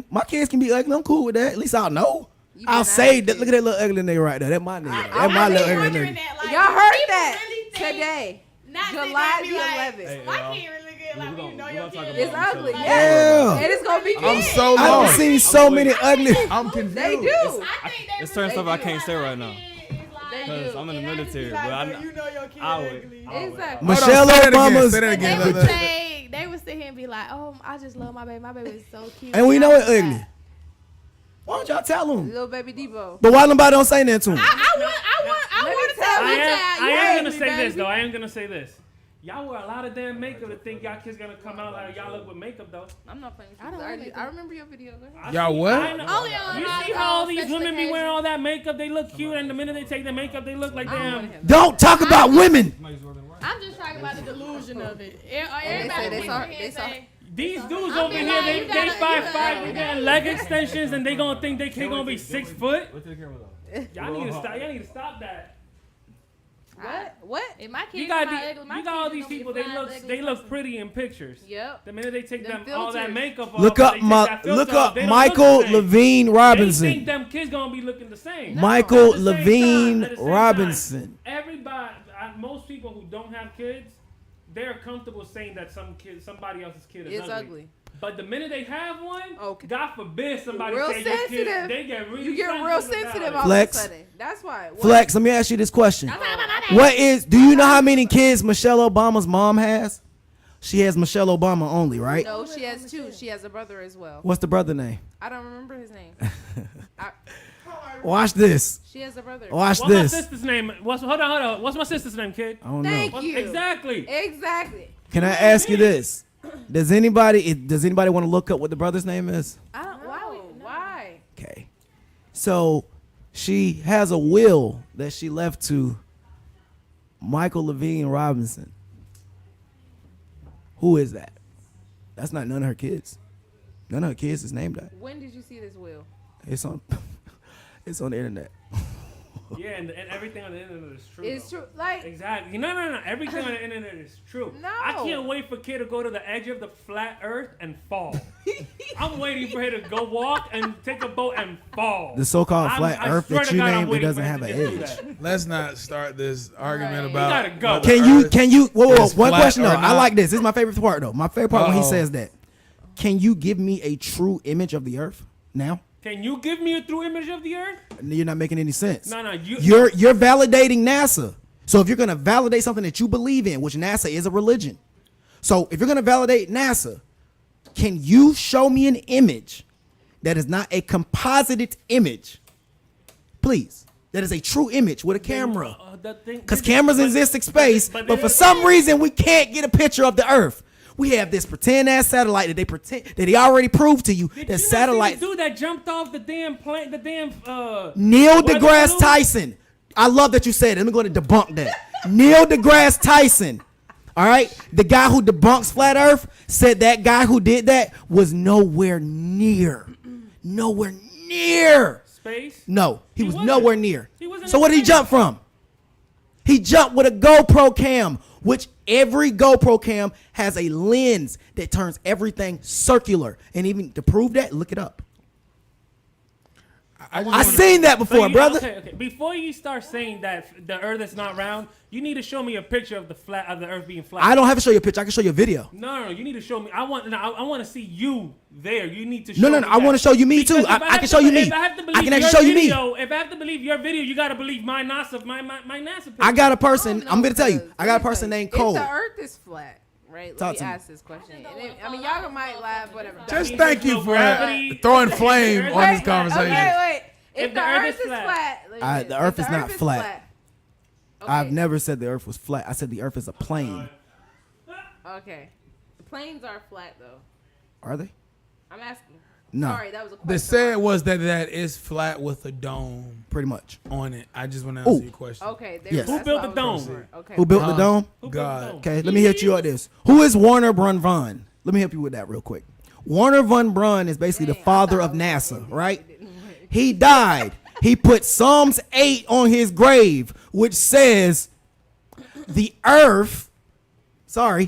My kids can be ugly. I'm cool with that. At least I'll know. You I'll been say out that. here. Look at that little ugly nigga right there. That's my nigga. That's my little ugly nigga. Y'all heard that today. Not July be the like, 11th. my kid really good. Like, we you know gonna your talk kid. about It's Michelle ugly, Obama. Yeah. And it's gonna be I'm kids. so I've lost. seen so many ugly. I'm confused. They do. I think they It's certain They stuff I do. can't say right now. They Cause do. I'm in the military, but I know your kid ugly. Exactly. Michelle Hold on, say that again, Obama's. say that They again. would Let- say, they would sit here and be like, "Oh, I just love my baby. My baby is so cute." And we know it I ugly. Why don't y'all tell them? Little baby Debo. But why nobody don't say that to him? I Let want me to tell tell you. you. I am gonna say this baby. though. I am gonna say this. Y'all wear a lot of damn makeup to think y'all kids gonna come out like y'all look with makeup though. I'm not playing with I you. don't I, like already- that. I remember your video. Girl. I Y'all see- what? I know- Only on You our see how all these special women be wearing occasions. all that makeup? They look cute, and the minute they take their makeup, they look like I don't damn. wanna hear that. Don't talk about women. I'm just talking about the delusion of it. say they saw- Everybody they saw- These dudes I over mean, here, like, they you gotta- 5'5", you they gotta- got leg extensions, and they gonna think they gonna be 6 foot. What's the camera though? Y'all need to stop. Y'all need to stop that. What? If my kids You got not ugly, my you got all kids these gonna be people. They fine, look ugly look person. pretty in pictures. Yep. The minute they take Them all that filters. makeup off, Look they up take my that filter look off, up they don't Michael look the same. Levine They Robinson. think them kids gonna be looking the same. Michael At the same Levine time, at the same time, Robinson. Everybody, most people who don't have kids, they're comfortable saying that somebody else's kid is It's ugly. But the minute they have one, Okay. God forbid somebody Real say your kid, sensitive. they get really You get real sensitive about sensitive it. all Flex. of a sudden. That's why. What? Flex, let me ask you this question. I'm talking about my baby. What is, do you know how many kids Michelle Obama's mom has? She has Michelle Obama only, right? No, she has two. She has a brother as well. What's the brother name? I don't remember his name. Watch this. She has a brother. Watch What's my this. sister's name? Hold on. What's my sister's name, kid? I don't know. Thank you. Exactly. Exactly. Can I ask you this? Does anybody want to look up what the brother's name is? I don't. Why? Okay. So she has a will that she left to Michael Levine Robinson. Who is that? That's not none of her kids. None of her kids is named that. When did you see this will? It's on it's on the internet. Yeah, and everything on the internet is true. It's though. true. Like, Exactly. No. Everything on the internet is true. No. I can't wait for kid to go to the edge of the flat earth and fall. I'm waiting for her to go walk and take a boat and fall. The so-called flat I earth swear that to you God, I'm named, it waiting doesn't for have her an to just do edge. that. Let's not start this argument Right. about. You gotta go. Mother Can Earth. you whoa, is one flat question though. or I not. like this. This is my favorite part though. My favorite part when he Uh-oh. says that. Can you give me a true image of the earth now? Can you give me a true image of the earth? You're not making any sense. No. You're validating NASA. So if you're gonna validate something that you believe in, which NASA is a religion, so if you're gonna validate NASA, can you show me an image that is not a composited image, please? That is a true image with a camera. Because cameras exist in space, but for some reason we can't get a picture of the Earth. We have this pretend ass satellite that they already proved to you that satellite. The dude that jumped off the damn plane, Neil weather deGrasse balloon? Tyson. I love that you said it. Let me go to debunk that. Neil deGrasse Tyson. All right, the guy who debunks flat Earth said that guy who did that was nowhere near. space. No, he was wasn't. nowhere near. He wasn't So in what did he space. jump from? He jumped with a GoPro cam, which every GoPro cam has a lens that turns everything circular. And even to prove that, look it up. I seen that before, brother. Okay. Before you start saying that the Earth is not round, you need to show me a picture of the Earth being flat. I don't have to show you a picture. I can show you a video. No. You need to show me. I want to see you there. You need to show No. me I want to show you me too. Because if I can show you me. If I have to I believe can actually your show you me. video, If I have to believe your video, you got to believe my NASA picture. I got a person. I I'm don't gonna tell you. know, I got a because person named if Cole. the Earth is flat, right? Talk Let to me me. ask this question. And then, I mean, y'all might laugh, whatever. Just means thank there's you no for gravity. throwing flame Wait, on this conversation. Wait. If If the Earth is flat, The Earth is not flat. I've never said the Earth was flat. I said the Earth is a plane. Okay. The planes are flat though. Are they? I'm asking. No. Sorry, that was a question. The said was that is flat with a dome Pretty much. on it. I just want to answer Ooh. your question. Okay. There, Yes. that's Who built what the I was dome? looking for. Okay. Who built the dome? Who built God. the dome? Okay, let me hit you with this. Who is Warner Brun Vaughn? Let me help you with that real quick. Warner Von Braun is basically the Dang, I father thought of I was NASA, an idiot. right? I didn't wait. He died. He put Psalms 8 on his grave, which says the earth,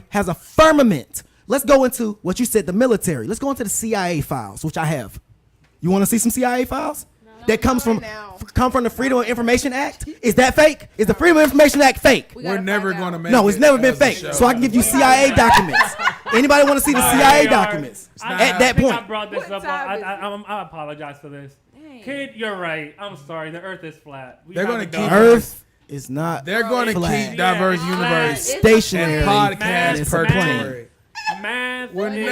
has a firmament let's go into what you said, the military. Let's go into the CIA files, which I have. You want to see some CIA files? That comes from the Freedom of Information Act? Is that fake? Is the Freedom of Information Act fake? We're never going to make No, it's never been as a fake. show. So I can give you CIA documents. Anybody want to see the CIA documents? At that I think I point. brought this What up. time is it? I apologize for this. Dang. Kid, you're right. I'm sorry. The Earth is flat. They're gonna gotta keep go. Earth is not. They're going to flat. keep diverse Yeah, universe it's stationary. and Math, podcast it's a purgatory. Math. We'll is-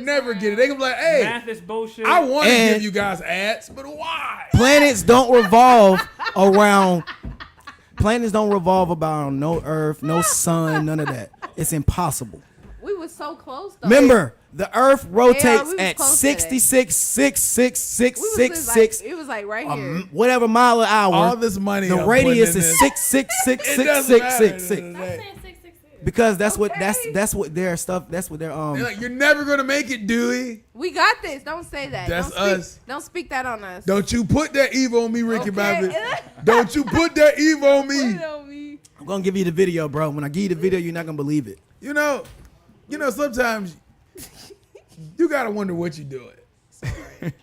never get it. They gonna be like, hey, Math is bullshit. I want to And- give you guys ads, but why? Planets don't revolve around. Planets don't revolve about no Earth, no sun, none of that. It's impossible. We were so close though. Remember, the Earth rotates we was at close to that. 66,666,666, It was like right here. whatever mile an hour. All this money. The I'm radius putting in is this, it doesn't matter at the 6666666. end of the day. Because that's what Okay. that's what their stuff. That's what their They're like, you're never gonna make it, Dewey. We got this. Don't say that. That's don't speak, us. Don't speak that on us. Don't you put that Evo on me, Ricky Okay. Bobby. Don't you put that Evo on Put me. it on me. I'm gonna give you the video, bro. When I give you the video, you're not gonna believe it. You know, sometimes you gotta wonder what you're doing.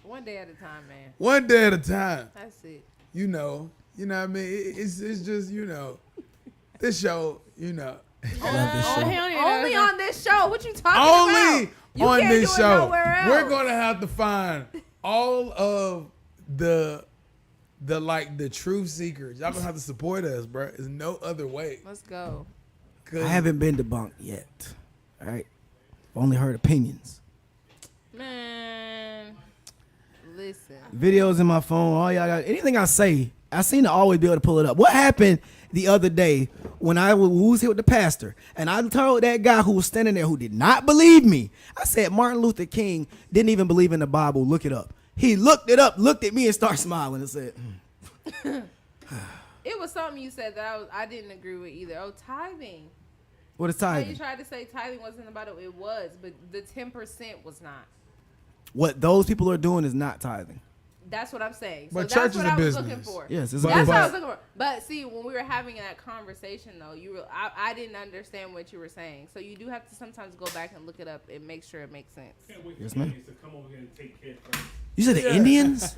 One day at a time, man. One day at a time. That's it. You know what I mean? It's just, this show, I love this show. Only on this show. What you talking only about? You on can't this do it show. nowhere else. We're gonna have to find all of the truth seekers. Y'all gonna have to support us, bro. There's no other way. Let's go. I haven't been debunked yet. All right, only heard opinions. Man, listen. Videos in my phone. All y'all got anything I say. I seem to always be able to pull it up. What happened the other day when I was here with the pastor and I told that guy who was standing there who did not believe me? I said Martin Luther King didn't even believe in the Bible. Look it up. He looked it up, looked at me, and started smiling and said, It was something you said that I didn't agree with either. Oh, tithing. "What is You tithing? tried to say tithing wasn't about it. It was, but the 10% was not. What those people are doing is not tithing." That's what I'm saying. So But that's church what is a I was business. looking for. Yes, it's a That's what I business. was looking for. But see, when we were having that conversation, though, I didn't understand what you were saying. So you do have to sometimes go back and look it up and make sure it makes sense. Yes, ma'am. To come over here and take care first. You said the Indians?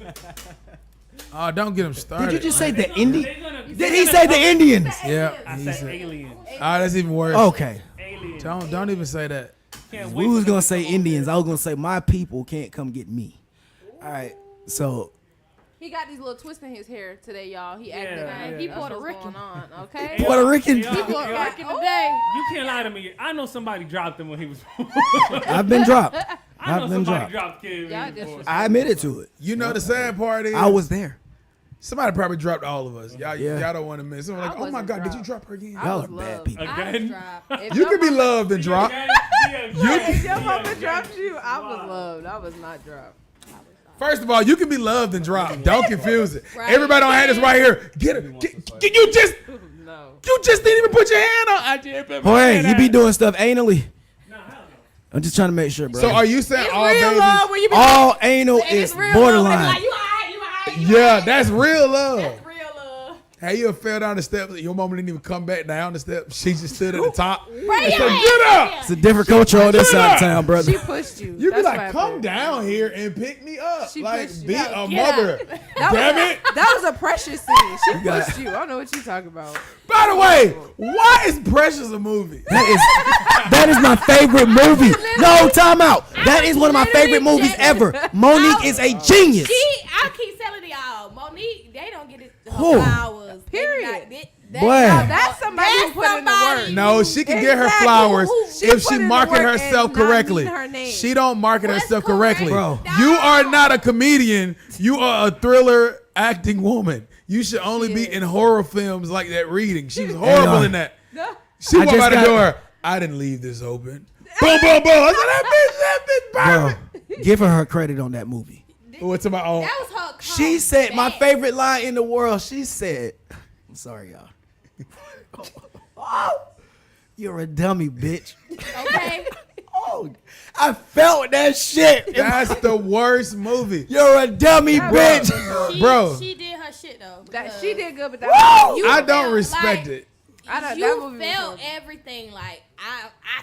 Oh, don't get him started. Did you just say the Indians? They're gonna- Did he say the Indians? Yeah. I he said said- aliens. that's even worse. Okay. Aliens. Don't even say that. Can't wait We was for them gonna to say come over Indians. here. I was gonna say my people can't come get me. All right. So He got these little twists in his hair today, y'all. He acting Yeah, like yeah. he That's Puerto what's Rican. going on, okay? Hey, Puerto Rican. y'all- Puerto y'all- Rican today. You can't lie to me. I know somebody dropped him when he was. I've been dropped. I know I've been somebody dropped. dropped kids. Y'all when he was disrespect- I admitted to it. You know the sad part is I was there. somebody probably dropped all of us. Y'all Yeah. don't want to miss. Someone I like, oh my wasn't God, did you dropped. drop her again? I Y'all was are bad loved. people. Again? If You your could be mama- loved and dropped. If your mama dropped you, I was loved. I was not dropped. First of all, you can be loved and dropped. Don't confuse it. Right. Everybody don't have this right here. Get it. Get, you just No. didn't even put your hand on. I just put my Oh, hey, hand you on. be doing stuff anally. I'm just trying to make sure, bro. So are you saying It's all real babies? love when you be all anal it's is real borderline? love. You alright, Yeah, that's real love. That's real love. Hey, you ever fell down the steps and your mama didn't even come back down the steps? She just stood at the top. Right, and said, yeah. get up. It's a different culture on this side of town, brother. She pushed you. You be That's like, what come happened. down here and pick me up. She Like, pushed you. be Yeah, a get mother. That Damn was it. That was a precious scene. She got- pushed you. I don't know what you're talking about. By the way, why is Precious a movie? That is my favorite movie. No, time out. That is one of my favorite movies ever. Monique is a genius. I keep telling y'all, Monique, they don't get it Who? flowers. Period. Boy. Now, that's somebody who put in the work. No, she can get her Exactly. flowers She if put she in the market work herself and not correctly. mean her name. She don't market What's herself correct? correctly. Bro. You are not a comedian. You are a thriller acting woman. You should only be in horror films like that reading. She was horrible in that. She I walked just by the got- door. I didn't leave this open. Boom, boom, boom. I said, that bitch Bro, perfect. give her credit on that movie. What's my own? That was her. She said my favorite line in the world. She said, "I'm sorry, y'all. You're a dummy, bitch." Okay. Oh, I felt that shit. That's the worst movie. You're a dummy, bitch. She, Bro. She did her shit though. That because she did good, but that you I felt don't respect like it. I don't. That You movie was felt horrible. everything. Like I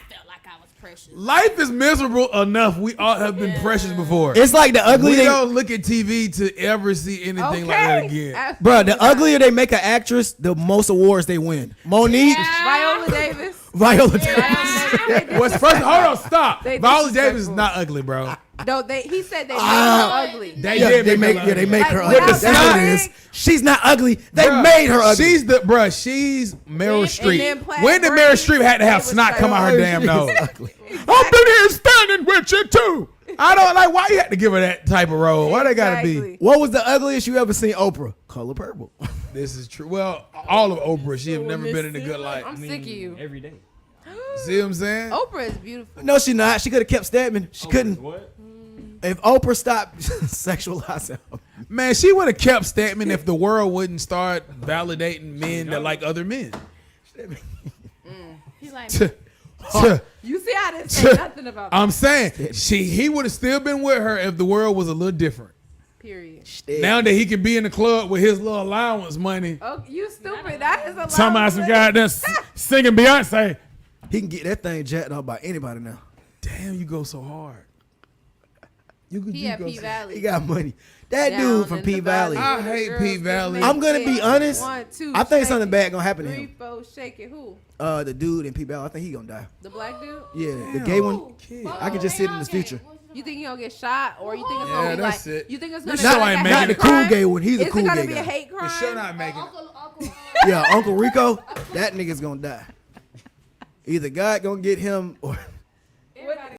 felt like I was precious. Life is miserable enough. We all have been precious before. It's like the ugly. We They, don't look at TV to ever see anything like that again. bro, the uglier they make an actress, the most awards they win. Monique, Viola Davis. Viola Davis. What's first? Hold on, stop. They Viola Davis is disrespectful. not ugly, bro. No, he said they made her ugly. They Yeah, did they make her yeah, they ugly. make Like, her without ugly. That's what it dying- is. She's not ugly. They Bruh, made her ugly. She's she's Meryl And Streep. then Plaid When did Meryl Braids, Streep had to have they was snot like, come out her Oh, damn she's nose? ugly. I've been here standing with you too. I don't like why you had to give her that type of role. Why they gotta be? Exactly. What was the ugliest you ever seen Oprah? Color Purple. This is true. Well, all of Oprah, she have never been in a good light. I'm sick of you. Every day. See what I'm saying? Oprah is beautiful. No, she not. She could have kept Stedman. She couldn't. What? If Oprah stopped sexualizing him. Man, she would have kept Statman if the world wouldn't start validating men that like other men. He's like, You see, I didn't say nothing about that. I'm saying he would have still been with her if the world was a little different. Period. Now that he can be in the club with his little allowance money, Oh, you stupid. That is a lot. talking about some guy that's singing Beyonce. He can get that thing jacked up by anybody now. Damn, you go so hard. He had P He Valley. got money. That Down dude from in P the Valley. I hate Girls P Valley. I'm gonna be honest. 1, 2, I think shake something it. bad gonna happen to 3, him. 4, shake it. Who? The dude in P Valley, I think he gonna die. The black dude? Yeah, the gay one. I can just see it in his future. You think he gonna get shot, or you think it's Yeah, gonna be that's like? it. You think it's gonna This be show like ain't a making hate the it. cool crime? gay one. He's a Is cool it gonna gay be guy. a hate crime? The show not making it. Yeah, Uncle Rico, that nigga's gonna die. Either God gonna get him or